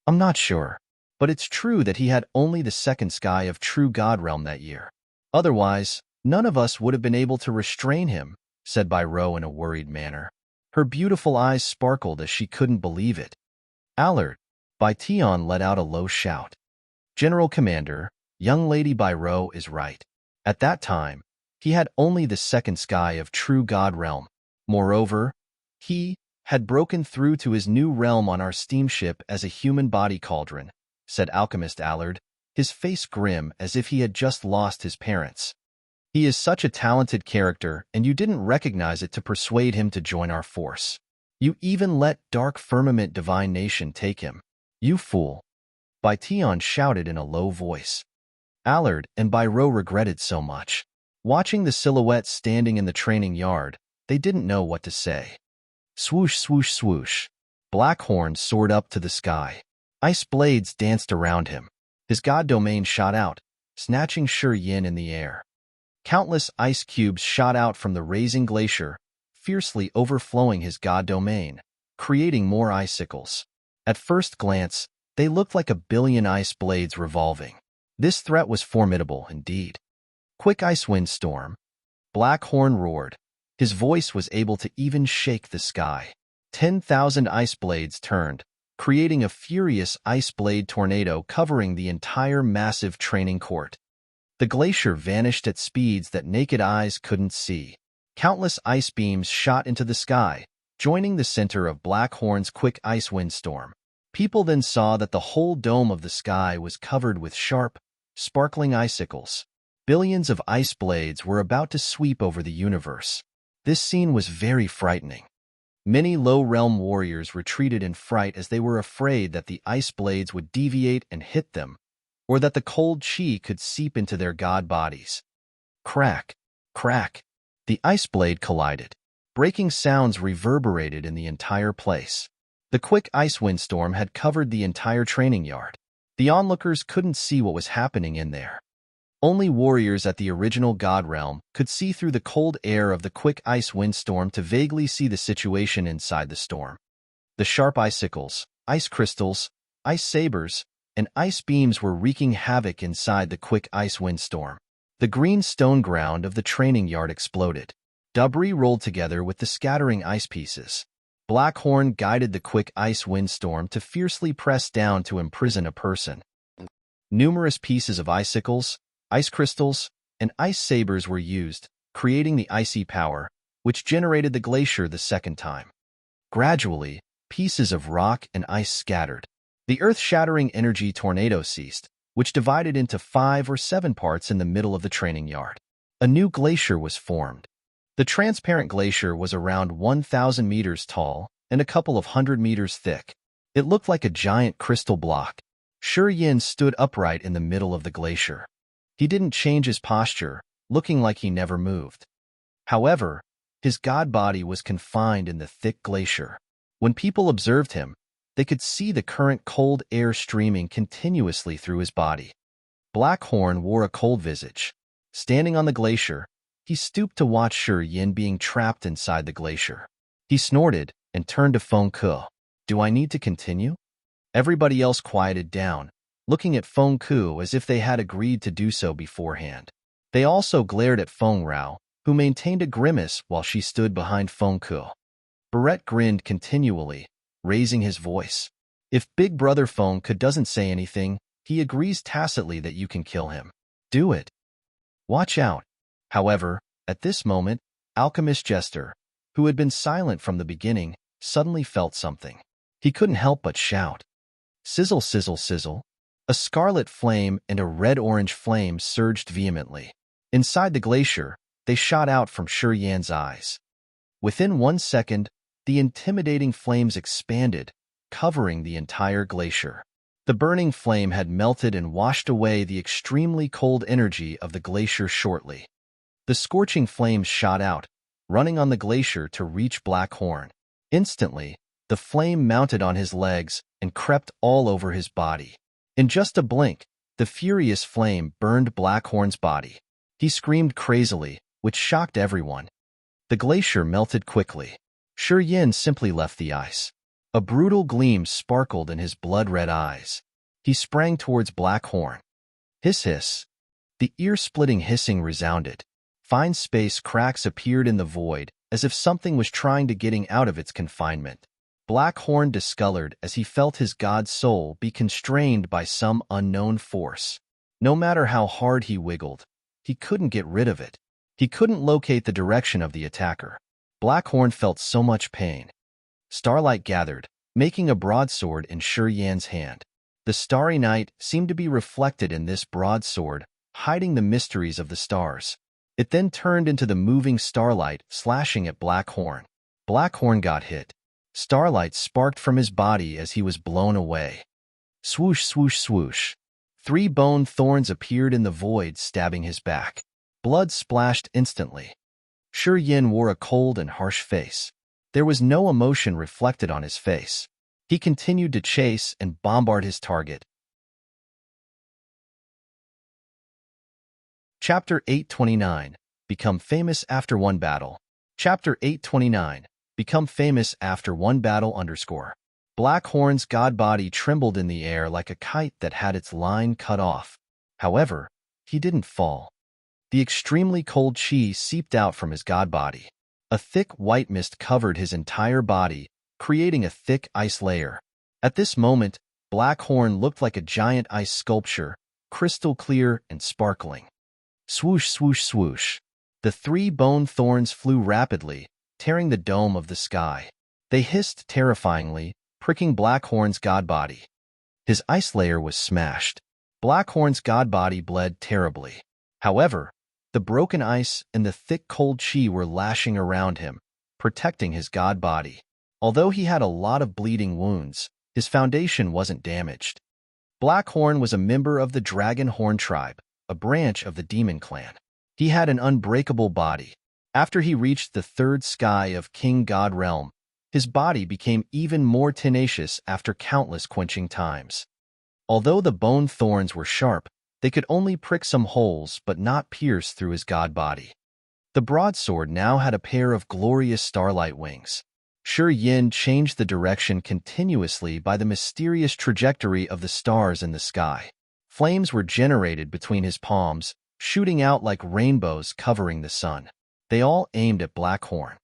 "I'm not sure. But it's true that he had only the second sky of True God Realm that year. Otherwise, none of us would have been able to restrain him," said Byro in a worried manner. Her beautiful eyes sparkled as she couldn't believe it. "Allard!" Bai Tian let out a low shout. "General Commander, young Lady Byro is right. At that time, he had only the second sky of True God Realm. Moreover, he had broken through to his new realm on our steamship as a human body cauldron," said Alchemist Allard, his face grim as if he had just lost his parents. "He is such a talented character, and you didn't recognize it to persuade him to join our force. You even let Dark Firmament Divine Nation take him. You fool." Bai Tian shouted in a low voice. Allard and Byro regretted so much. Watching the silhouette standing in the training yard, they didn't know what to say. Swoosh, swoosh, swoosh. Blackhorn soared up to the sky. Ice blades danced around him. His god domain shot out, snatching Shi Yin in the air. Countless ice cubes shot out from the rising glacier, fiercely overflowing his god domain, creating more icicles. At first glance, they looked like a billion ice blades revolving. This threat was formidable indeed. Quick ice windstorm. Blackhorn roared. His voice was able to even shake the sky. 10,000 ice blades turned, creating a furious ice blade tornado covering the entire massive training court. The glacier vanished at speeds that naked eyes couldn't see. Countless ice beams shot into the sky, joining the center of Blackhorn's quick ice windstorm. People then saw that the whole dome of the sky was covered with sharp, sparkling icicles. Billions of ice blades were about to sweep over the universe. This scene was very frightening. Many low-realm warriors retreated in fright as they were afraid that the ice blades would deviate and hit them, or that the cold chi could seep into their god bodies. Crack, crack. The ice blade collided. Breaking sounds reverberated in the entire place. The quick ice windstorm had covered the entire training yard. The onlookers couldn't see what was happening in there. Only warriors at the original god realm could see through the cold air of the quick ice windstorm to vaguely see the situation inside the storm. The sharp icicles, ice crystals, ice sabers, and ice beams were wreaking havoc inside the quick ice windstorm. The green stone ground of the training yard exploded. Debris rolled together with the scattering ice pieces. Blackhorn guided the quick ice windstorm to fiercely press down to imprison a person. Numerous pieces of icicles, ice crystals, and ice sabers were used, creating the icy power, which generated the glacier the second time. Gradually, pieces of rock and ice scattered. The earth-shattering energy tornado ceased, which divided into 5 or 7 parts in the middle of the training yard. A new glacier was formed. The transparent glacier was around 1,000 meters tall and a couple of 100 meters thick. It looked like a giant crystal block. Shi Yin stood upright in the middle of the glacier. He didn't change his posture, looking like he never moved. However, his god body was confined in the thick glacier. When people observed him, they could see the current cold air streaming continuously through his body. Blackhorn wore a cold visage. Standing on the glacier, he stooped to watch Shi Yin being trapped inside the glacier. He snorted and turned to Feng Ke. "Do I need to continue?" Everybody else quieted down, looking at Feng Ke as if they had agreed to do so beforehand. They also glared at Feng Rao, who maintained a grimace while she stood behind Feng Ke. Barrett grinned continually, raising his voice. If Big Brother Feng Ke doesn't say anything, he agrees tacitly that you can kill him. Do it. Watch out. However, at this moment, Alchemist Jester, who had been silent from the beginning, suddenly felt something. He couldn't help but shout. Sizzle, sizzle, sizzle. A scarlet flame and a red-orange flame surged vehemently. Inside the glacier, they shot out from Shi Yan's eyes. Within 1 second, the intimidating flames expanded, covering the entire glacier. The burning flame had melted and washed away the extremely cold energy of the glacier shortly. The scorching flames shot out, running on the glacier to reach Blackhorn. Instantly, the flame mounted on his legs and crept all over his body. In just a blink, the furious flame burned Blackhorn's body. He screamed crazily, which shocked everyone. The glacier melted quickly. Shi Yin simply left the ice. A brutal gleam sparkled in his blood-red eyes. He sprang towards Blackhorn. Hiss hiss. The ear-splitting hissing resounded. Fine space cracks appeared in the void, as if something was trying to get out of its confinement. Blackhorn discolored as he felt his god soul be constrained by some unknown force. No matter how hard he wiggled, he couldn't get rid of it. He couldn't locate the direction of the attacker. Blackhorn felt so much pain. Starlight gathered, making a broadsword in Shi Yan's hand. The starry night seemed to be reflected in this broadsword, hiding the mysteries of the stars. It then turned into the moving starlight, slashing at Blackhorn. Blackhorn got hit. Starlight sparked from his body as he was blown away. Swoosh, swoosh, swoosh. 3 bone thorns appeared in the void, stabbing his back. Blood splashed instantly. Shi Yin wore a cold and harsh face. There was no emotion reflected on his face. He continued to chase and bombard his target. Chapter 829, Become Famous After One Battle. Chapter 829, Become Famous After One Battle _ Blackhorn's god body trembled in the air like a kite that had its line cut off. However, he didn't fall. The extremely cold chi seeped out from his god body. A thick white mist covered his entire body, creating a thick ice layer. At this moment, Blackhorn looked like a giant ice sculpture, crystal clear and sparkling. Swoosh, swoosh, swoosh. The 3 bone thorns flew rapidly, tearing the dome of the sky. They hissed terrifyingly, pricking Blackhorn's god body. His ice layer was smashed. Blackhorn's god body bled terribly. However, the broken ice and the thick cold chi were lashing around him, protecting his god body. Although he had a lot of bleeding wounds, his foundation wasn't damaged. Blackhorn was a member of the Dragon Horn tribe, a branch of the Demon Clan. He had an unbreakable body. After he reached the 3rd sky of King God Realm, his body became even more tenacious after countless quenching times. Although the bone thorns were sharp, they could only prick some holes but not pierce through his god body. The broadsword now had a pair of glorious starlight wings. Shi Yin changed the direction continuously by the mysterious trajectory of the stars in the sky. Flames were generated between his palms, shooting out like rainbows covering the sun. They all aimed at Blackhorn.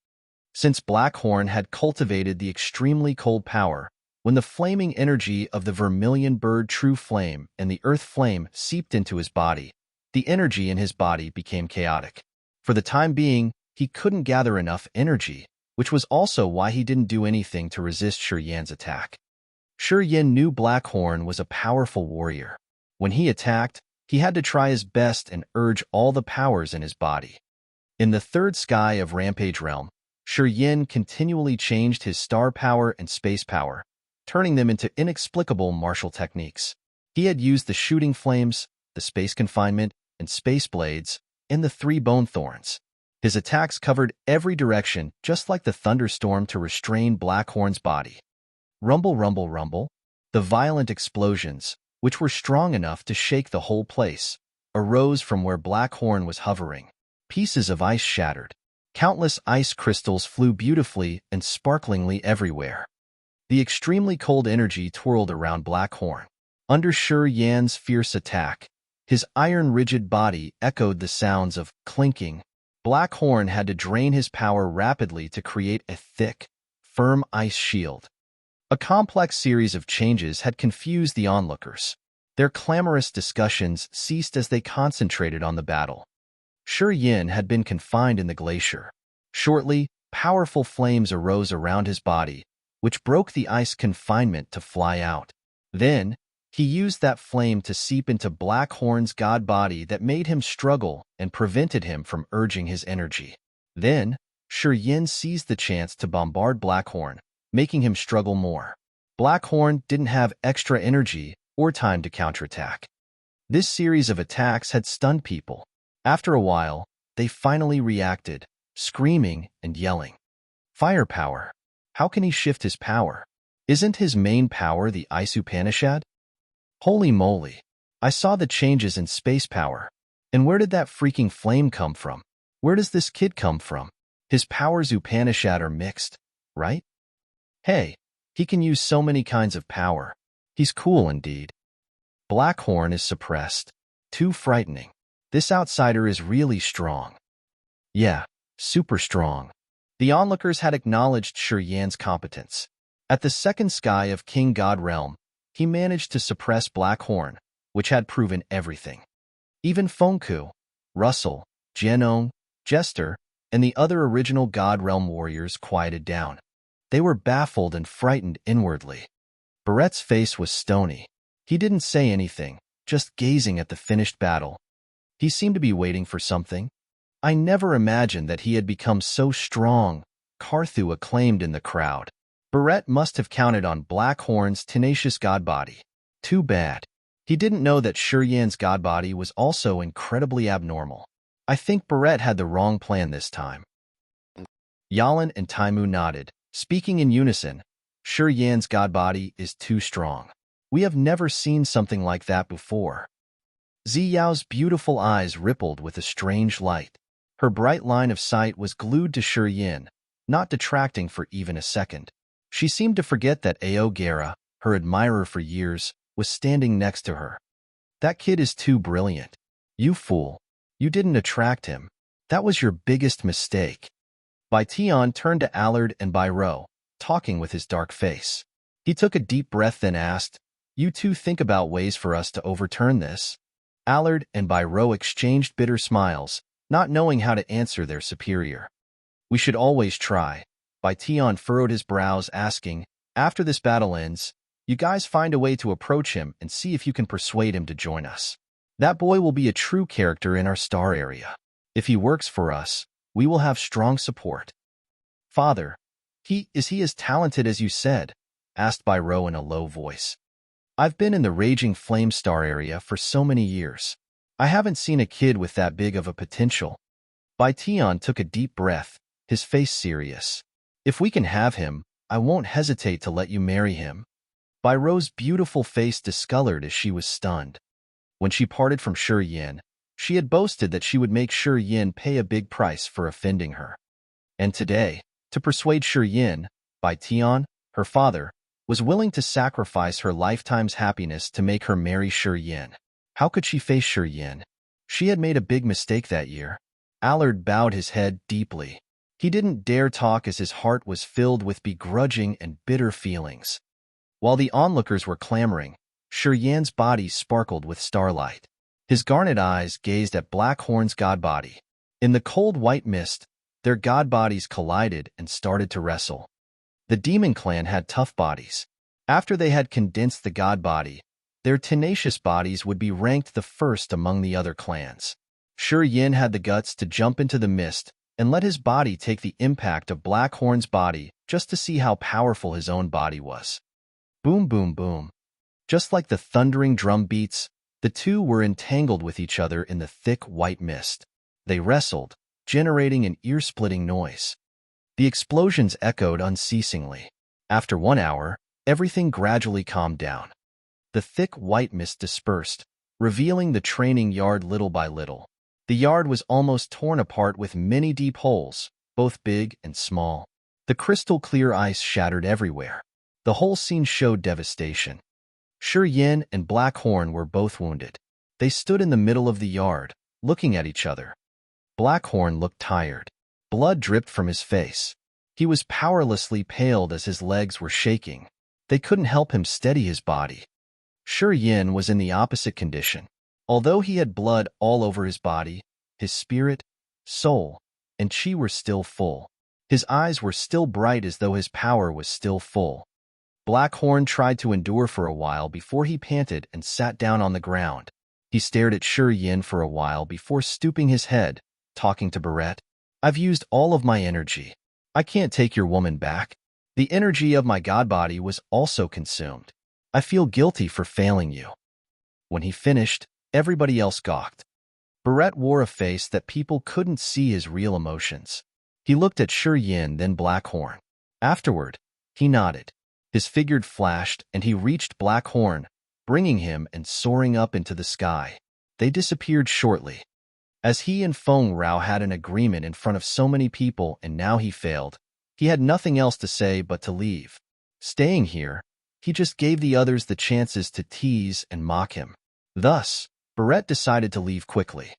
Since Blackhorn had cultivated the extremely cold power, when the flaming energy of the vermilion bird True Flame and the earth flame seeped into his body, the energy in his body became chaotic. For the time being, he couldn't gather enough energy, which was also why he didn't do anything to resist Shi Yan's attack. Shi Yan knew Blackhorn was a powerful warrior. When he attacked, he had to try his best and urge all the powers in his body. In the 3rd sky of Rampage Realm, Shi Yan continually changed his star power and space power, turning them into inexplicable martial techniques. He had used the shooting flames, the space confinement, and space blades, and the 3 bone thorns. His attacks covered every direction, just like the thunderstorm to restrain Blackhorn's body. Rumble, rumble, rumble. The violent explosions, which were strong enough to shake the whole place, arose from where Blackhorn was hovering. Pieces of ice shattered. Countless ice crystals flew beautifully and sparklingly everywhere. The extremely cold energy twirled around Blackhorn. Under Shi Yan's fierce attack, his iron-rigid body echoed the sounds of clinking. Blackhorn had to drain his power rapidly to create a thick, firm ice shield. A complex series of changes had confused the onlookers. Their clamorous discussions ceased as they concentrated on the battle. Shi Yan had been confined in the glacier. Shortly, powerful flames arose around his body, which broke the ice confinement to fly out. Then, he used that flame to seep into Blackhorn's god body that made him struggle and prevented him from urging his energy. Then, Shi Yan seized the chance to bombard Blackhorn, making him struggle more. Blackhorn didn't have extra energy or time to counterattack. This series of attacks had stunned people. After a while, they finally reacted, screaming and yelling. Firepower. How can he shift his power? Isn't his main power the Ice Upanishad? Holy moly. I saw the changes in space power. And where did that freaking flame come from? Where does this kid come from? His powers Upanishad are mixed, right? Hey, he can use so many kinds of power. He's cool indeed. Blackhorn is suppressed. Too frightening. This outsider is really strong. Yeah, super strong. The onlookers had acknowledged Shi Yan's competence. At the 2nd sky of King God Realm, he managed to suppress Blackhorn, which had proven everything. Even Fengku, Russell, Jianong, Jester, and the other original God Realm warriors quieted down. They were baffled and frightened inwardly. Barrett's face was stony. He didn't say anything, just gazing at the finished battle. He seemed to be waiting for something. I never imagined that he had become so strong, Carthu acclaimed in the crowd. Barrett must have counted on Blackhorn's tenacious god body. Too bad. He didn't know that Shi Yan's god body was also incredibly abnormal. I think Barrett had the wrong plan this time. Yalan and Taimu nodded, speaking in unison. Shi Yan's god body is too strong. We have never seen something like that before. Ziyao's beautiful eyes rippled with a strange light. Her bright line of sight was glued to Shi Yin, not detracting for even a second. She seemed to forget that Ao Guerra, her admirer for years, was standing next to her. That kid is too brilliant. You fool. You didn't attract him. That was your biggest mistake. Bai Tian turned to Allard and Bai Rou, talking with his dark face. He took a deep breath then asked, "You two think about ways for us to overturn this?" Allard and Bai Rou exchanged bitter smiles, not knowing how to answer their superior. "We should always try." Bai Tian furrowed his brows, asking, "After this battle ends, you guys find a way to approach him and see if you can persuade him to join us. That boy will be a true character in our star area. If he works for us, we will have strong support." "Father, is he as talented as you said?" asked Bai Rou in a low voice. "I've been in the Raging Flame Star area for so many years. I haven't seen a kid with that big of a potential." Bai Tian took a deep breath, his face serious. "If we can have him, I won't hesitate to let you marry him." Bai Rou's beautiful face discolored as she was stunned. When she parted from Shi Yin, she had boasted that she would make Shi Yin pay a big price for offending her. And today, to persuade Shi Yin, Bai Tian, her father, was willing to sacrifice her lifetime's happiness to make her marry Shi Yin. How could she face Shi Yin? She had made a big mistake that year. Allard bowed his head deeply. He didn't dare talk as his heart was filled with begrudging and bitter feelings. While the onlookers were clamoring, Shi Yin's body sparkled with starlight. His garnet eyes gazed at Blackhorn's godbody. In the cold white mist, their godbodies collided and started to wrestle. The demon clan had tough bodies. After they had condensed the godbody, their tenacious bodies would be ranked the first among the other clans. Shi Yin had the guts to jump into the mist and let his body take the impact of Blackhorn's body just to see how powerful his own body was. Boom, boom, boom. Just like the thundering drum beats, the two were entangled with each other in the thick white mist. They wrestled, generating an ear-splitting noise. The explosions echoed unceasingly. After 1 hour, everything gradually calmed down. The thick white mist dispersed, revealing the training yard little by little. The yard was almost torn apart with many deep holes, both big and small. The crystal-clear ice shattered everywhere. The whole scene showed devastation. Shi Yin and Blackhorn were both wounded. They stood in the middle of the yard, looking at each other. Blackhorn looked tired. Blood dripped from his face. He was powerlessly paled as his legs were shaking. They couldn't help him steady his body. Shi Yin was in the opposite condition. Although he had blood all over his body, his spirit, soul, and chi were still full. His eyes were still bright as though his power was still full. Blackhorn tried to endure for a while before he panted and sat down on the ground. He stared at Shi Yin for a while before stooping his head, talking to Barrett. "I've used all of my energy. I can't take your woman back. The energy of my godbody was also consumed. I feel guilty for failing you." When he finished, everybody else gawked. Barrett wore a face that people couldn't see his real emotions. He looked at Shi Yin, then Blackhorn. Afterward, he nodded. His figure flashed, and he reached Blackhorn, bringing him and soaring up into the sky. They disappeared shortly. As he and Feng Rao had an agreement in front of so many people and now he failed, he had nothing else to say but to leave. Staying here, he just gave the others the chances to tease and mock him. Thus, Barrett decided to leave quickly.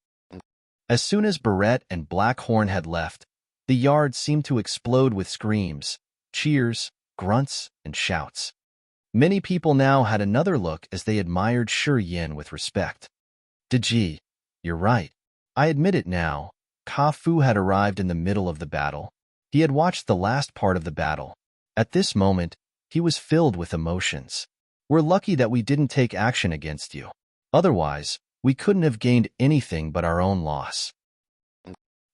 As soon as Barrett and Blackhorn had left, the yard seemed to explode with screams, cheers, grunts, and shouts. Many people now had another look as they admired Shi Yin with respect. "Deji, you're right. I admit it now." Ka Fu had arrived in the middle of the battle. He had watched the last part of the battle. At this moment, he was filled with emotions. "We're lucky that we didn't take action against you. Otherwise, we couldn't have gained anything but our own loss."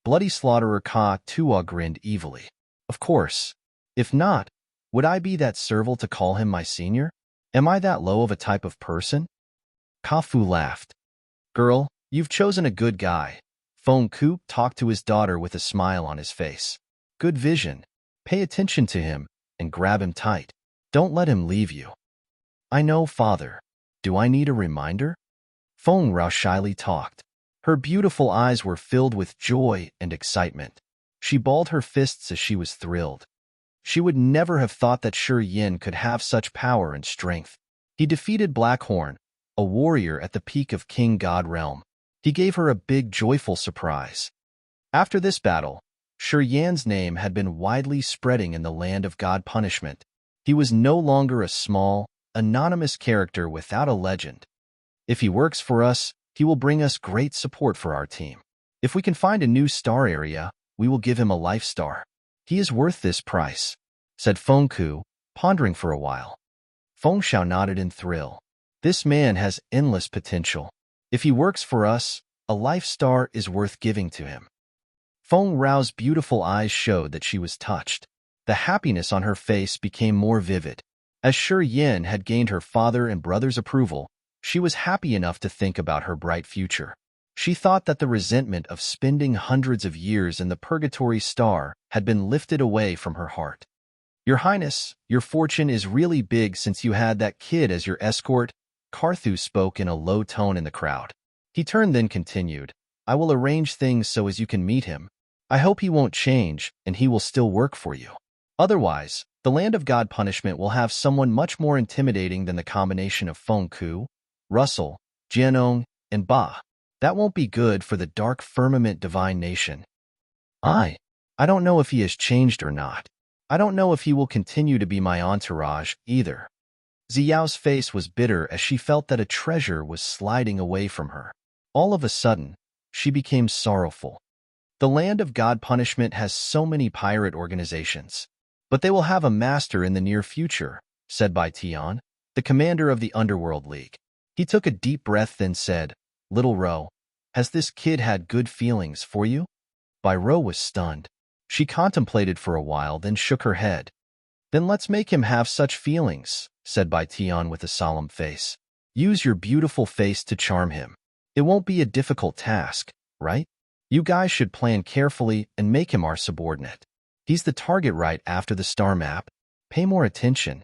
Bloody Slaughterer Ka Tua grinned evilly. "Of course. If not, would I be that servile to call him my senior? Am I that low of a type of person?" Ka Fu laughed. "Girl, you've chosen a good guy." Feng Ku talked to his daughter with a smile on his face. "Good vision. Pay attention to him and grab him tight. Don't let him leave you." "I know, father. Do I need a reminder?" Feng Rao shyly talked. Her beautiful eyes were filled with joy and excitement. She balled her fists as she was thrilled. She would never have thought that Shi Yin could have such power and strength. He defeated Blackhorn, a warrior at the peak of King God Realm. He gave her a big, joyful surprise. After this battle, Shi Yan's name had been widely spreading in the land of God Punishment. He was no longer a small, anonymous character without a legend. If he works for us, he will bring us great support for our team. If we can find a new star area, we will give him a life star. He is worth this price, said Feng Ku, pondering for a while. Feng Xiao nodded in thrill. This man has endless potential. If he works for us, a life star is worth giving to him. Feng Rao's beautiful eyes showed that she was touched. The happiness on her face became more vivid. As Shi Yin had gained her father and brother's approval, she was happy enough to think about her bright future. She thought that the resentment of spending hundreds of years in the Purgatory Star had been lifted away from her heart. Your Highness, your fortune is really big since you had that kid as your escort, Carthu spoke in a low tone in the crowd. He turned then continued, I will arrange things so as you can meet him. I hope he won't change and he will still work for you. Otherwise, the land of God Punishment will have someone much more intimidating than the combination of Feng Ku, Russell, Jianong, and Ba. That won't be good for the dark firmament divine nation. I don't know if he has changed or not. I don't know if he will continue to be my entourage either. Ziyao's face was bitter as she felt that a treasure was sliding away from her. All of a sudden, she became sorrowful. The land of God Punishment has so many pirate organizations. But they will have a master in the near future, said Bai Tian, the commander of the Underworld League. He took a deep breath then said, Little Ro, has this kid had good feelings for you? Bai Ro was stunned. She contemplated for a while, then shook her head. Then let's make him have such feelings, said Bai Tian with a solemn face. Use your beautiful face to charm him. It won't be a difficult task, right? You guys should plan carefully and make him our subordinate. He's the target right after the star map. Pay more attention.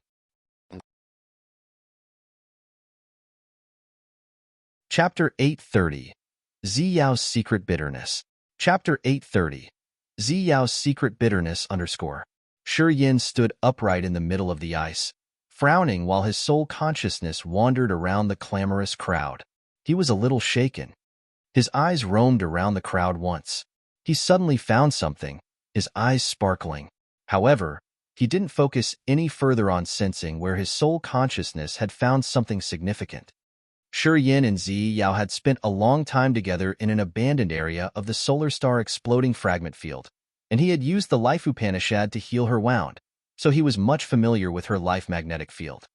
Chapter 830. Ziyao's Secret Bitterness. Chapter 830. Ziyao's Secret Bitterness _ Shi Yin stood upright in the middle of the ice, frowning while his soul consciousness wandered around the clamorous crowd. He was a little shaken. His eyes roamed around the crowd once. He suddenly found something, his eyes sparkling. However, he didn't focus any further on sensing where his soul consciousness had found something significant. Shi Yin and Ziyao had spent a long time together in an abandoned area of the solar star exploding fragment field, and he had used the Life Upanishad to heal her wound, so he was much familiar with her life magnetic field.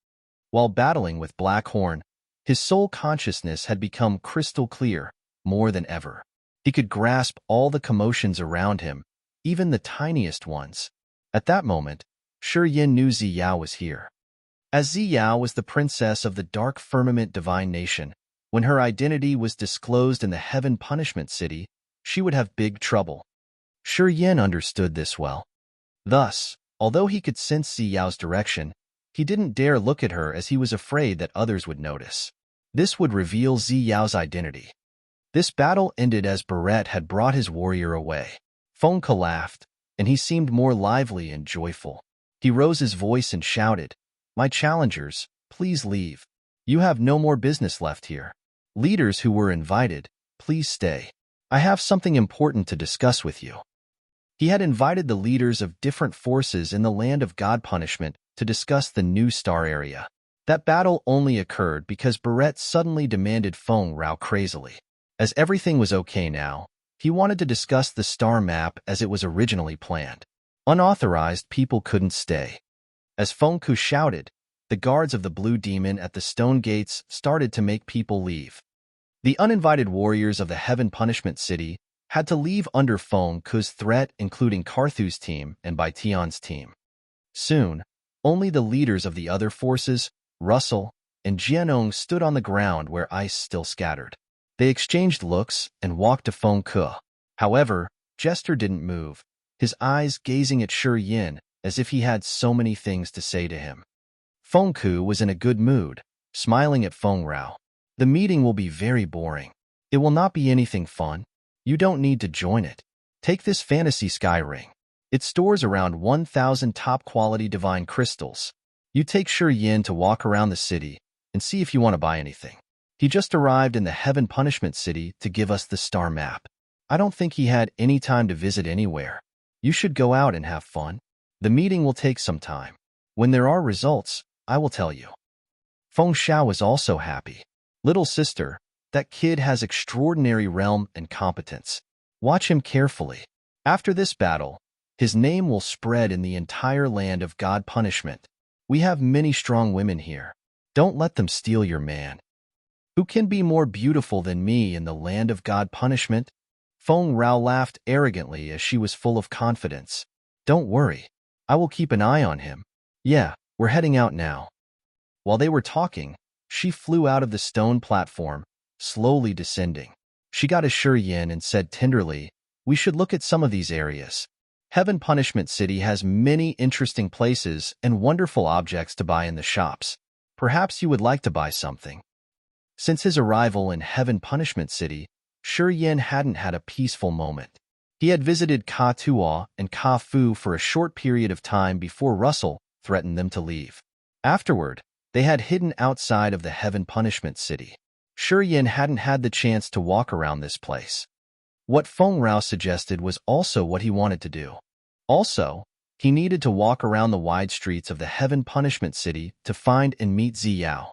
While battling with Blackhorn, his soul consciousness had become crystal clear, more than ever. He could grasp all the commotions around him, even the tiniest ones. At that moment, Shi Yin knew Ziyao was here. As Ziyao was the princess of the dark firmament divine nation, when her identity was disclosed in the heaven punishment city, she would have big trouble. Shi Yin understood this well. Thus, although he could sense Ziyao's direction, he didn't dare look at her as he was afraid that others would notice. This would reveal Ziyao's identity. This battle ended as Barrett had brought his warrior away. Feng Ke laughed, and he seemed more lively and joyful. He rose his voice and shouted, My challengers, please leave. You have no more business left here. Leaders who were invited, please stay. I have something important to discuss with you. He had invited the leaders of different forces in the land of God Punishment to discuss the new star area. That battle only occurred because Barrett suddenly demanded Feng Rao crazily. As everything was okay now, he wanted to discuss the star map as it was originally planned. Unauthorized people couldn't stay. As Feng Ku shouted, the guards of the Blue Demon at the stone gates started to make people leave. The uninvited warriors of the Heaven Punishment City had to leave under Feng Ku's threat, including Carthu's team and Bai Tian's team. Soon, only the leaders of the other forces, Russell and Jianong, stood on the ground where ice still scattered. They exchanged looks and walked to Feng Ku. However, Jester didn't move, his eyes gazing at Shi Yin as if he had so many things to say to him. Feng Ku was in a good mood, smiling at Feng Rao. The meeting will be very boring. It will not be anything fun. You don't need to join it. Take this fantasy sky ring. It stores around 1,000 top-quality divine crystals. You take Yin to walk around the city and see if you want to buy anything. He just arrived in the Heaven Punishment City to give us the star map. I don't think he had any time to visit anywhere. You should go out and have fun. The meeting will take some time. When there are results, I will tell you. Feng Xiao was also happy. Little sister, that kid has extraordinary realm and competence. Watch him carefully. After this battle, his name will spread in the entire land of God punishment. We have many strong women here. Don't let them steal your man. Who can be more beautiful than me in the land of God punishment? Feng Rao laughed arrogantly as she was full of confidence. Don't worry. I will keep an eye on him. Yeah, we're heading out now. While they were talking, she flew out of the stone platform, slowly descending. She got a Yin and said tenderly, we should look at some of these areas. Heaven Punishment City has many interesting places and wonderful objects to buy in the shops. Perhaps you would like to buy something. Since his arrival in Heaven Punishment City, Yin hadn't had a peaceful moment. He had visited Ka Tuo and Ka Fu for a short period of time before Russell threatened them to leave. Afterward, they had hidden outside of the Heaven Punishment City. Yin hadn't had the chance to walk around this place. What Feng Rao suggested was also what he wanted to do. Also, he needed to walk around the wide streets of the Heaven Punishment City to find and meet Ziyao.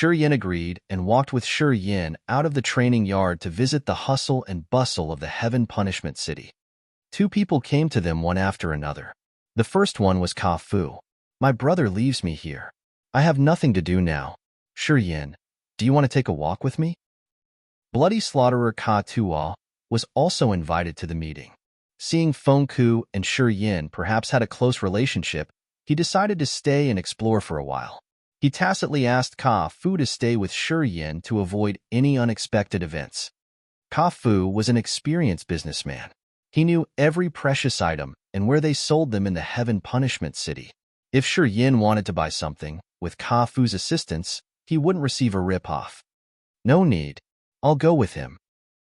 Yin agreed and walked with Yin out of the training yard to visit the hustle and bustle of the Heaven Punishment City. Two people came to them one after another. The first one was Ka Fu. My brother leaves me here. I have nothing to do now. Yin, do you want to take a walk with me? Bloody Slaughterer Ka Tuo was also invited to the meeting. Seeing Feng Ku and Yin perhaps had a close relationship, he decided to stay and explore for a while. He tacitly asked Ka Fu to stay with Yin to avoid any unexpected events. Ka Fu was an experienced businessman. He knew every precious item and where they sold them in the Heaven Punishment City. If Yin wanted to buy something, with Ka Fu's assistance, he wouldn't receive a rip-off. No need. I'll go with him.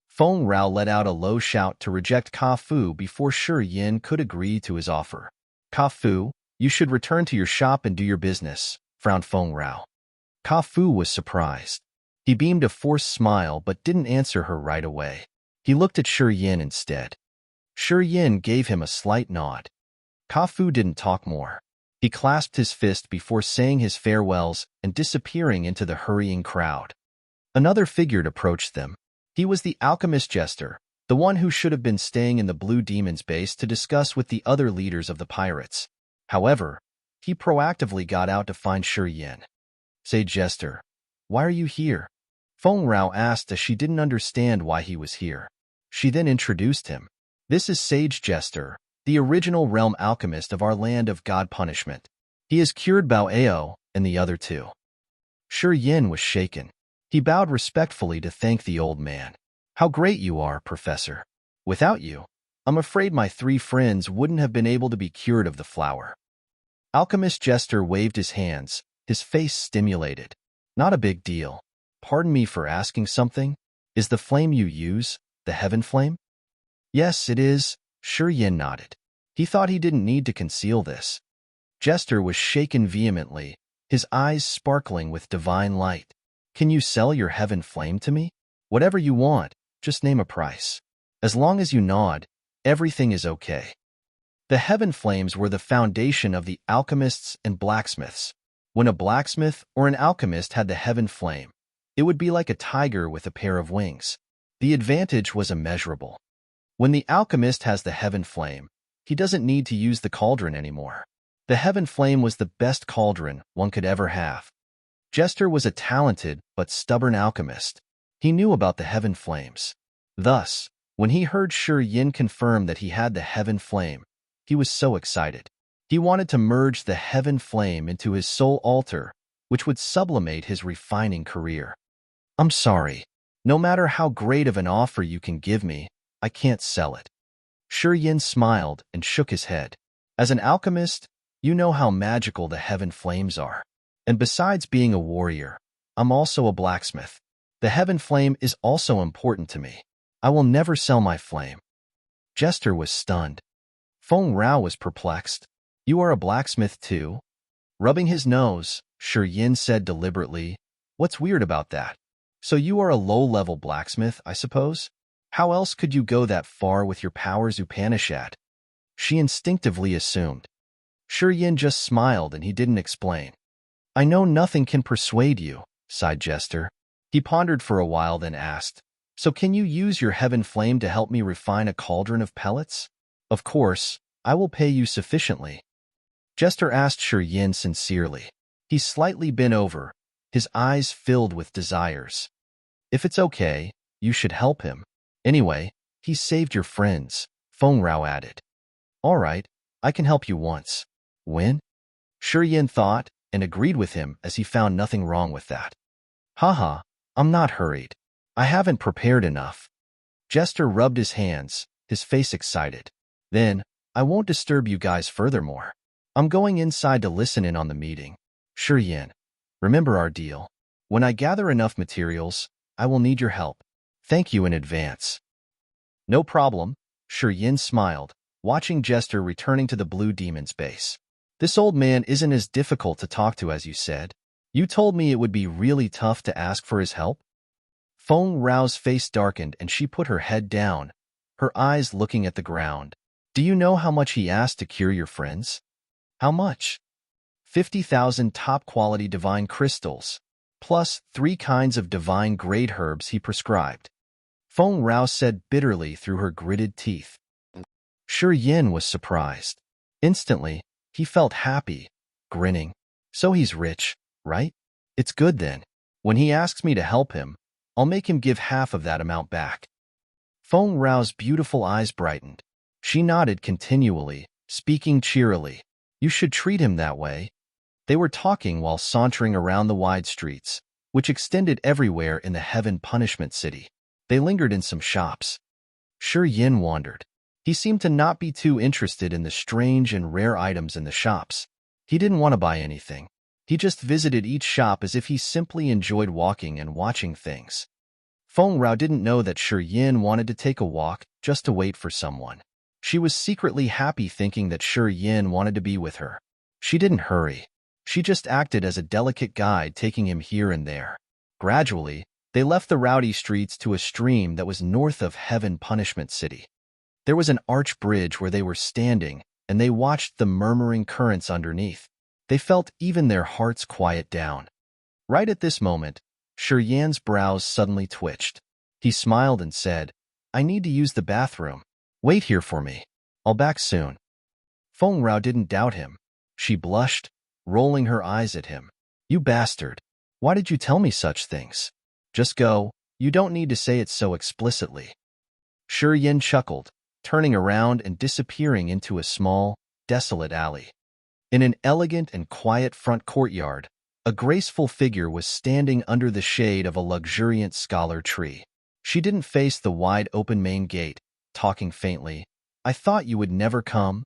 Feng Rao let out a low shout to reject Ka Fu before Yin could agree to his offer. Ka Fu, you should return to your shop and do your business, frowned Feng Rao. Ka Fu was surprised. He beamed a forced smile but didn't answer her right away. He looked at Yin instead. Yin gave him a slight nod. Ka Fu didn't talk more. He clasped his fist before saying his farewells and disappearing into the hurrying crowd. Another figure approached them. He was the alchemist Jester, the one who should have been staying in the Blue Demon's base to discuss with the other leaders of the pirates. However, he proactively got out to find Yin. Say, Jester, why are you here? Feng Rao asked as she didn't understand why he was here. She then introduced him. This is Sage Jester, the original realm alchemist of our land of God punishment. He has cured Bao Ao and the other two. Yin was shaken. He bowed respectfully to thank the old man. How great you are, Professor. Without you, I'm afraid my three friends wouldn't have been able to be cured of the flower. Alchemist Jester waved his hands, his face stimulated. Not a big deal. Pardon me for asking something. Is the flame you use the heaven flame? Yes, it is. Yin nodded. He thought he didn't need to conceal this. Jester was shaken vehemently, his eyes sparkling with divine light. Can you sell your heaven flame to me? Whatever you want, just name a price. As long as you nod, everything is okay. The heaven flames were the foundation of the alchemists and blacksmiths. When a blacksmith or an alchemist had the heaven flame, it would be like a tiger with a pair of wings. The advantage was immeasurable. When the alchemist has the heaven flame, he doesn't need to use the cauldron anymore. The heaven flame was the best cauldron one could ever have. Jester was a talented but stubborn alchemist. He knew about the heaven flames. Thus, when he heard Yin confirm that he had the heaven flame, he was so excited. He wanted to merge the heaven flame into his soul altar, which would sublimate his refining career. I'm sorry. No matter how great of an offer you can give me, I can't sell it. Yin smiled and shook his head. As an alchemist, you know how magical the heaven flames are. And besides being a warrior, I'm also a blacksmith. The heaven flame is also important to me. I will never sell my flame. Jester was stunned. Feng Rao was perplexed. You are a blacksmith too? Rubbing his nose, Shi Yin said deliberately, what's weird about that? So you are a low-level blacksmith, I suppose? How else could you go that far with your powers, Upanishad? She instinctively assumed. Shi Yin just smiled and he didn't explain. I know nothing can persuade you, sighed Jester. He pondered for a while, then asked, so can you use your heaven flame to help me refine a cauldron of pellets? Of course, I will pay you sufficiently. Jester asked Shi Yin sincerely. He slightly bent over, his eyes filled with desires. If it's okay, you should help him. Anyway, he saved your friends, Feng Rao added. All right, I can help you once. When? Shi Yin thought and agreed with him as he found nothing wrong with that. Haha, I'm not hurried. I haven't prepared enough. Jester rubbed his hands, his face excited. Then, I won't disturb you guys furthermore. I'm going inside to listen in on the meeting. Shi Yin, remember our deal. When I gather enough materials, I will need your help. Thank you in advance. No problem, Shi Yin smiled, watching Jester returning to the Blue Demon's base. This old man isn't as difficult to talk to as you said. You told me it would be really tough to ask for his help? Feng Rao's face darkened and she put her head down, her eyes looking at the ground. Do you know how much he asked to cure your friends? How much? 50,000 top-quality divine crystals, plus 3 kinds of divine-grade herbs he prescribed. Feng Rao said bitterly through her gritted teeth. Shi Yin was surprised. Instantly, he felt happy, grinning. So he's rich, right? It's good then. When he asks me to help him, I'll make him give half of that amount back. Feng Rao's beautiful eyes brightened. She nodded continually, speaking cheerily. You should treat him that way. They were talking while sauntering around the wide streets, which extended everywhere in the Heaven Punishment City. They lingered in some shops. Shi Yin wondered. He seemed to not be too interested in the strange and rare items in the shops. He didn't want to buy anything. He just visited each shop as if he simply enjoyed walking and watching things. Feng Rao didn't know that Shi Yin wanted to take a walk just to wait for someone. She was secretly happy thinking that Shi Yin wanted to be with her. She didn't hurry. She just acted as a delicate guide taking him here and there. Gradually, they left the rowdy streets to a stream that was north of Heaven Punishment City. There was an arch bridge where they were standing, and they watched the murmuring currents underneath. They felt even their hearts quiet down. Right at this moment, Shi Yin's brows suddenly twitched. He smiled and said, I need to use the bathroom. Wait here for me. I'll back soon. Feng Rao didn't doubt him. She blushed, rolling her eyes at him. You bastard. Why did you tell me such things? Just go. You don't need to say it so explicitly. Shi Yin chuckled, turning around and disappearing into a small, desolate alley. In an elegant and quiet front courtyard, a graceful figure was standing under the shade of a luxuriant scholar tree. She didn't face the wide-open main gate, talking faintly. I thought you would never come.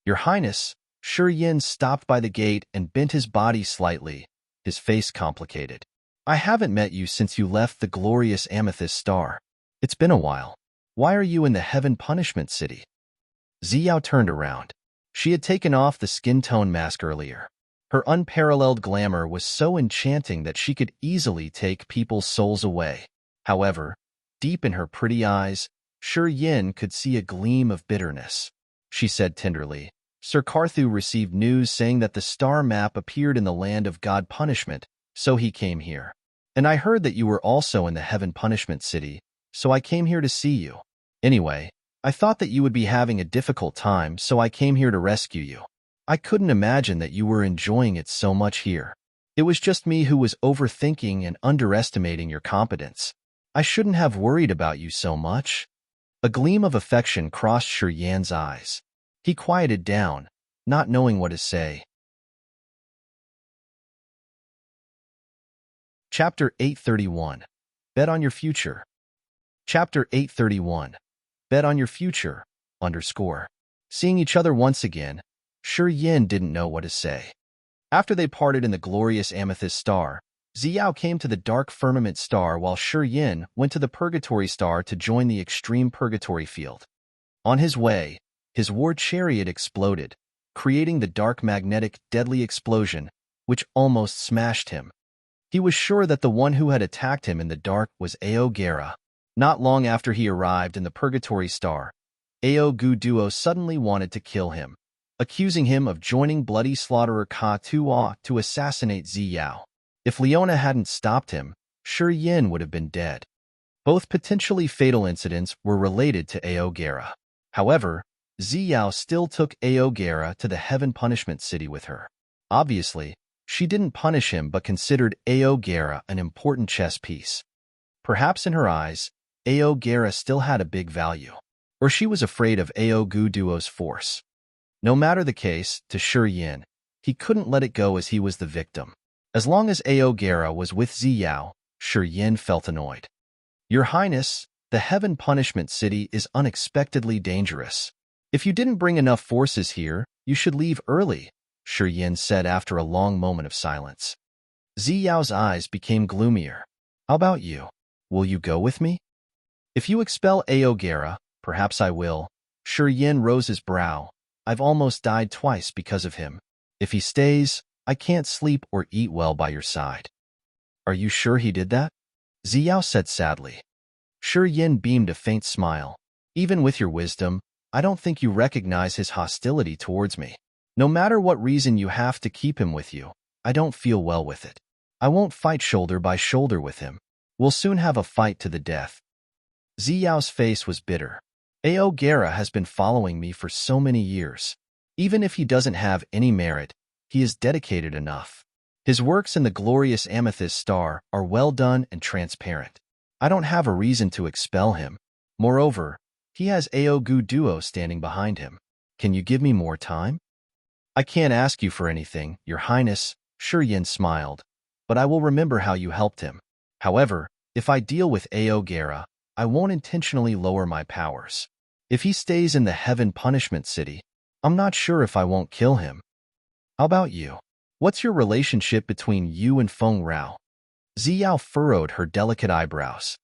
Your Highness, Shi Yin stopped by the gate and bent his body slightly, his face complicated. I haven't met you since you left the glorious Amethyst Star. It's been a while. Why are you in the Heaven Punishment City? Ziyao turned around. She had taken off the skin tone mask earlier. Her unparalleled glamour was so enchanting that she could easily take people's souls away. However, deep in her pretty eyes, Shi Yin could see a gleam of bitterness. She said tenderly, Sir Carthu received news saying that the star map appeared in the land of God Punishment, so he came here. And I heard that you were also in the Heaven Punishment City, so I came here to see you. Anyway, I thought that you would be having a difficult time, so I came here to rescue you. I couldn't imagine that you were enjoying it so much here. It was just me who was overthinking and underestimating your competence. I shouldn't have worried about you so much. A gleam of affection crossed Shi Yan's eyes. He quieted down, not knowing what to say. Chapter 831. Bet on your future. Chapter 831. Bet on your future, _. Seeing each other once again, Shi Yin didn't know what to say. After they parted in the glorious Amethyst Star, Ziyao came to the dark firmament star while Shi Yin went to the purgatory star to join the extreme purgatory field. On his way, his war chariot exploded, creating the dark magnetic deadly explosion, which almost smashed him. He was sure that the one who had attacked him in the dark was Ao Gera. Not long after he arrived in the purgatory star, Ao Gu Duo suddenly wanted to kill him, accusing him of joining bloody slaughterer Ka Tua to assassinate Ziyao. If Leona hadn't stopped him, Shi Yin would have been dead. Both potentially fatal incidents were related to Ao Gera. However, Ziyao still took Ao Gera to the Heaven Punishment City with her. Obviously, she didn't punish him but considered Ao Gera an important chess piece. Perhaps in her eyes, Ao Gera still had a big value. Or she was afraid of Ao Gu Duo's force. No matter the case, to Shi Yin, he couldn't let it go as he was the victim. As long as Ao Gera was with Ziyao, Shi Yin felt annoyed. Your Highness, the Heaven Punishment City is unexpectedly dangerous. If you didn't bring enough forces here, you should leave early, Shi Yin said after a long moment of silence. Ziyao's eyes became gloomier. How about you? Will you go with me? If you expel Ao Gera, perhaps I will. Shi Yin rose his brow. I've almost died twice because of him. If he stays, I can't sleep or eat well by your side. Are you sure he did that? Ziyao said sadly. Shi Yin beamed a faint smile. Even with your wisdom, I don't think you recognize his hostility towards me. No matter what reason you have to keep him with you, I don't feel well with it. I won't fight shoulder by shoulder with him. We'll soon have a fight to the death. Ziyao's face was bitter. Ao Gera has been following me for so many years. Even if he doesn't have any merit, he is dedicated enough. His works in the glorious Amethyst Star are well done and transparent. I don't have a reason to expel him. Moreover, he has Ao Gu Duo standing behind him. Can you give me more time? I can't ask you for anything, Your Highness, Shi Yin smiled, but I will remember how you helped him. However, if I deal with Ao Gera, I won't intentionally lower my powers. If he stays in the Heaven Punishment City, I'm not sure if I won't kill him. How about you? What's your relationship between you and Feng Rao? Ziyao furrowed her delicate eyebrows.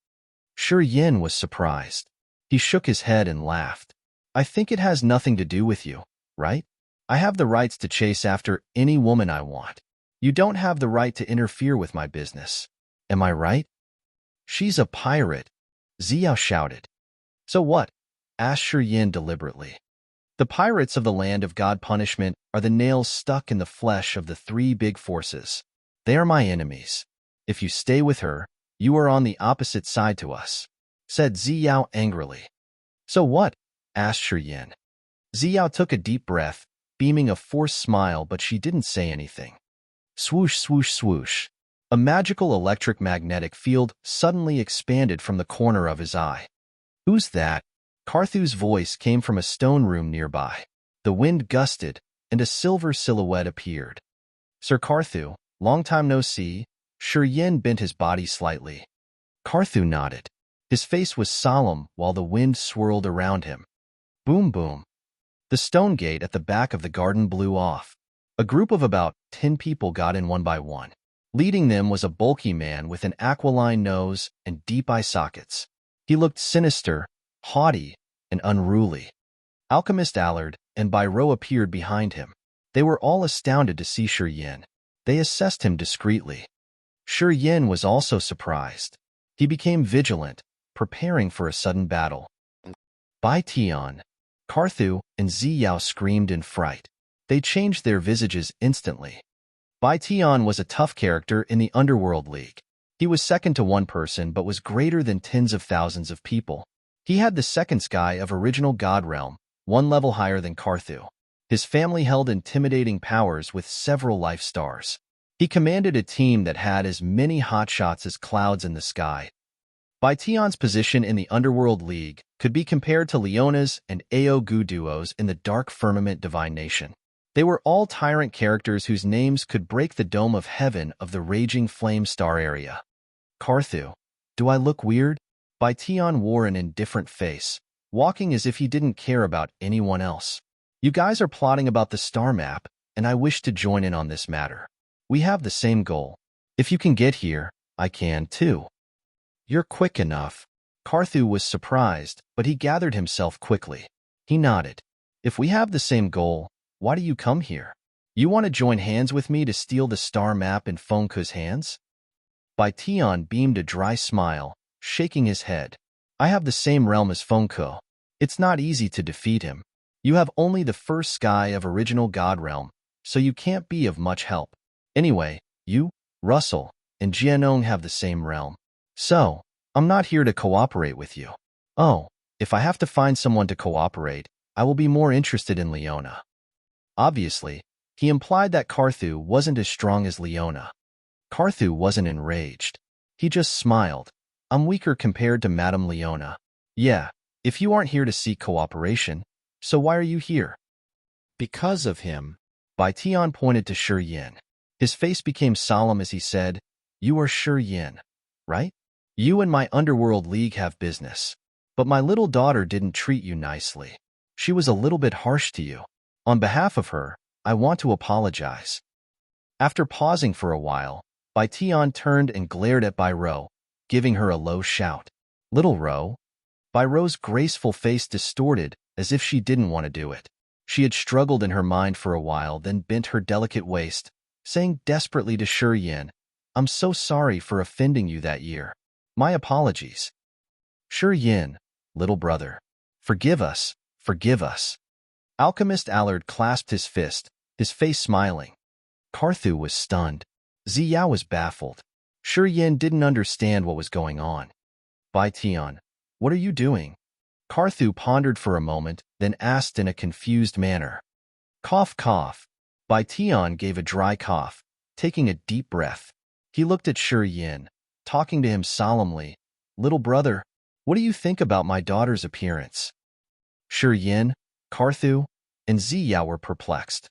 Shi Yin was surprised. He shook his head and laughed. I think it has nothing to do with you, right? I have the rights to chase after any woman I want. You don't have the right to interfere with my business. Am I right? She's a pirate, Ziyao shouted. So what? Asked Shi Yin deliberately. The pirates of the land of God punishment are the nails stuck in the flesh of the three big forces. They are my enemies. If you stay with her, you are on the opposite side to us, said Ziyao angrily. So what? Asked Shi Yin. Ziyao took a deep breath, beaming a forced smile, but she didn't say anything. Swoosh, swoosh, swoosh. A magical electric-magnetic field suddenly expanded from the corner of his eye. Who's that? Carthew's voice came from a stone room nearby. The wind gusted, and a silver silhouette appeared. Sir Carthew, long time no see. Shi Yin bent his body slightly. Carthew nodded. His face was solemn while the wind swirled around him. Boom, boom. The stone gate at the back of the garden blew off. A group of about 10 people got in one by one. Leading them was a bulky man with an aquiline nose and deep eye sockets. He looked sinister, haughty, and unruly. Alchemist Allard and Biro appeared behind him. They were all astounded to see Shi Yin. They assessed him discreetly. Shi Yin was also surprised. He became vigilant, preparing for a sudden battle. Bai Tian, Carthew, and Ziyao screamed in fright. They changed their visages instantly. Bai Tian was a tough character in the Underworld League. He was second to one person but was greater than tens of thousands of people. He had the second sky of original God Realm, one level higher than Carthew. His family held intimidating powers with several life stars. He commanded a team that had as many hotshots as clouds in the sky. Bai Tian's position in the Underworld League could be compared to Leona's and Ao Gu Duo's in the Dark Firmament Divine Nation. They were all tyrant characters whose names could break the dome of heaven of the Raging Flame Star area. Carthew, do I look weird? Bai Tian wore an indifferent face, walking as if he didn't care about anyone else. You guys are plotting about the star map, and I wish to join in on this matter. We have the same goal. If you can get here, I can too. You're quick enough. Carthu was surprised, but he gathered himself quickly. He nodded. If we have the same goal, why do you come here? You want to join hands with me to steal the star map in Fonku's hands? Bai Tian beamed a dry smile, shaking his head. I have the same realm as Fonku. It's not easy to defeat him. You have only the first sky of original God realm, so you can't be of much help. Anyway, you, Russell, and Jianong have the same realm. So, I'm not here to cooperate with you. Oh, if I have to find someone to cooperate, I will be more interested in Leona. Obviously, he implied that Carthu wasn't as strong as Leona. Carthu wasn't enraged. He just smiled. I'm weaker compared to Madame Leona. Yeah, if you aren't here to seek cooperation, so why are you here? Because of him. Bai Tian pointed to Shi Yin. His face became solemn as he said, You are Shi Yin, right? You and my underworld league have business. But my little daughter didn't treat you nicely. She was a little bit harsh to you. On behalf of her, I want to apologize. After pausing for a while, Bai Tian turned and glared at Bai Rou, giving her a low shout. Little Rou? Bai Rou's graceful face distorted as if she didn't want to do it. She had struggled in her mind for a while, then bent her delicate waist, saying desperately to Shi Yin, I'm so sorry for offending you that year. My apologies. Shi Yin, little brother. Forgive us, forgive us. Alchemist Allard clasped his fist, his face smiling. Carthu was stunned. Ziyao was baffled. Shi Yin didn't understand what was going on. Bai Tian, what are you doing? Carthu pondered for a moment, then asked in a confused manner. Cough, cough. Bai Tian gave a dry cough, taking a deep breath. He looked at Shi Yin, talking to him solemnly. Little brother, what do you think about my daughter's appearance? Shi Yin, Carthu, and Ziyao were perplexed.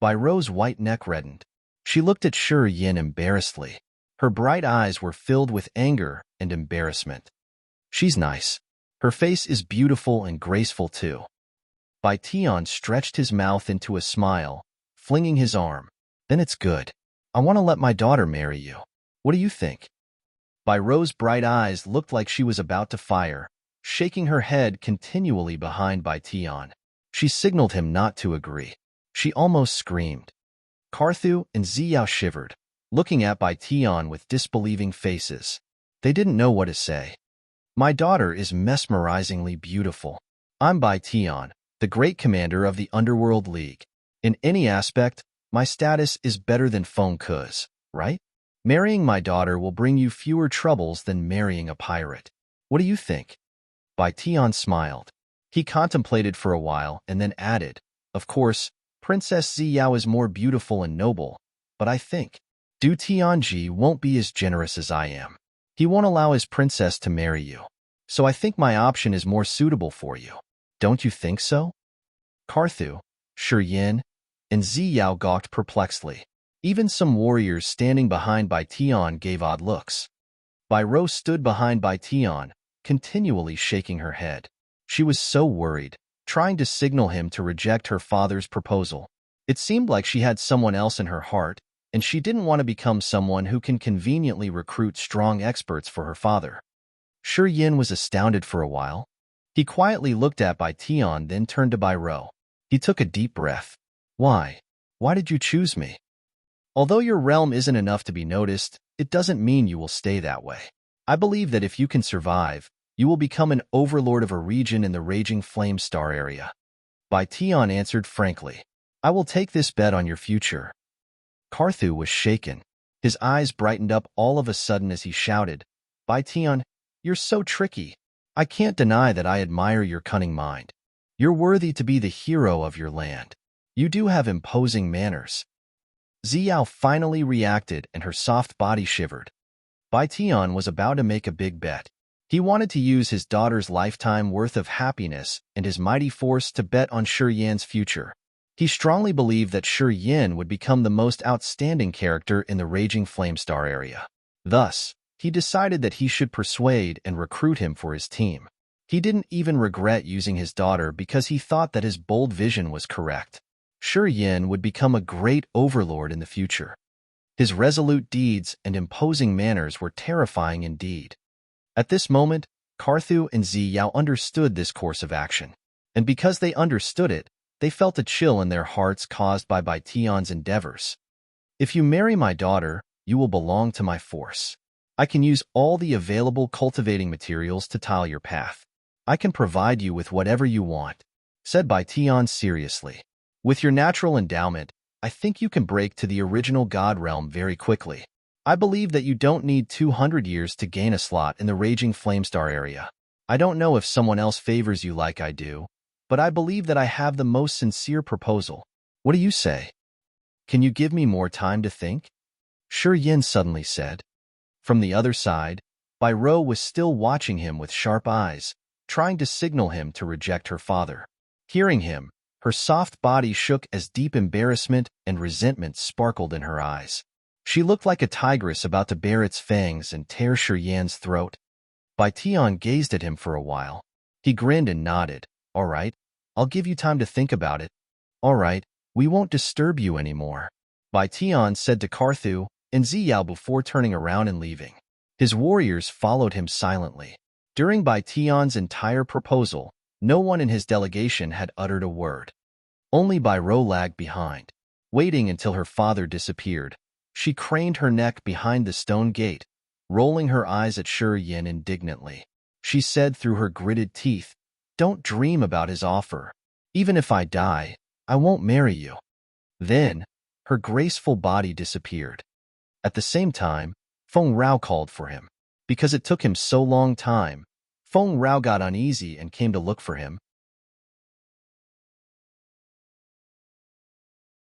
Bai Rou's white neck reddened. She looked at Shi Yin embarrassedly. Her bright eyes were filled with anger and embarrassment. She's nice. Her face is beautiful and graceful too. Bai Tian stretched his mouth into a smile, flinging his arm. Then it's good. I want to let my daughter marry you. What do you think? Bai Rou's bright eyes looked like she was about to fire, shaking her head continually behind Bai Tian. She signaled him not to agree. She almost screamed. Carthu and Ziyao shivered, looking at Bai Tian with disbelieving faces. They didn't know what to say. My daughter is mesmerizingly beautiful. I'm Bai Tian, the great commander of the Underworld League. In any aspect, my status is better than Fonku's, right? Marrying my daughter will bring you fewer troubles than marrying a pirate. What do you think? Bai Tian smiled. He contemplated for a while and then added, Of course, Princess Ziyao is more beautiful and noble, but I think Du Tianji won't be as generous as I am. He won't allow his princess to marry you. So I think my option is more suitable for you. Don't you think so? Carthu, Shi Yin, and Ziyao gawked perplexedly. Even some warriors standing behind Bai Tian gave odd looks. Bai Rou stood behind Bai Tian, continually shaking her head. She was so worried, trying to signal him to reject her father's proposal. It seemed like she had someone else in her heart, and she didn't want to become someone who can conveniently recruit strong experts for her father. Shi Yin was astounded for a while. He quietly looked at Bai Tian, then turned to Bai Rou. He took a deep breath. Why? Why did you choose me? Although your realm isn't enough to be noticed, it doesn't mean you will stay that way. I believe that if you can survive, you will become an overlord of a region in the Raging Flame Star area. Bai Tian answered frankly. I will take this bet on your future. Carthu was shaken. His eyes brightened up all of a sudden as he shouted, Bai Tian, you're so tricky. I can't deny that I admire your cunning mind. You're worthy to be the hero of your land. You do have imposing manners. Ziyao finally reacted and her soft body shivered. Bai Tian was about to make a big bet. He wanted to use his daughter's lifetime worth of happiness and his mighty force to bet on Shi Yin's future. He strongly believed that Shi Yin would become the most outstanding character in the Raging Flame Star area. Thus, he decided that he should persuade and recruit him for his team. He didn't even regret using his daughter because he thought that his bold vision was correct. Shi Yin would become a great overlord in the future. His resolute deeds and imposing manners were terrifying indeed. At this moment, Carthu and Ziyao understood this course of action. And because they understood it, they felt a chill in their hearts caused by Baition's endeavors. If you marry my daughter, you will belong to my force. I can use all the available cultivating materials to tile your path. I can provide you with whatever you want, said Baition seriously. With your natural endowment, I think you can break to the original God realm very quickly. I believe that you don't need 200 years to gain a slot in the Raging Flamestar area. I don't know if someone else favors you like I do, but I believe that I have the most sincere proposal. What do you say? Can you give me more time to think? Shi Yin suddenly said. From the other side, Bai Rou was still watching him with sharp eyes, trying to signal him to reject her father. Hearing him, her soft body shook as deep embarrassment and resentment sparkled in her eyes. She looked like a tigress about to bare its fangs and tear Shi Yan's throat. Baition gazed at him for a while. He grinned and nodded. All right, I'll give you time to think about it. All right, we won't disturb you anymore, Baition said to Carthu and Ziyao before turning around and leaving. His warriors followed him silently. During Baition's entire proposal, no one in his delegation had uttered a word. Only Bai Rou lagged behind. Waiting until her father disappeared, she craned her neck behind the stone gate, rolling her eyes at Shi Yin indignantly. She said through her gritted teeth, "Don't dream about his offer. Even if I die, I won't marry you." Then, her graceful body disappeared. At the same time, Feng Rao called for him. Because it took him so long time, Feng Rao got uneasy and came to look for him.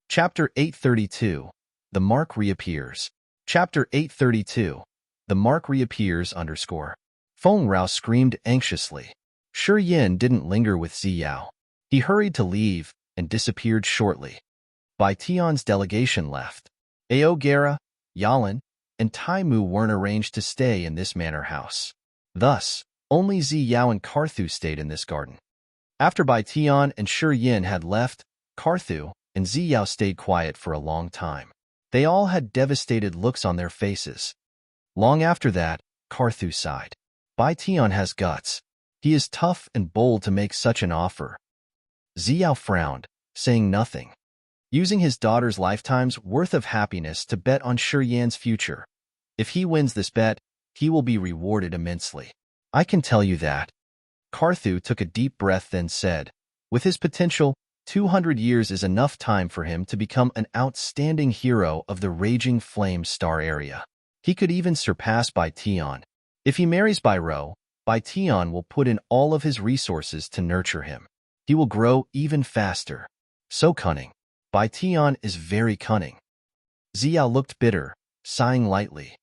Chapter 832. The Mark Reappears. Chapter 832. The Mark Reappears _ Feng Rao screamed anxiously. Shi Yin didn't linger with Ziyao. He hurried to leave and disappeared shortly. Baition's delegation left. Aogera, Yalan, and Taimu weren't arranged to stay in this manor house. Thus, only Ziyao and Carthu stayed in this garden. After Baition and Shi Yin had left, Carthu and Ziyao stayed quiet for a long time. They all had devastated looks on their faces. Long after that, Carthu sighed. Baition has guts. He is tough and bold to make such an offer. Ziyao frowned, saying nothing. Using his daughter's lifetime's worth of happiness to bet on Shi Yan's future. If he wins this bet, he will be rewarded immensely. I can tell you that. Carthu took a deep breath then said, with his potential, 200 years is enough time for him to become an outstanding hero of the Raging Flame Star area. He could even surpass Baition. If he marries Bai Rou, Baition will put in all of his resources to nurture him. He will grow even faster. So cunning. Baition is very cunning. Ziyao looked bitter, sighing lightly.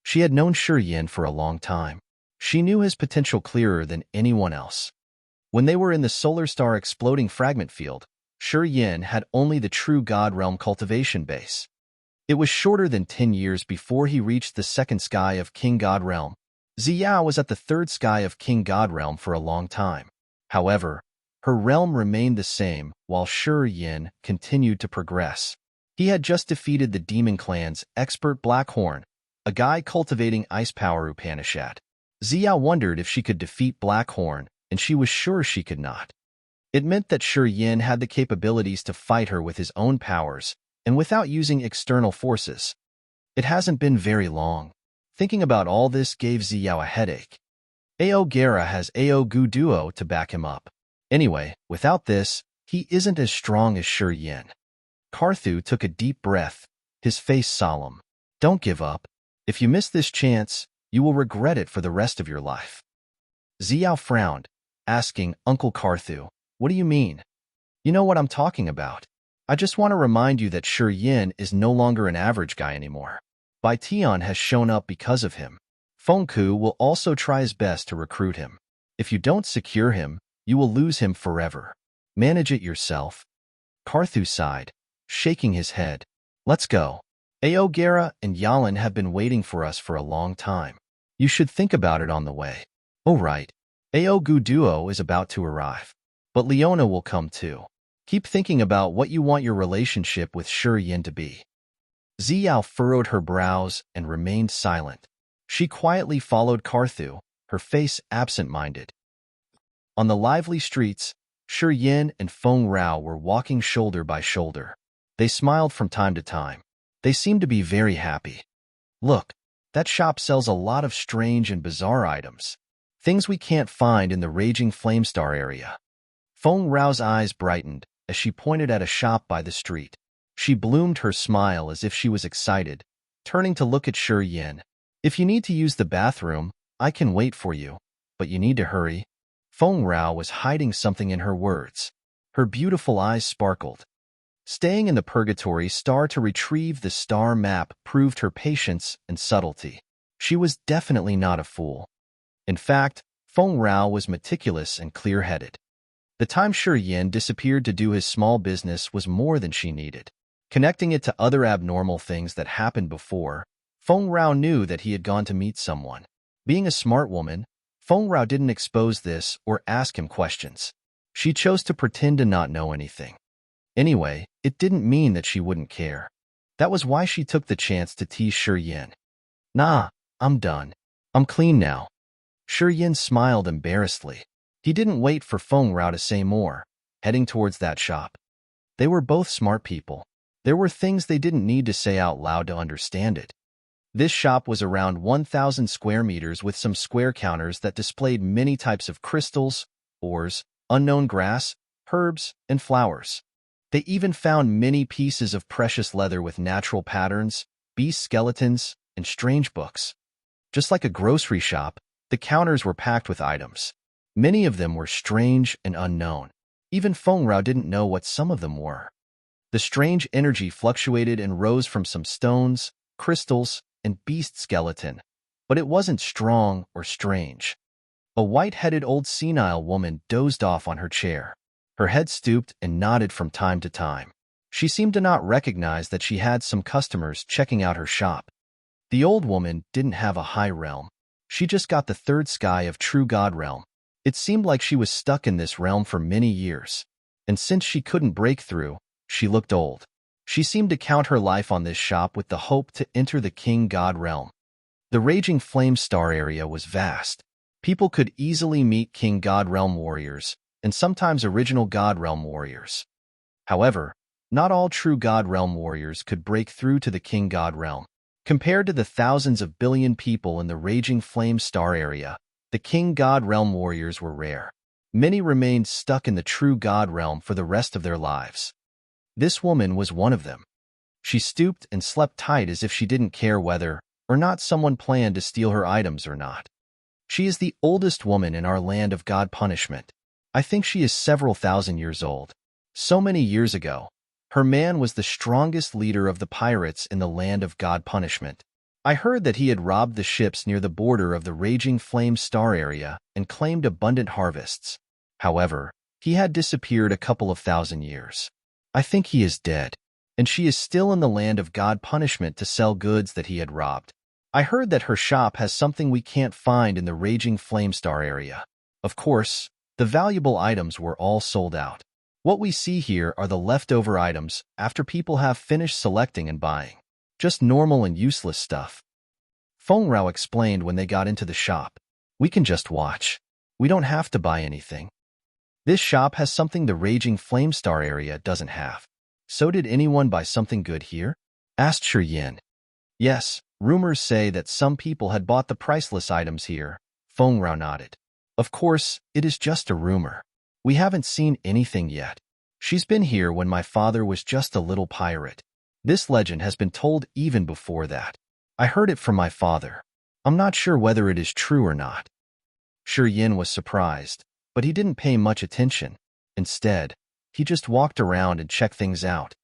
She had known Shi Yin for a long time. She knew his potential clearer than anyone else. When they were in the solar star exploding fragment field, Shi Yin had only the true God realm cultivation base. It was shorter than 10 years before he reached the second sky of King God realm. Ziyao was at the third sky of King God realm for a long time. However, her realm remained the same while Shi Yin continued to progress. He had just defeated the Demon Clan's expert Blackhorn, a guy cultivating ice power Upanishad. Ziyao wondered if she could defeat Blackhorn, and she was sure she could not. It meant that Shi Yin had the capabilities to fight her with his own powers, and without using external forces. It hasn't been very long. Thinking about all this gave Ziyao a headache. Aogera has Ao Gu Duo to back him up. Anyway, without this, he isn't as strong as Shi Yin. Carthu took a deep breath, his face solemn. Don't give up. If you miss this chance, you will regret it for the rest of your life. Ziyao frowned, asking Uncle Carthu, "What do you mean?" "You know what I'm talking about. I just want to remind you that Shi Yin is no longer an average guy anymore. Baition has shown up because of him. Fengku will also try his best to recruit him. If you don't secure him, you will lose him forever. Manage it yourself." Carthu sighed, shaking his head. "Let's go. Aogera and Yalan have been waiting for us for a long time. You should think about it on the way." "Oh right. Ao Gu Duo is about to arrive. But Leona will come too. Keep thinking about what you want your relationship with Shi Yin to be." Ziyao furrowed her brows and remained silent. She quietly followed Carthu, her face absent-minded. On the lively streets, Shi Yin and Feng Rao were walking shoulder by shoulder. They smiled from time to time. They seemed to be very happy. Look, that shop sells a lot of strange and bizarre items. Things we can't find in the raging Flamestar area. Feng Rao's eyes brightened as she pointed at a shop by the street. She bloomed her smile as if she was excited, turning to look at Shi Yin. If you need to use the bathroom, I can wait for you, but you need to hurry. Feng Rao was hiding something in her words. Her beautiful eyes sparkled. Staying in the Purgatory Star to retrieve the star map proved her patience and subtlety. She was definitely not a fool. In fact, Feng Rao was meticulous and clear-headed. The time Shi Yin disappeared to do his small business was more than she needed. Connecting it to other abnormal things that happened before, Feng Rao knew that he had gone to meet someone. Being a smart woman, Feng Rao didn't expose this or ask him questions. She chose to pretend to not know anything. Anyway, it didn't mean that she wouldn't care. That was why she took the chance to tease Shi Yin. Nah, I'm done. I'm clean now. Shi Yin smiled embarrassedly. He didn't wait for Feng Rao to say more, heading towards that shop. They were both smart people. There were things they didn't need to say out loud to understand it. This shop was around 1,000 square meters with some square counters that displayed many types of crystals, ores, unknown grass, herbs, and flowers. They even found many pieces of precious leather with natural patterns, beast skeletons, and strange books. Just like a grocery shop, the counters were packed with items. Many of them were strange and unknown. Even Feng Rao didn't know what some of them were. The strange energy fluctuated and rose from some stones, crystals, and beast skeleton, but it wasn't strong or strange. A white-headed old senile woman dozed off on her chair. Her head stooped and nodded from time to time. She seemed to not recognize that she had some customers checking out her shop. The old woman didn't have a high realm. She just got the third sky of True God realm. It seemed like she was stuck in this realm for many years. And since she couldn't break through, she looked old. She seemed to count her life on this shop with the hope to enter the King God realm. The raging flame star area was vast. People could easily meet King God realm warriors, and sometimes original God realm warriors. However, not all true God realm warriors could break through to the King God realm. Compared to the thousands of billion people in the raging flame star area, the King God realm warriors were rare. Many remained stuck in the true God realm for the rest of their lives. This woman was one of them. She stooped and slept tight as if she didn't care whether or not someone planned to steal her items or not. She is the oldest woman in our land of God punishment. I think she is several thousand years old. So many years ago, her man was the strongest leader of the pirates in the land of God punishment. I heard that he had robbed the ships near the border of the raging flame star area and claimed abundant harvests. However, he had disappeared a couple of thousand years. I think he is dead, and she is still in the land of God punishment to sell goods that he had robbed. I heard that her shop has something we can't find in the raging flamestar area. Of course, the valuable items were all sold out. What we see here are the leftover items after people have finished selecting and buying. Just normal and useless stuff. Feng Rao explained when they got into the shop. We can just watch. We don't have to buy anything. This shop has something the raging flamestar area doesn't have. So did anyone buy something good here? Asked Shi Yin. Yes, rumors say that some people had bought the priceless items here. Feng Rao nodded. Of course, it is just a rumor. We haven't seen anything yet. She's been here when my father was just a little pirate. This legend has been told even before that. I heard it from my father. I'm not sure whether it is true or not. Shi Yin was surprised, but he didn't pay much attention. Instead, he just walked around and checked things out.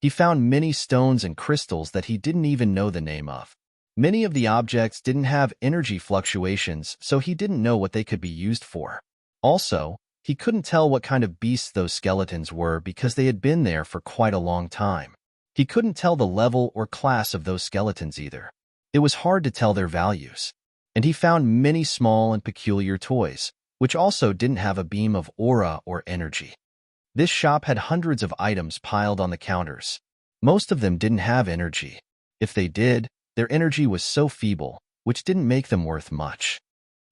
He found many stones and crystals that he didn't even know the name of. Many of the objects didn't have energy fluctuations, so he didn't know what they could be used for. Also, he couldn't tell what kind of beasts those skeletons were because they had been there for quite a long time. He couldn't tell the level or class of those skeletons either. It was hard to tell their values. And he found many small and peculiar toys, which also didn't have a beam of aura or energy. This shop had hundreds of items piled on the counters. Most of them didn't have energy. If they did, their energy was so feeble, which didn't make them worth much.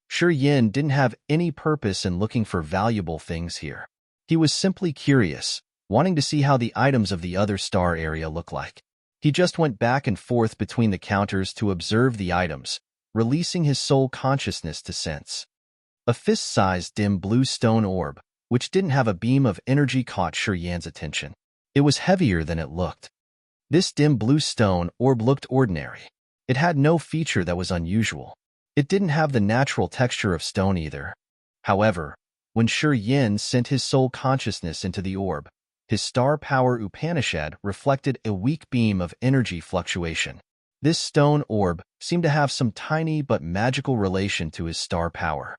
Shi Yin didn't have any purpose in looking for valuable things here. He was simply curious, wanting to see how the items of the other star area look like. He just went back and forth between the counters to observe the items, releasing his soul consciousness to sense. A fist-sized dim blue stone orb, which didn't have a beam of energy, caught Shi Yan's attention. It was heavier than it looked. This dim blue stone orb looked ordinary. It had no feature that was unusual. It didn't have the natural texture of stone either. However, when Shi Yin sent his soul consciousness into the orb, his star power Upanishad reflected a weak beam of energy fluctuation. This stone orb seemed to have some tiny but magical relation to his star power.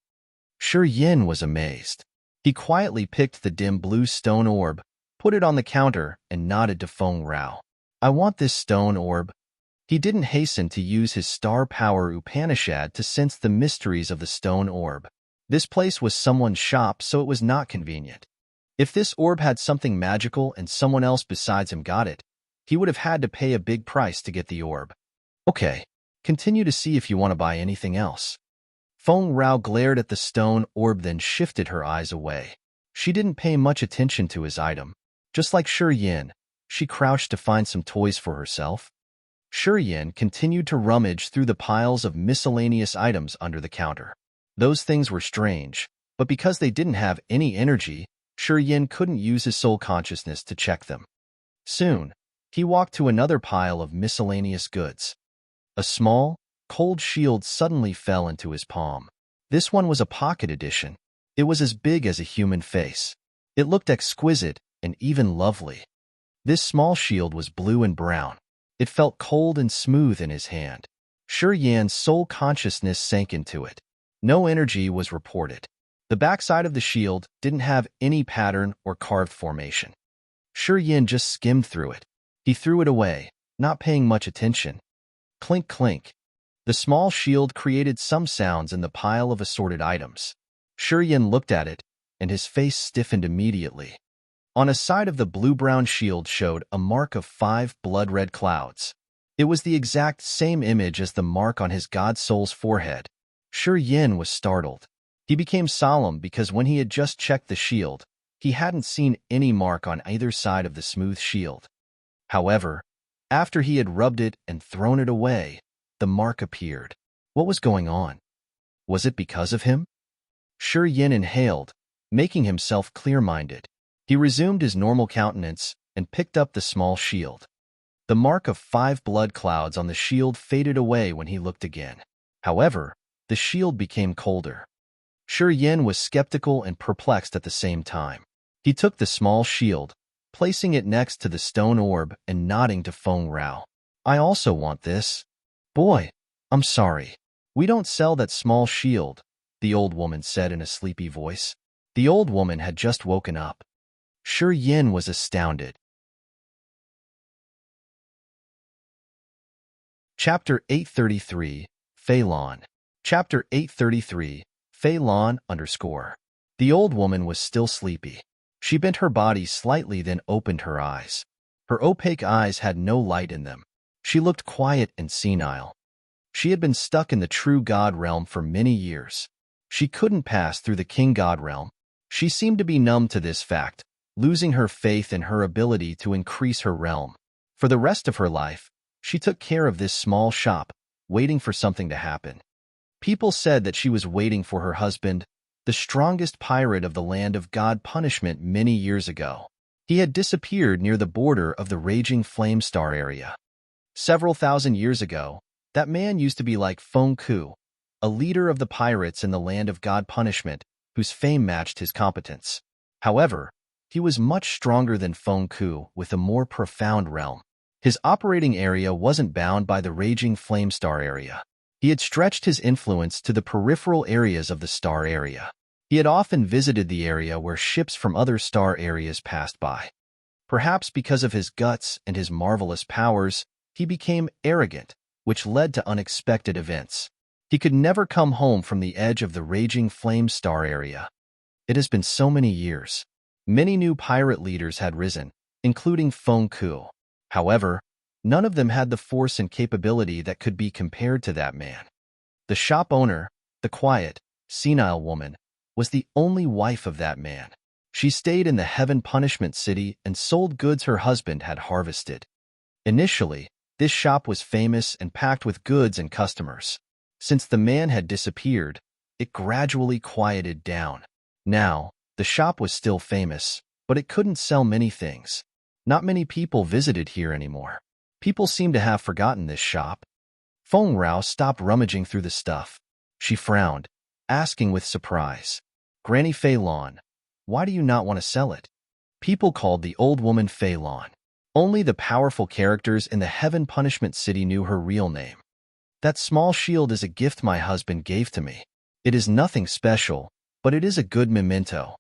Shi Yin was amazed. He quietly picked the dim blue stone orb, put it on the counter, and nodded to Feng Rao. "I want this stone orb." He didn't hasten to use his star power Upanishad to sense the mysteries of the stone orb. This place was someone's shop, so it was not convenient. If this orb had something magical and someone else besides him got it, he would have had to pay a big price to get the orb. "Okay, continue to see if you want to buy anything else." Feng Rao glared at the stone orb, then shifted her eyes away. She didn't pay much attention to his item. Just like Shi Yin, she crouched to find some toys for herself. Shi Yin continued to rummage through the piles of miscellaneous items under the counter. Those things were strange, but because they didn't have any energy, Shi Yin couldn't use his soul consciousness to check them. Soon, he walked to another pile of miscellaneous goods. A small, cold shield suddenly fell into his palm. This one was a pocket edition. It was as big as a human face. It looked exquisite and even lovely. This small shield was blue and brown. It felt cold and smooth in his hand. Shi Yan's soul consciousness sank into it. No energy was reported. The backside of the shield didn't have any pattern or carved formation. Shi Yan just skimmed through it. He threw it away, not paying much attention. Clink, clink. The small shield created some sounds in the pile of assorted items. Shi Yan looked at it, and his face stiffened immediately. On a side of the blue-brown shield showed a mark of 5 blood-red clouds. It was the exact same image as the mark on his god soul's forehead. Shi Yan was startled. He became solemn because when he had just checked the shield, he hadn't seen any mark on either side of the smooth shield. However, after he had rubbed it and thrown it away, the mark appeared. What was going on? Was it because of him? Shi Yan inhaled, making himself clear-minded. He resumed his normal countenance and picked up the small shield. The mark of 5 blood clouds on the shield faded away when he looked again. However, the shield became colder. Shi Yan was skeptical and perplexed at the same time. He took the small shield, placing it next to the stone orb and nodding to Feng Rao. "I also want this." "Boy, I'm sorry. We don't sell that small shield," the old woman said in a sleepy voice. The old woman had just woken up. Shi Yan was astounded. Chapter 833, Fei Lan. Chapter 833, Fei Lan _ The old woman was still sleepy. She bent her body slightly, then opened her eyes. Her opaque eyes had no light in them. She looked quiet and senile. She had been stuck in the true God realm for many years. She couldn't pass through the King God realm. She seemed to be numb to this fact, losing her faith in her ability to increase her realm. For the rest of her life, she took care of this small shop, waiting for something to happen. People said that she was waiting for her husband, the strongest pirate of the land of God punishment many years ago. He had disappeared near the border of the raging flame star area. Several thousand years ago, that man used to be like Feng Ku, a leader of the pirates in the land of God punishment, whose fame matched his competence. However, he was much stronger than Feng Ku with a more profound realm. His operating area wasn't bound by the raging flame star area. He had stretched his influence to the peripheral areas of the star area. He had often visited the area where ships from other star areas passed by. Perhaps because of his guts and his marvelous powers, he became arrogant, which led to unexpected events. He could never come home from the edge of the raging flame star area. It has been so many years. Many new pirate leaders had risen, including Feng Ku. However, None of them had the force and capability that could be compared to that man. The shop owner, the quiet, senile woman, was the only wife of that man. She stayed in the Heaven Punishment City and sold goods her husband had harvested. Initially, this shop was famous and packed with goods and customers. Since the man had disappeared, it gradually quieted down. Now, the shop was still famous, but it couldn't sell many things. Not many people visited here anymore. People seemed to have forgotten this shop. Feng Rao stopped rummaging through the stuff. She frowned, asking with surprise, "Granny Fei Lan, why do you not want to sell it?" People called the old woman Fei Lan. Only the powerful characters in the Heaven Punishment City knew her real name. "That small shield is a gift my husband gave to me. It is nothing special, but it is a good memento."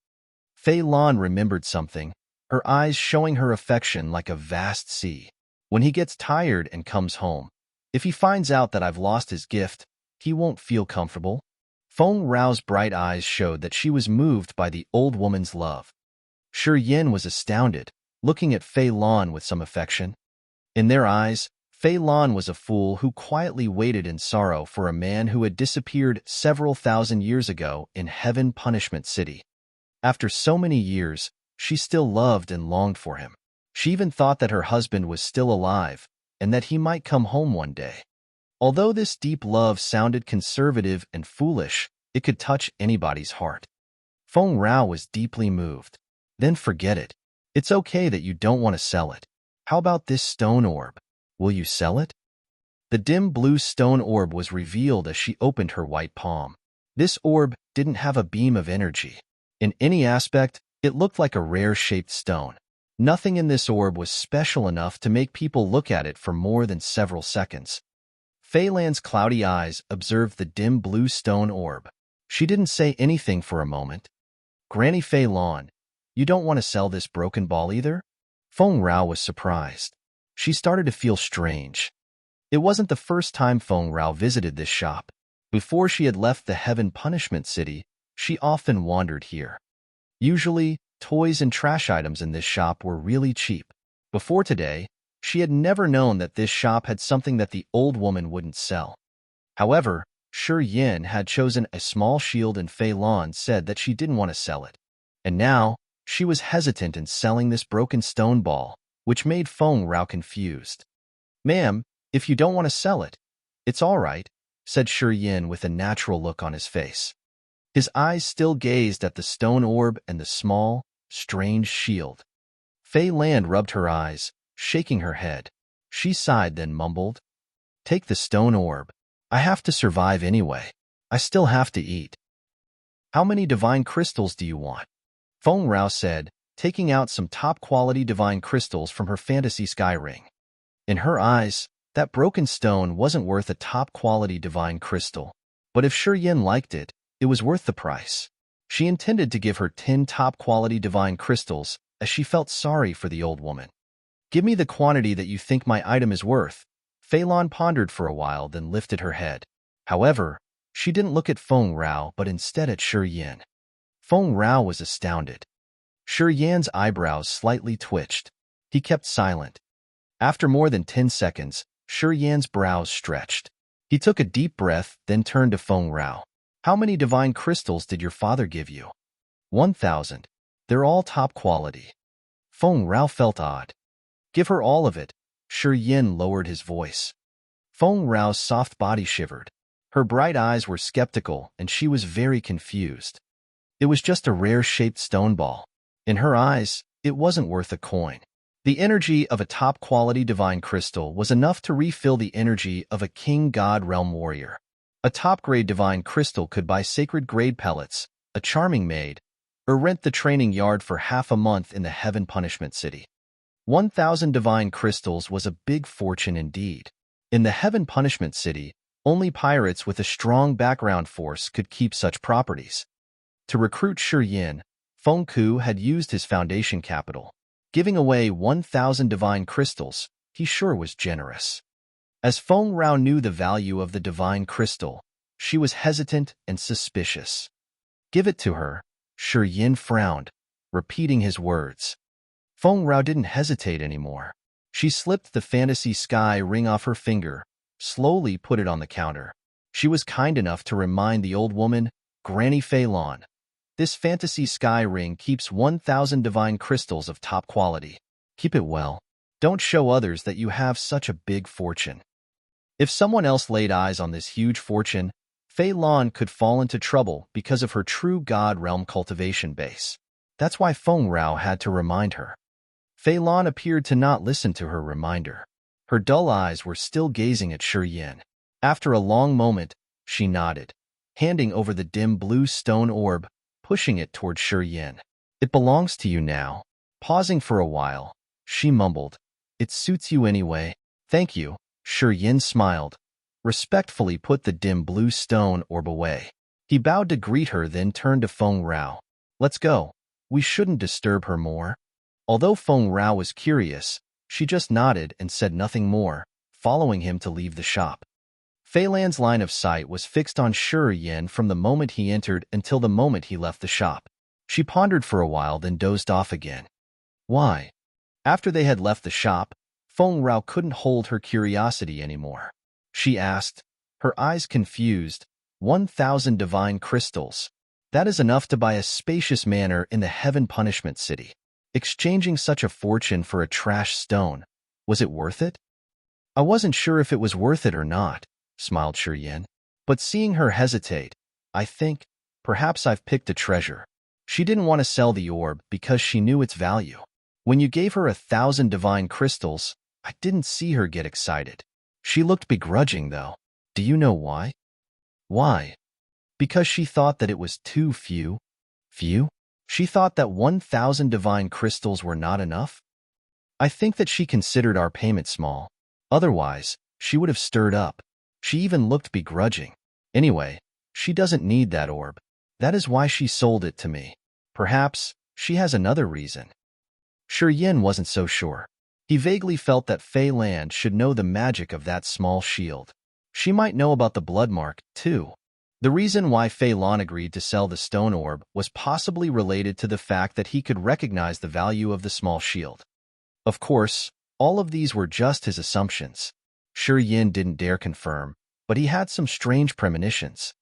Fei Lan remembered something, her eyes showing her affection like a vast sea. "When he gets tired and comes home, if he finds out that I've lost his gift, he won't feel comfortable." Feng Rao's bright eyes showed that she was moved by the old woman's love. Shi Yin was astounded, looking at Fei Lan with some affection. In their eyes, Fei Lan was a fool who quietly waited in sorrow for a man who had disappeared several thousand years ago in Heaven Punishment City. After so many years, she still loved and longed for him. She even thought that her husband was still alive and that he might come home one day. Although this deep love sounded conservative and foolish, it could touch anybody's heart. Feng Rao was deeply moved. "Then forget it. It's okay that you don't want to sell it. How about this stone orb? Will you sell it?" The dim blue stone orb was revealed as she opened her white palm. This orb didn't have a beam of energy. In any aspect, it looked like a rare-shaped stone. Nothing in this orb was special enough to make people look at it for more than several seconds. Fei Lan's cloudy eyes observed the dim blue stone orb. She didn't say anything for a moment. "Granny Fei Lan, you don't want to sell this broken ball either?" Feng Rao was surprised. She started to feel strange. It wasn't the first time Feng Rao visited this shop. Before she had left the Heaven Punishment City, she often wandered here. Usually, toys and trash items in this shop were really cheap. Before today, she had never known that this shop had something that the old woman wouldn't sell. However, Shi Yin had chosen a small shield and Fei Lan said that she didn't want to sell it. And now, she was hesitant in selling this broken stone ball, which made Feng Rao confused. "Ma'am, if you don't want to sell it, it's all right," said Shi Yin with a natural look on his face. His eyes still gazed at the stone orb and the small, strange shield. Fei Lan rubbed her eyes, shaking her head. She sighed, then mumbled, "Take the stone orb. I have to survive anyway. I still have to eat." "How many divine crystals do you want?" Feng Rao said, taking out some top-quality divine crystals from her fantasy sky ring. In her eyes, that broken stone wasn't worth a top-quality divine crystal. But if Shi Yin liked it, it was worth the price. She intended to give her 10 top-quality divine crystals, as she felt sorry for the old woman. "Give me the quantity that you think my item is worth." Fei Lan pondered for a while, then lifted her head. However, she didn't look at Feng Rao, but instead at Shi Yin. Feng Rao was astounded. Shi Yin's eyebrows slightly twitched. He kept silent. After more than 10 seconds, Shi Yin's brows stretched. He took a deep breath, then turned to Feng Rao. "How many divine crystals did your father give you?" 1,000. They're all top quality." Feng Rao felt odd. "Give her all of it." Shi Yin lowered his voice. Feng Rao's soft body shivered. Her bright eyes were skeptical, and she was very confused. It was just a rare-shaped stone ball. In her eyes, it wasn't worth a coin. The energy of a top-quality divine crystal was enough to refill the energy of a king god realm warrior. A top-grade divine crystal could buy sacred-grade pellets, a charming maid, or rent the training yard for half a month in the Heaven Punishment City. 1,000 divine crystals was a big fortune indeed. In the Heaven Punishment City, only pirates with a strong background force could keep such properties. To recruit Shi Yin, Feng Ku had used his foundation capital. Giving away 1,000 divine crystals, he sure was generous. As Feng Rao knew the value of the divine crystal, she was hesitant and suspicious. "Give it to her." Shi Yin frowned, repeating his words. Feng Rao didn't hesitate anymore. She slipped the fantasy sky ring off her finger, slowly put it on the counter. She was kind enough to remind the old woman, Granny Fei Lan. This fantasy sky ring keeps 1,000 divine crystals of top quality. Keep it well. Don't show others that you have such a big fortune. If someone else laid eyes on this huge fortune, Fei Lan could fall into trouble because of her true God realm cultivation base. That's why Feng Rao had to remind her. Fei Lan appeared to not listen to her reminder. Her dull eyes were still gazing at Shi Yin. After a long moment, she nodded, handing over the dim blue stone orb, pushing it toward Shi Yin. It belongs to you now. Pausing for a while, she mumbled, It suits you anyway. Thank you. Shi Yin smiled, respectfully put the dim blue stone orb away. He bowed to greet her, then turned to Feng Rao. Let's go. We shouldn't disturb her more. Although Feng Rao was curious, she just nodded and said nothing more, following him to leave the shop. Fei Lan's line of sight was fixed on Shi Yin from the moment he entered until the moment he left the shop. She pondered for a while, then dozed off again. Why? After they had left the shop, Feng Rao couldn't hold her curiosity anymore. She asked, her eyes confused, 1,000 divine crystals. That is enough to buy a spacious manor in the Heaven Punishment City. Exchanging such a fortune for a trash stone, was it worth it? I wasn't sure if it was worth it or not, smiled Shi Yin. But seeing her hesitate, I think, perhaps I've picked a treasure. She didn't want to sell the orb because she knew its value. When you gave her 1,000 divine crystals, I didn't see her get excited. She looked begrudging, though. Do you know why? Why? Because she thought that it was too few. Few? She thought that 1,000 divine crystals were not enough? I think that she considered our payment small. Otherwise, she would have stirred up. She even looked begrudging. Anyway, she doesn't need that orb. That is why she sold it to me. Perhaps she has another reason. Shi Yin wasn't so sure. He vaguely felt that Fei Lan should know the magic of that small shield. She might know about the blood mark, too. The reason why Fei Lan agreed to sell the stone orb was possibly related to the fact that he could recognize the value of the small shield. Of course, all of these were just his assumptions. Shi Yin didn't dare confirm, but he had some strange premonitions.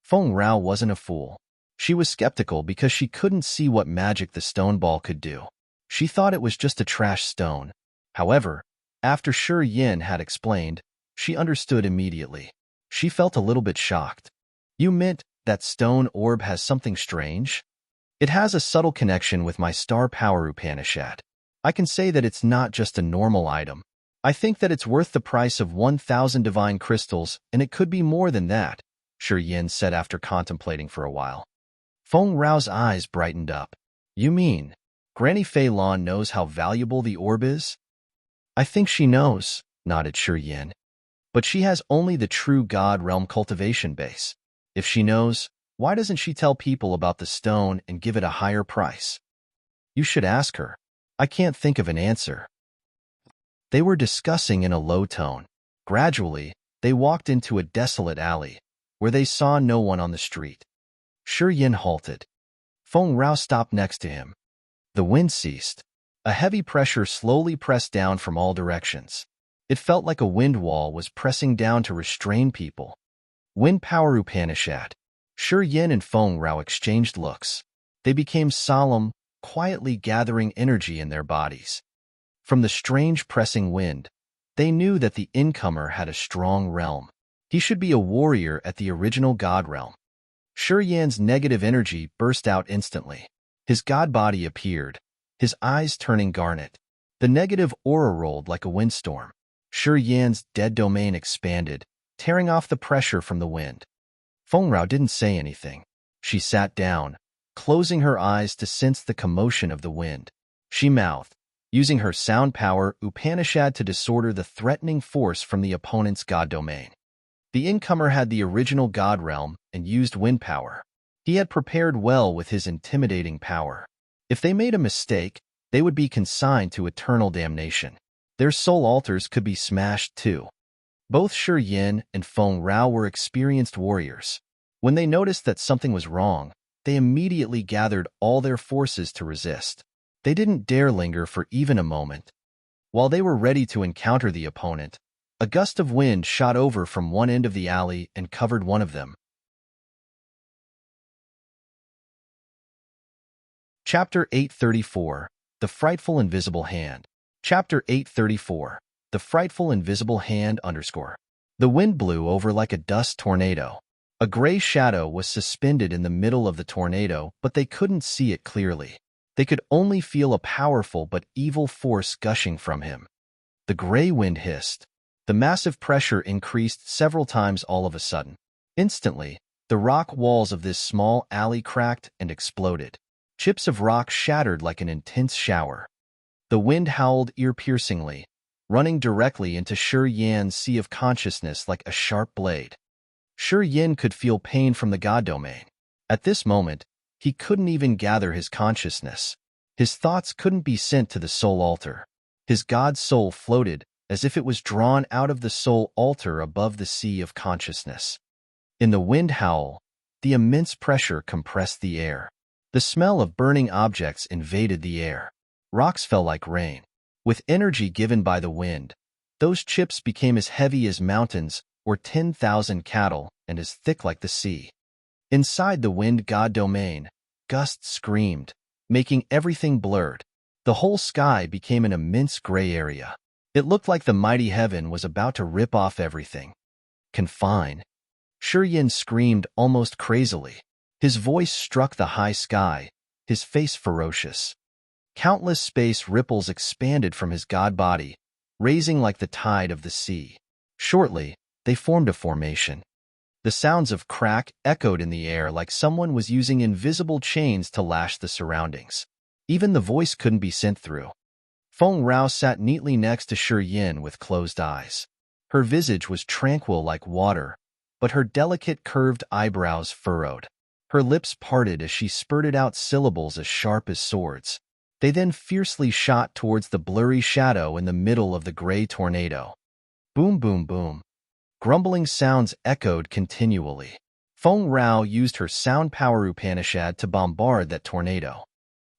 Feng Rao wasn't a fool. She was skeptical because she couldn't see what magic the stone ball could do. She thought it was just a trash stone. However, after Shi Yin had explained, she understood immediately. She felt a little bit shocked. You meant that stone orb has something strange? It has a subtle connection with my star power Upanishad. I can say that it's not just a normal item. I think that it's worth the price of 1,000 divine crystals, and it could be more than that, Shi Yin said after contemplating for a while. Feng Rao's eyes brightened up. You mean, Granny Fei Lan knows how valuable the orb is? I think she knows, nodded Shi Yin. But she has only the true God realm cultivation base. If she knows, why doesn't she tell people about the stone and give it a higher price? You should ask her. I can't think of an answer. They were discussing in a low tone. Gradually, they walked into a desolate alley, where they saw no one on the street. Shi Yin halted. Feng Rao stopped next to him. The wind ceased. A heavy pressure slowly pressed down from all directions. It felt like a wind wall was pressing down to restrain people. Wind power Upanishad. Shi Yin and Feng Rao exchanged looks. They became solemn, quietly gathering energy in their bodies. From the strange pressing wind, they knew that the incomer had a strong realm. He should be a warrior at the original God realm. Shi Yin's negative energy burst out instantly. His god body appeared, his eyes turning garnet. The negative aura rolled like a windstorm. Shi Yin's dead domain expanded, tearing off the pressure from the wind. Feng Rao didn't say anything. She sat down, closing her eyes to sense the commotion of the wind. She mouthed, using her sound power Upanishad to disorder the threatening force from the opponent's god domain. The incomer had the original god realm and used wind power. He had prepared well with his intimidating power. If they made a mistake, they would be consigned to eternal damnation. Their soul altars could be smashed too. Both Shi Yin and Feng Rao were experienced warriors. When they noticed that something was wrong, they immediately gathered all their forces to resist. They didn't dare linger for even a moment. While they were ready to encounter the opponent, a gust of wind shot over from one end of the alley and covered one of them. Chapter 834, The Frightful Invisible Hand. Chapter 834, The Frightful Invisible Hand _ The wind blew over like a dust tornado. A gray shadow was suspended in the middle of the tornado, but they couldn't see it clearly. They could only feel a powerful but evil force gushing from him. The gray wind hissed. The massive pressure increased several times all of a sudden. Instantly, the rock walls of this small alley cracked and exploded. Chips of rock shattered like an intense shower. The wind howled ear-piercingly, running directly into Shi Yan's sea of consciousness like a sharp blade. Shi Yan could feel pain from the god domain. At this moment, he couldn't even gather his consciousness. His thoughts couldn't be sent to the soul altar. His god's soul floated as if it was drawn out of the soul altar above the sea of consciousness. In the wind howl, the immense pressure compressed the air. The smell of burning objects invaded the air. Rocks fell like rain. With energy given by the wind, those chips became as heavy as mountains or 10,000 cattle and as thick like the sea. Inside the wind god domain, gusts screamed, making everything blurred. The whole sky became an immense gray area. It looked like the mighty heaven was about to rip off everything. Confine. Shi Yan screamed almost crazily. His voice struck the high sky, his face ferocious. Countless space ripples expanded from his god body, raising like the tide of the sea. Shortly, they formed a formation. The sounds of crack echoed in the air like someone was using invisible chains to lash the surroundings. Even the voice couldn't be sent through. Feng Rao sat neatly next to Shi Yan with closed eyes. Her visage was tranquil like water, but her delicate curved eyebrows furrowed. Her lips parted as she spurted out syllables as sharp as swords. They then fiercely shot towards the blurry shadow in the middle of the gray tornado. Boom, boom, boom. Grumbling sounds echoed continually. Feng Rao used her sound power Upanishad to bombard that tornado.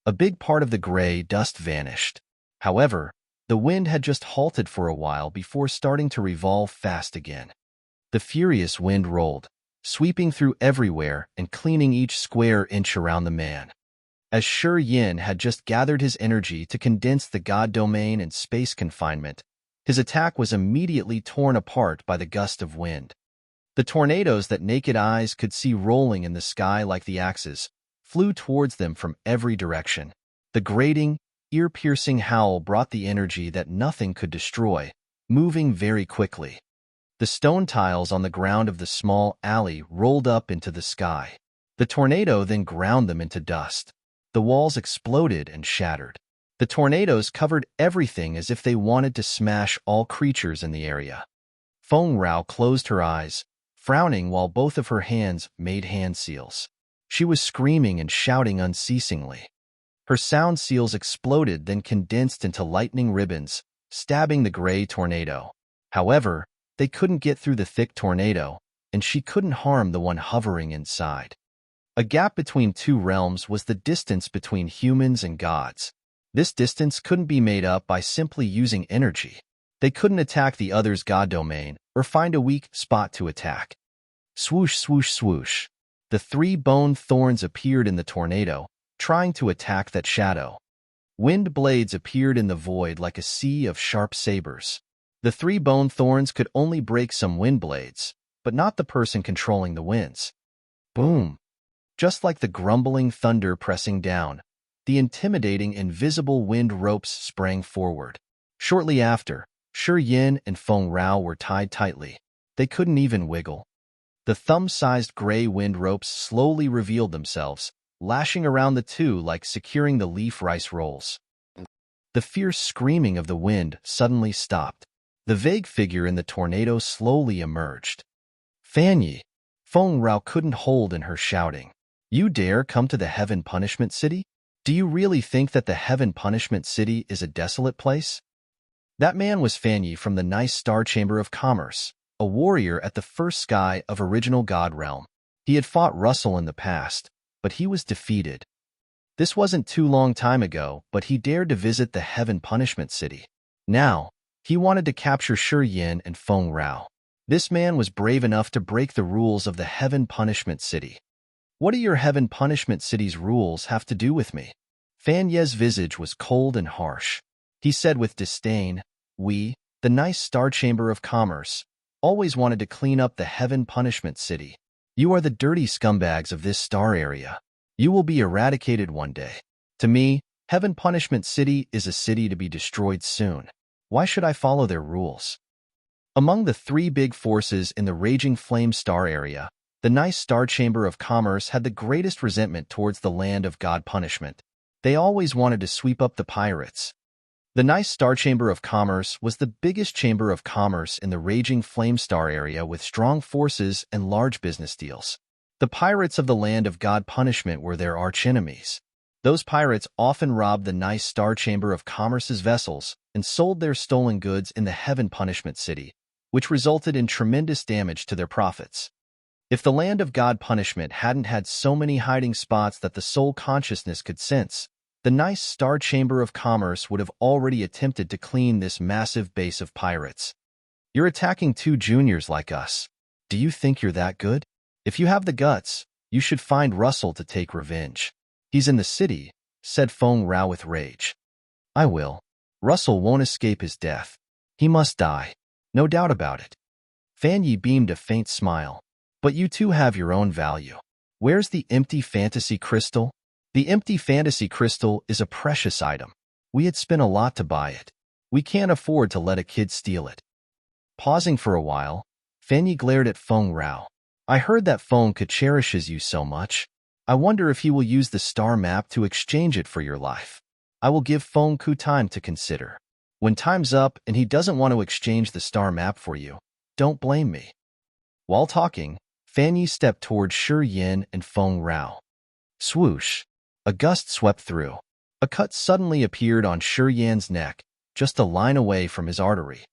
A big part of the gray dust vanished. However, the wind had just halted for a while before starting to revolve fast again. The furious wind rolled, sweeping through everywhere and cleaning each square inch around the man. As Shi Yan had just gathered his energy to condense the god domain and space confinement, his attack was immediately torn apart by the gust of wind. The tornadoes that naked eyes could see rolling in the sky like the axes flew towards them from every direction. The grating, ear-piercing howl brought the energy that nothing could destroy, moving very quickly. The stone tiles on the ground of the small alley rolled up into the sky. The tornado then ground them into dust. The walls exploded and shattered. The tornadoes covered everything as if they wanted to smash all creatures in the area. Feng Rao closed her eyes, frowning while both of her hands made hand seals. She was screaming and shouting unceasingly. Her sound seals exploded, then condensed into lightning ribbons, stabbing the gray tornado. However, they couldn't get through the thick tornado, and she couldn't harm the one hovering inside. A gap between two realms was the distance between humans and gods. This distance couldn't be made up by simply using energy. They couldn't attack the other's god domain or find a weak spot to attack. Swoosh, swoosh, swoosh. The three bone thorns appeared in the tornado, trying to attack that shadow. Wind blades appeared in the void like a sea of sharp sabers. The three bone thorns could only break some wind blades, but not the person controlling the winds. Boom! Just like the grumbling thunder pressing down, the intimidating invisible wind ropes sprang forward. Shortly after, Shi Yan and Feng Rao were tied tightly. They couldn't even wiggle. The thumb-sized gray wind ropes slowly revealed themselves, lashing around the two like securing the leaf rice rolls. The fierce screaming of the wind suddenly stopped. The vague figure in the tornado slowly emerged. Fanyi! Feng Rao couldn't hold in her shouting. You dare come to the Heaven Punishment City? Do you really think that the Heaven Punishment City is a desolate place? That man was Fanyi from the Nice Star Chamber of Commerce, a warrior at the first sky of Original God Realm. He had fought Russell in the past, but he was defeated. This wasn't too long time ago, but he dared to visit the Heaven Punishment City. Now, he wanted to capture Shi Yin and Feng Rao. This man was brave enough to break the rules of the Heaven Punishment City. What do your Heaven Punishment City's rules have to do with me? Fan Ye's visage was cold and harsh. He said with disdain, "We, the nice Star Chamber of Commerce, always wanted to clean up the Heaven Punishment City. You are the dirty scumbags of this star area. You will be eradicated one day. To me, Heaven Punishment City is a city to be destroyed soon. Why should I follow their rules?" Among the three big forces in the Raging Flame Star area, the nice Star Chamber of Commerce had the greatest resentment towards the Land of God Punishment. They always wanted to sweep up the pirates. The nice Star Chamber of Commerce was the biggest chamber of commerce in the Raging Flame Star area with strong forces and large business deals. The pirates of the Land of God Punishment were their archenemies. Those pirates often robbed the nice Star Chamber of Commerce's vessels and sold their stolen goods in the Heaven Punishment City, which resulted in tremendous damage to their profits. If the Land of God Punishment hadn't had so many hiding spots that the soul consciousness could sense, the nice Star Chamber of Commerce would have already attempted to clean this massive base of pirates. You're attacking two juniors like us. Do you think you're that good? If you have the guts, you should find Russell to take revenge. He's in the city, said Feng Rao with rage. I will. Russell won't escape his death. He must die. No doubt about it. Fan Yi beamed a faint smile. But you two have your own value. Where's the empty fantasy crystal? The empty fantasy crystal is a precious item. We had spent a lot to buy it. We can't afford to let a kid steal it. Pausing for a while, Fan Yi glared at Feng Rao. I heard that Feng Ku cherishes you so much. I wonder if he will use the star map to exchange it for your life. I will give Feng Ku time to consider. When time's up and he doesn't want to exchange the star map for you, don't blame me. While talking, Fan Yi stepped toward Shi Yin and Feng Rao. Swoosh! A gust swept through. A cut suddenly appeared on Shi Yan's neck, just a line away from his artery.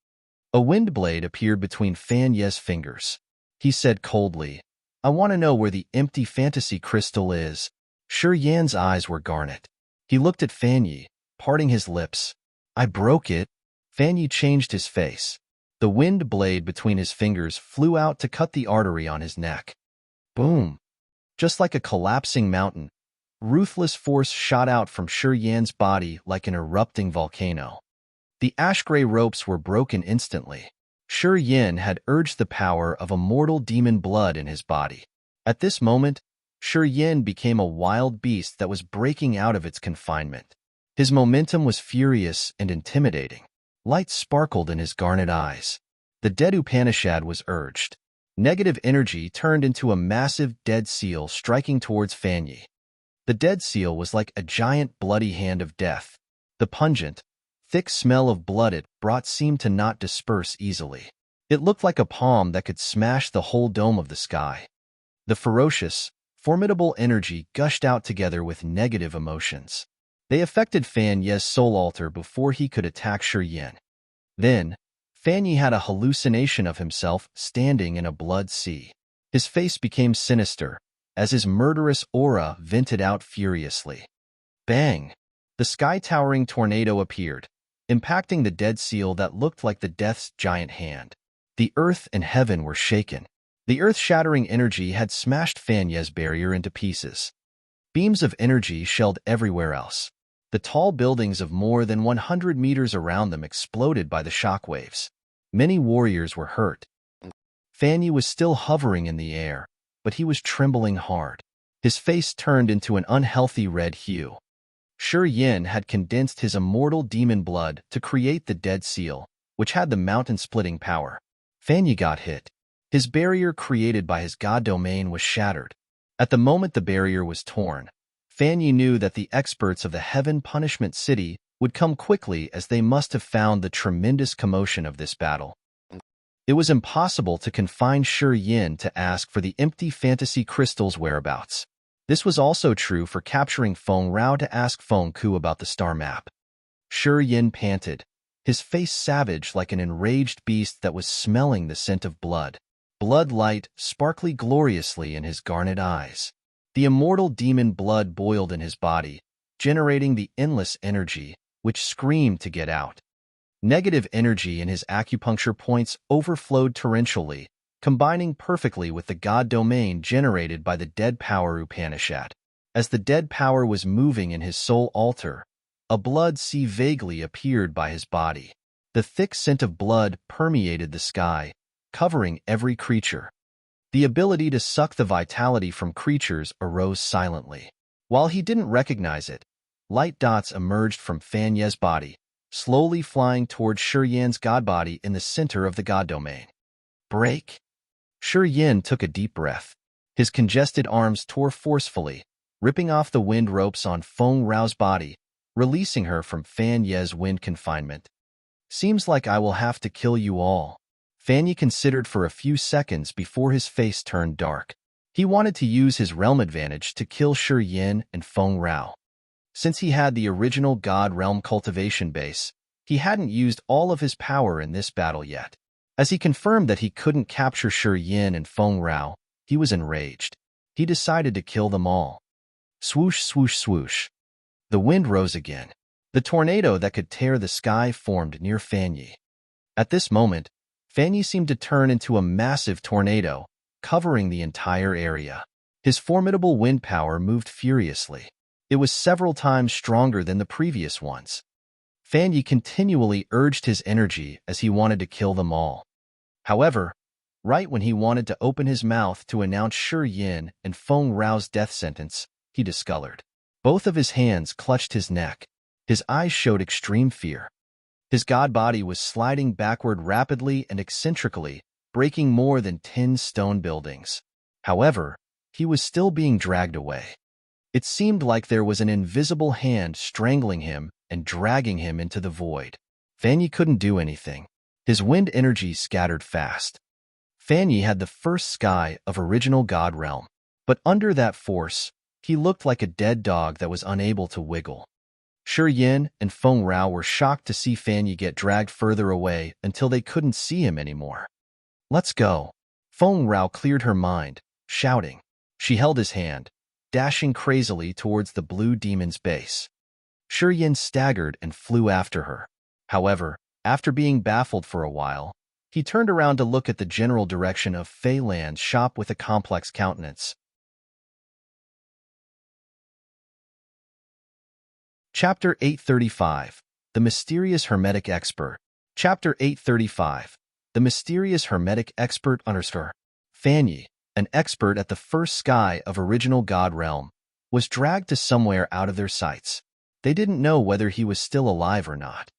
A wind blade appeared between Fan Ye's fingers. He said coldly, I want to know where the empty fantasy crystal is. Shi Yan's eyes were garnet. He looked at Fan Yi, parting his lips. I broke it. Fan Yi changed his face. The wind blade between his fingers flew out to cut the artery on his neck. Boom! Just like a collapsing mountain, ruthless force shot out from Shi Yan's body like an erupting volcano. The ash-gray ropes were broken instantly. Shi Yan had urged the power of immortal demon blood in his body. At this moment, Shi Yan became a wild beast that was breaking out of its confinement. His momentum was furious and intimidating. Light sparkled in his garnet eyes. The dead Upanishad was urged. Negative energy turned into a massive dead seal striking towards Fan Yi. The dead seal was like a giant bloody hand of death. The pungent, thick smell of blood it brought seemed to not disperse easily. It looked like a palm that could smash the whole dome of the sky. The ferocious, formidable energy gushed out together with negative emotions. They affected Fan Ye's soul altar before he could attack Shi Yan. Then, Fan Yi had a hallucination of himself standing in a blood sea. His face became sinister, as his murderous aura vented out furiously. Bang! The sky-towering tornado appeared, impacting the dead seal that looked like the death's giant hand. The earth and heaven were shaken. The earth-shattering energy had smashed Fan Ye's barrier into pieces. Beams of energy shelled everywhere else. The tall buildings of more than 100 meters around them exploded by the shockwaves. Many warriors were hurt. Fan Yi was still hovering in the air, but he was trembling hard. His face turned into an unhealthy red hue. Shi Yan had condensed his immortal demon blood to create the dead seal, which had the mountain-splitting power. Fan Yi got hit. His barrier created by his god domain was shattered. At the moment the barrier was torn, Fan Yi knew that the experts of the Heaven Punishment City would come quickly as they must have found the tremendous commotion of this battle. It was impossible to confine Shi Yan to ask for the empty fantasy crystal's whereabouts. This was also true for capturing Feng Rao to ask Feng Ku about the star map. Shi Yan panted, his face savage like an enraged beast that was smelling the scent of blood. Blood light sparkly gloriously in his garnet eyes. The immortal demon blood boiled in his body, generating the endless energy, which screamed to get out. Negative energy in his acupuncture points overflowed torrentially, combining perfectly with the god domain generated by the dead power Upanishad. As the dead power was moving in his soul altar, a blood sea vaguely appeared by his body. The thick scent of blood permeated the sky, covering every creature. The ability to suck the vitality from creatures arose silently. While he didn't recognize it, light dots emerged from Fan Ye's body, slowly flying toward Shi Yan's god body in the center of the god domain. Break! Shi Yan took a deep breath. His congested arms tore forcefully, ripping off the wind ropes on Feng Rao's body, releasing her from Fan Ye's wind confinement. Seems like I will have to kill you all. Fan Ye considered for a few seconds before his face turned dark. He wanted to use his realm advantage to kill Shi Yan and Feng Rao. Since he had the original God Realm cultivation base, he hadn't used all of his power in this battle yet. As he confirmed that he couldn't capture Shi Yan and Feng Rao, he was enraged. He decided to kill them all. Swoosh, swoosh, swoosh. The wind rose again. The tornado that could tear the sky formed near Fan Ye. At this moment, Fan Ye seemed to turn into a massive tornado, covering the entire area. His formidable wind power moved furiously. It was several times stronger than the previous ones. Fan Ye continually urged his energy as he wanted to kill them all. However, right when he wanted to open his mouth to announce Shi Yan and Feng Rao's death sentence, he discolored. Both of his hands clutched his neck. His eyes showed extreme fear. His god body was sliding backward rapidly and eccentrically, breaking more than 10 stone buildings. However, he was still being dragged away. It seemed like there was an invisible hand strangling him and dragging him into the void. Fan Ye couldn't do anything. His wind energy scattered fast. Fan Ye had the first sky of original God Realm, but under that force, he looked like a dead dog that was unable to wiggle. Shi Yan and Feng Rao were shocked to see Fan Ye get dragged further away until they couldn't see him anymore. Let's go. Feng Rao cleared her mind, shouting. She held his hand, dashing crazily towards the blue demon's base. Shi Yan staggered and flew after her. However, after being baffled for a while, he turned around to look at the general direction of Fei Lan's shop with a complex countenance. Chapter 835. The Mysterious Hermetic Expert. Chapter 835. The Mysterious Hermetic Expert Fan Ye, an expert at the first sky of original God Realm, was dragged to somewhere out of their sights. They didn't know whether he was still alive or not.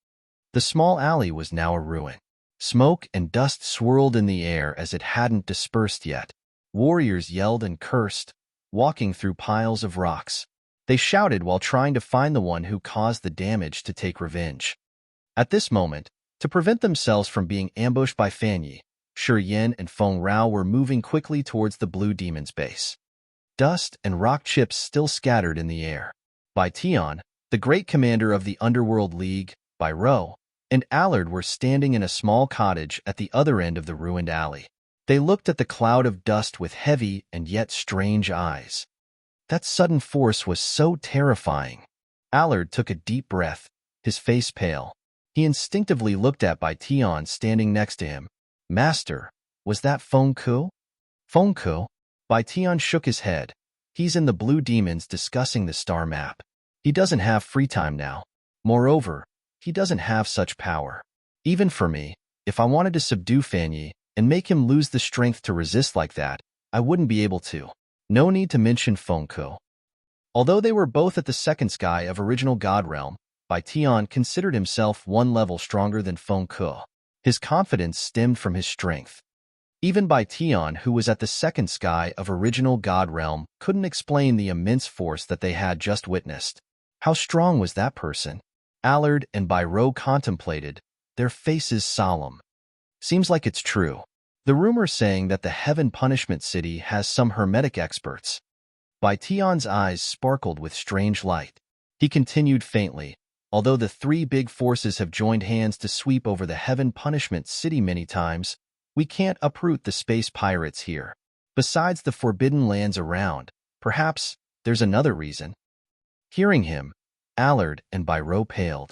The small alley was now a ruin. Smoke and dust swirled in the air as it hadn't dispersed yet. Warriors yelled and cursed, walking through piles of rocks. They shouted while trying to find the one who caused the damage to take revenge. At this moment, to prevent themselves from being ambushed by Fan Ye, Shi Yan and Feng Rao were moving quickly towards the blue demon's base. Dust and rock chips still scattered in the air. Bai Tian, the great commander of the Underworld League, Bai Rou, and Allard were standing in a small cottage at the other end of the ruined alley. They looked at the cloud of dust with heavy and yet strange eyes. That sudden force was so terrifying. Allard took a deep breath, his face pale. He instinctively looked at Bai Tian standing next to him. Master, was that Feng Ku? Feng Ku? Bai Tian shook his head. He's in the Blue Demons discussing the star map. He doesn't have free time now. Moreover, he doesn't have such power. Even for me, if I wanted to subdue Fan Ye and make him lose the strength to resist like that, I wouldn't be able to. No need to mention Feng Ku. Although they were both at the second sky of original God Realm, Bai Tian considered himself one level stronger than Feng Ku. His confidence stemmed from his strength. Even Bai Tian, who was at the second sky of original God Realm, couldn't explain the immense force that they had just witnessed. How strong was that person? Allard and Bai Rou contemplated, their faces solemn. Seems like it's true. The rumor saying that the Heaven Punishment City has some hermetic experts. Bai Tian's eyes sparkled with strange light. He continued faintly, although the three big forces have joined hands to sweep over the Heaven Punishment City many times, we can't uproot the space pirates here. Besides the forbidden lands around, perhaps there's another reason. Hearing him, Allard and Bai Rou paled.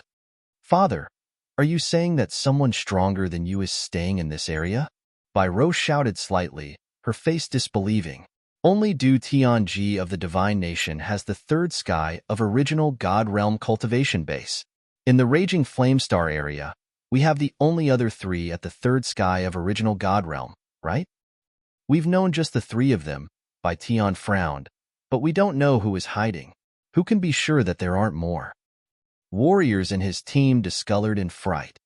Father, Are you saying that someone stronger than you is staying in this area? Bai Rou shouted slightly, her face disbelieving. Only Du Tianji of the Divine Nation has the third sky of original God Realm cultivation base. In the Raging Flamestar area, we have the only other three at the third sky of original God Realm, right? We've known just the three of them, Bai Tian frowned, but we don't know who is hiding. Who can be sure that there aren't more? Warriors in his team discolored in fright.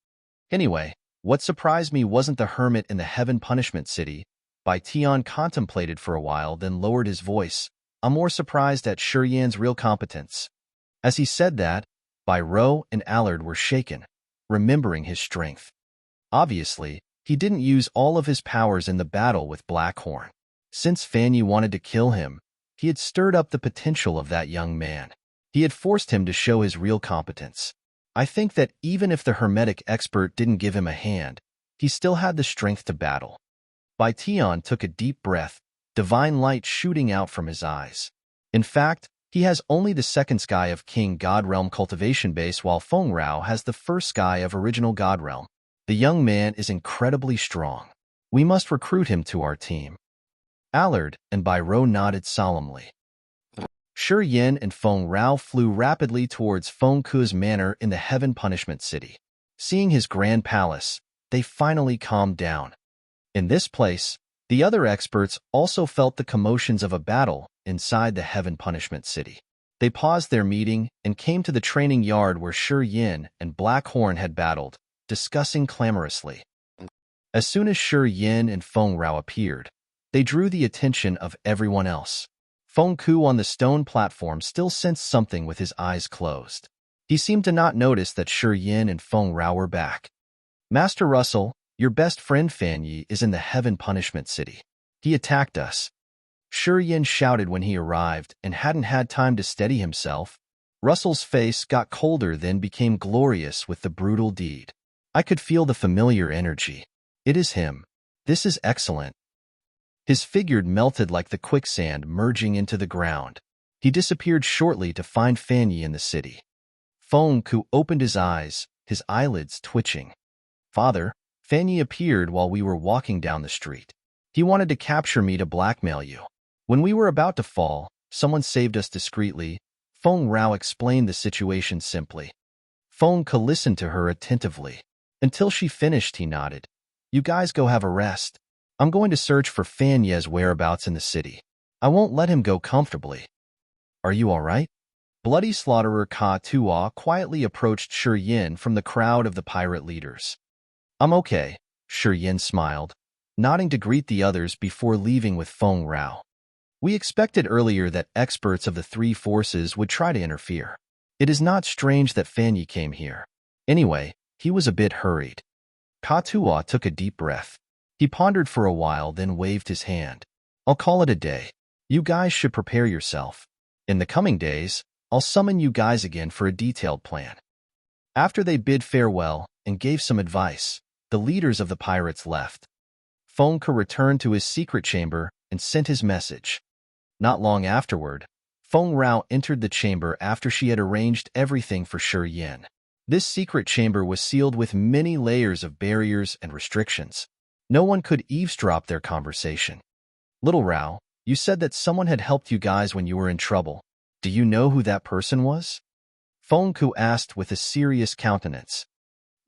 Anyway, what surprised me wasn't the hermit in the Heaven Punishment City. Bai Tian contemplated for a while, then lowered his voice. I'm more surprised at Shi Yan's real competence. As he said that, Bai Rou and Allard were shaken, remembering his strength. Obviously, he didn't use all of his powers in the battle with Blackhorn. Since Fan Yi wanted to kill him, he had stirred up the potential of that young man. He had forced him to show his real competence. I think that even if the Hermetic Expert didn't give him a hand, he still had the strength to battle. Bai Tian took a deep breath, divine light shooting out from his eyes. In fact, he has only the second sky of King God Realm cultivation base, while Feng Rao has the first sky of original God Realm. The young man is incredibly strong. We must recruit him to our team. Allard and Bai Rou nodded solemnly. Shi Yan and Feng Rao flew rapidly towards Feng Ku's manor in the Heaven Punishment City. Seeing his grand palace, they finally calmed down. In this place, the other experts also felt the commotions of a battle inside the Heaven Punishment City. They paused their meeting and came to the training yard where Shi Yan and Blackhorn had battled, discussing clamorously. As soon as Shi Yan and Feng Rao appeared, they drew the attention of everyone else. Feng Ku on the stone platform still sensed something with his eyes closed. He seemed to not notice that Shi Yan and Feng Rao were back. Master Russell, your best friend Fan Yi is in the Heaven Punishment City. He attacked us. Shi Yan shouted when he arrived and hadn't had time to steady himself. Russell's face got colder, then became glorious with the brutal deed. I could feel the familiar energy. It is him. This is excellent. His figure melted like the quicksand merging into the ground. He disappeared shortly to find Fan Yi in the city. Feng Ku opened his eyes, his eyelids twitching. Father, Fan Yi appeared while we were walking down the street. He wanted to capture me to blackmail you. When we were about to fall, someone saved us discreetly. Feng Rao explained the situation simply. Feng Ku listened to her attentively. Until she finished, he nodded. You guys go have a rest. I'm going to search for Fan Yi's whereabouts in the city. I won't let him go comfortably. Are you all right? Bloody Slaughterer Ka Tua quietly approached Shi Yan from the crowd of the pirate leaders. I'm okay, Shi Yan smiled, nodding to greet the others before leaving with Feng Rao. We expected earlier that experts of the three forces would try to interfere. It is not strange that Fan Yi came here. Anyway, he was a bit hurried. Ka Tua took a deep breath. He pondered for a while, then waved his hand. I'll call it a day. You guys should prepare yourself. In the coming days, I'll summon you guys again for a detailed plan. After they bid farewell and gave some advice, the leaders of the pirates left. Feng Ku returned to his secret chamber and sent his message. Not long afterward, Feng Rao entered the chamber after she had arranged everything for Shi Yan. This secret chamber was sealed with many layers of barriers and restrictions. No one could eavesdrop their conversation. Little Rao, you said that someone had helped you guys when you were in trouble. Do you know who that person was? Feng Ku asked with a serious countenance.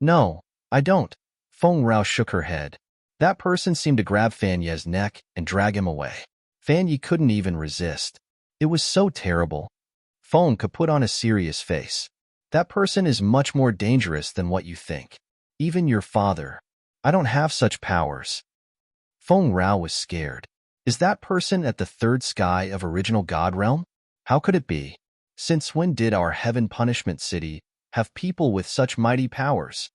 No, I don't. Feng Rao shook her head. That person seemed to grab Fan Yi's neck and drag him away. Fan Yi couldn't even resist. It was so terrible. Feng Ku put on a serious face. That person is much more dangerous than what you think. Even your father. I don't have such powers. Feng Rao was scared. Is that person at the third sky of original God Realm? How could it be? Since when did our Heaven Punishment City have people with such mighty powers?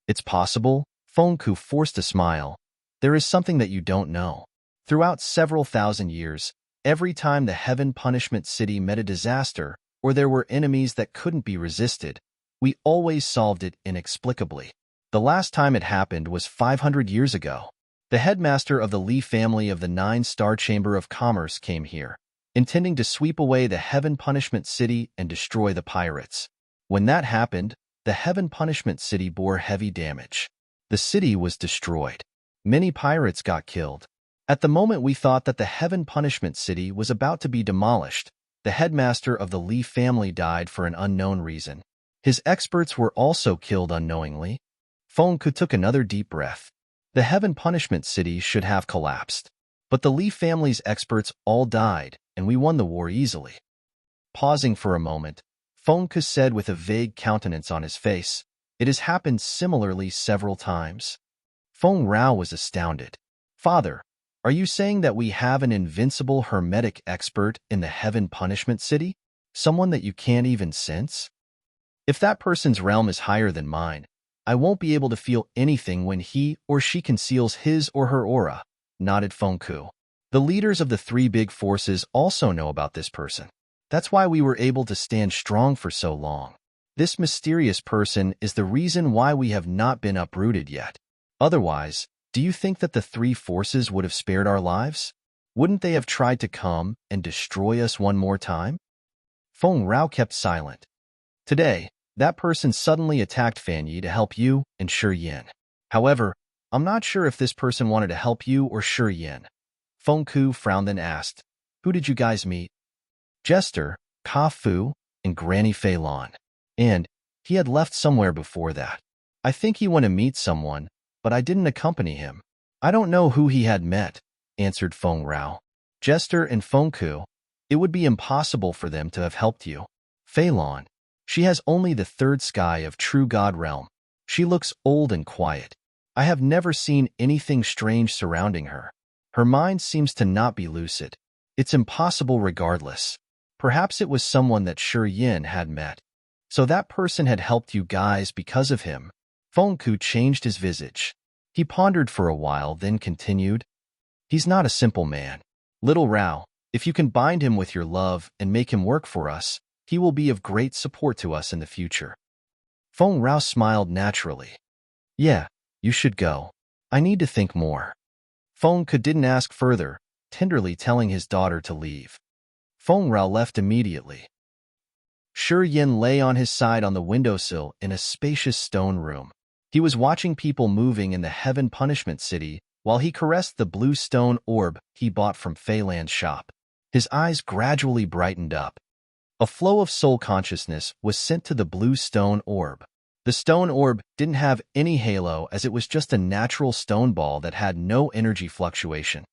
It's possible. Feng Ku forced a smile. There is something that you don't know. Throughout several thousand years, every time the Heaven Punishment City met a disaster, or there were enemies that couldn't be resisted, we always solved it inexplicably. The last time it happened was 500 years ago. The headmaster of the Li family of the 9-Star Chamber of Commerce came here, intending to sweep away the Heaven Punishment City and destroy the pirates. When that happened, the Heaven Punishment City bore heavy damage. The city was destroyed. Many pirates got killed. At the moment we thought that the Heaven Punishment City was about to be demolished, the headmaster of the Lee family died for an unknown reason. His experts were also killed unknowingly. Fengku took another deep breath. The Heaven Punishment City should have collapsed. But the Lee family's experts all died, and we won the war easily. Pausing for a moment, Fengku said with a vague countenance on his face, "It has happened similarly several times." Feng Rao was astounded. "Father, are you saying that we have an invincible hermetic expert in the Heaven Punishment City? Someone that you can't even sense? If that person's realm is higher than mine, I won't be able to feel anything when he or she conceals his or her aura," nodded Fengku. "The leaders of the three big forces also know about this person. That's why we were able to stand strong for so long. This mysterious person is the reason why we have not been uprooted yet. Otherwise, do you think that the three forces would have spared our lives? Wouldn't they have tried to come and destroy us one more time?" Feng Rao kept silent. "Today, that person suddenly attacked Fan Yi to help you and Shi Yin. However, I'm not sure if this person wanted to help you or Shi Yin." Fengku frowned then asked, "Who did you guys meet?" "Jester, Ka Fu, and Granny Fei Lan. And he had left somewhere before that. I think he went to meet someone, but I didn't accompany him." "I don't know who he had met," answered Feng Rao. "Jester and Fengku, it would be impossible for them to have helped you. Fei Lan, she has only the third sky of true God realm. She looks old and quiet. I have never seen anything strange surrounding her. Her mind seems to not be lucid. It's impossible regardless. Perhaps it was someone that Shi Yin had met. So that person had helped you guys because of him." Fengku changed his visage. He pondered for a while, then continued, "He's not a simple man. Little Rao, if you can bind him with your love and make him work for us, he will be of great support to us in the future." Feng Rao smiled naturally. "Yeah, you should go. I need to think more." Fengku didn't ask further, tenderly telling his daughter to leave. Feng Rao left immediately. Shi Yin lay on his side on the windowsill in a spacious stone room. He was watching people moving in the Heaven Punishment City while he caressed the blue stone orb he bought from Fei Lan's shop. His eyes gradually brightened up. A flow of soul consciousness was sent to the blue stone orb. The stone orb didn't have any halo as it was just a natural stone ball that had no energy fluctuation.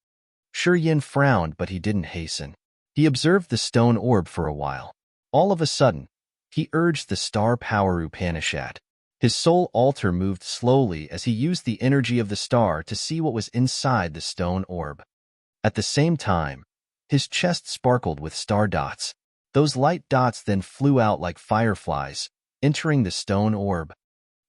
Shi Yin frowned, but he didn't hasten. He observed the stone orb for a while. All of a sudden, he urged the star power Upanishad. His soul altar moved slowly as he used the energy of the star to see what was inside the stone orb. At the same time, his chest sparkled with star dots. Those light dots then flew out like fireflies, entering the stone orb.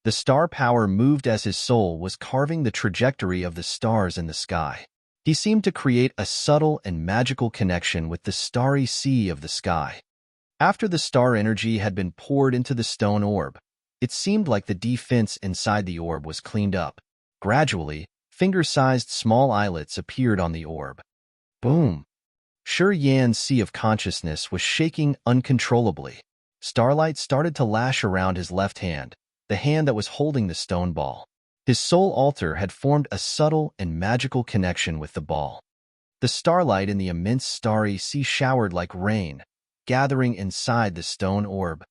The star power moved as his soul was carving the trajectory of the stars in the sky. He seemed to create a subtle and magical connection with the starry sea of the sky. After the star energy had been poured into the stone orb, it seemed like the defense inside the orb was cleaned up. Gradually, finger-sized small islets appeared on the orb. Boom! Shi Yan's sea of consciousness was shaking uncontrollably. Starlight started to lash around his left hand, the hand that was holding the stone ball. His soul altar had formed a subtle and magical connection with the ball. The starlight in the immense starry sea showered like rain, gathering inside the stone orb.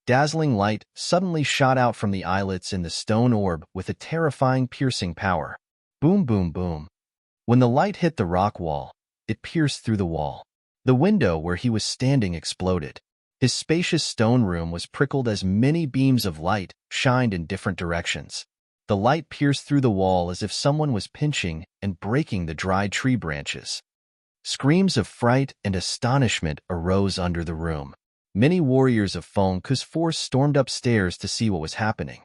Dazzling light suddenly shot out from the islets in the stone orb with a terrifying piercing power. Boom, boom, boom. When the light hit the rock wall, it pierced through the wall. The window where he was standing exploded. His spacious stone room was prickled as many beams of light shined in different directions. The light pierced through the wall as if someone was pinching and breaking the dried tree branches. Screams of fright and astonishment arose under the room. Many warriors of Fengku's force stormed upstairs to see what was happening.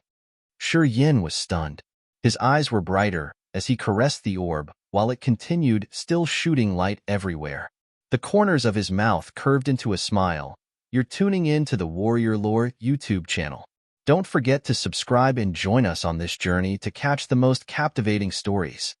Shi Yin was stunned. His eyes were brighter as he caressed the orb, while it continued, still shooting light everywhere. The corners of his mouth curved into a smile. You're tuning in to the Warrior Lore YouTube channel. Don't forget to subscribe and join us on this journey to catch the most captivating stories.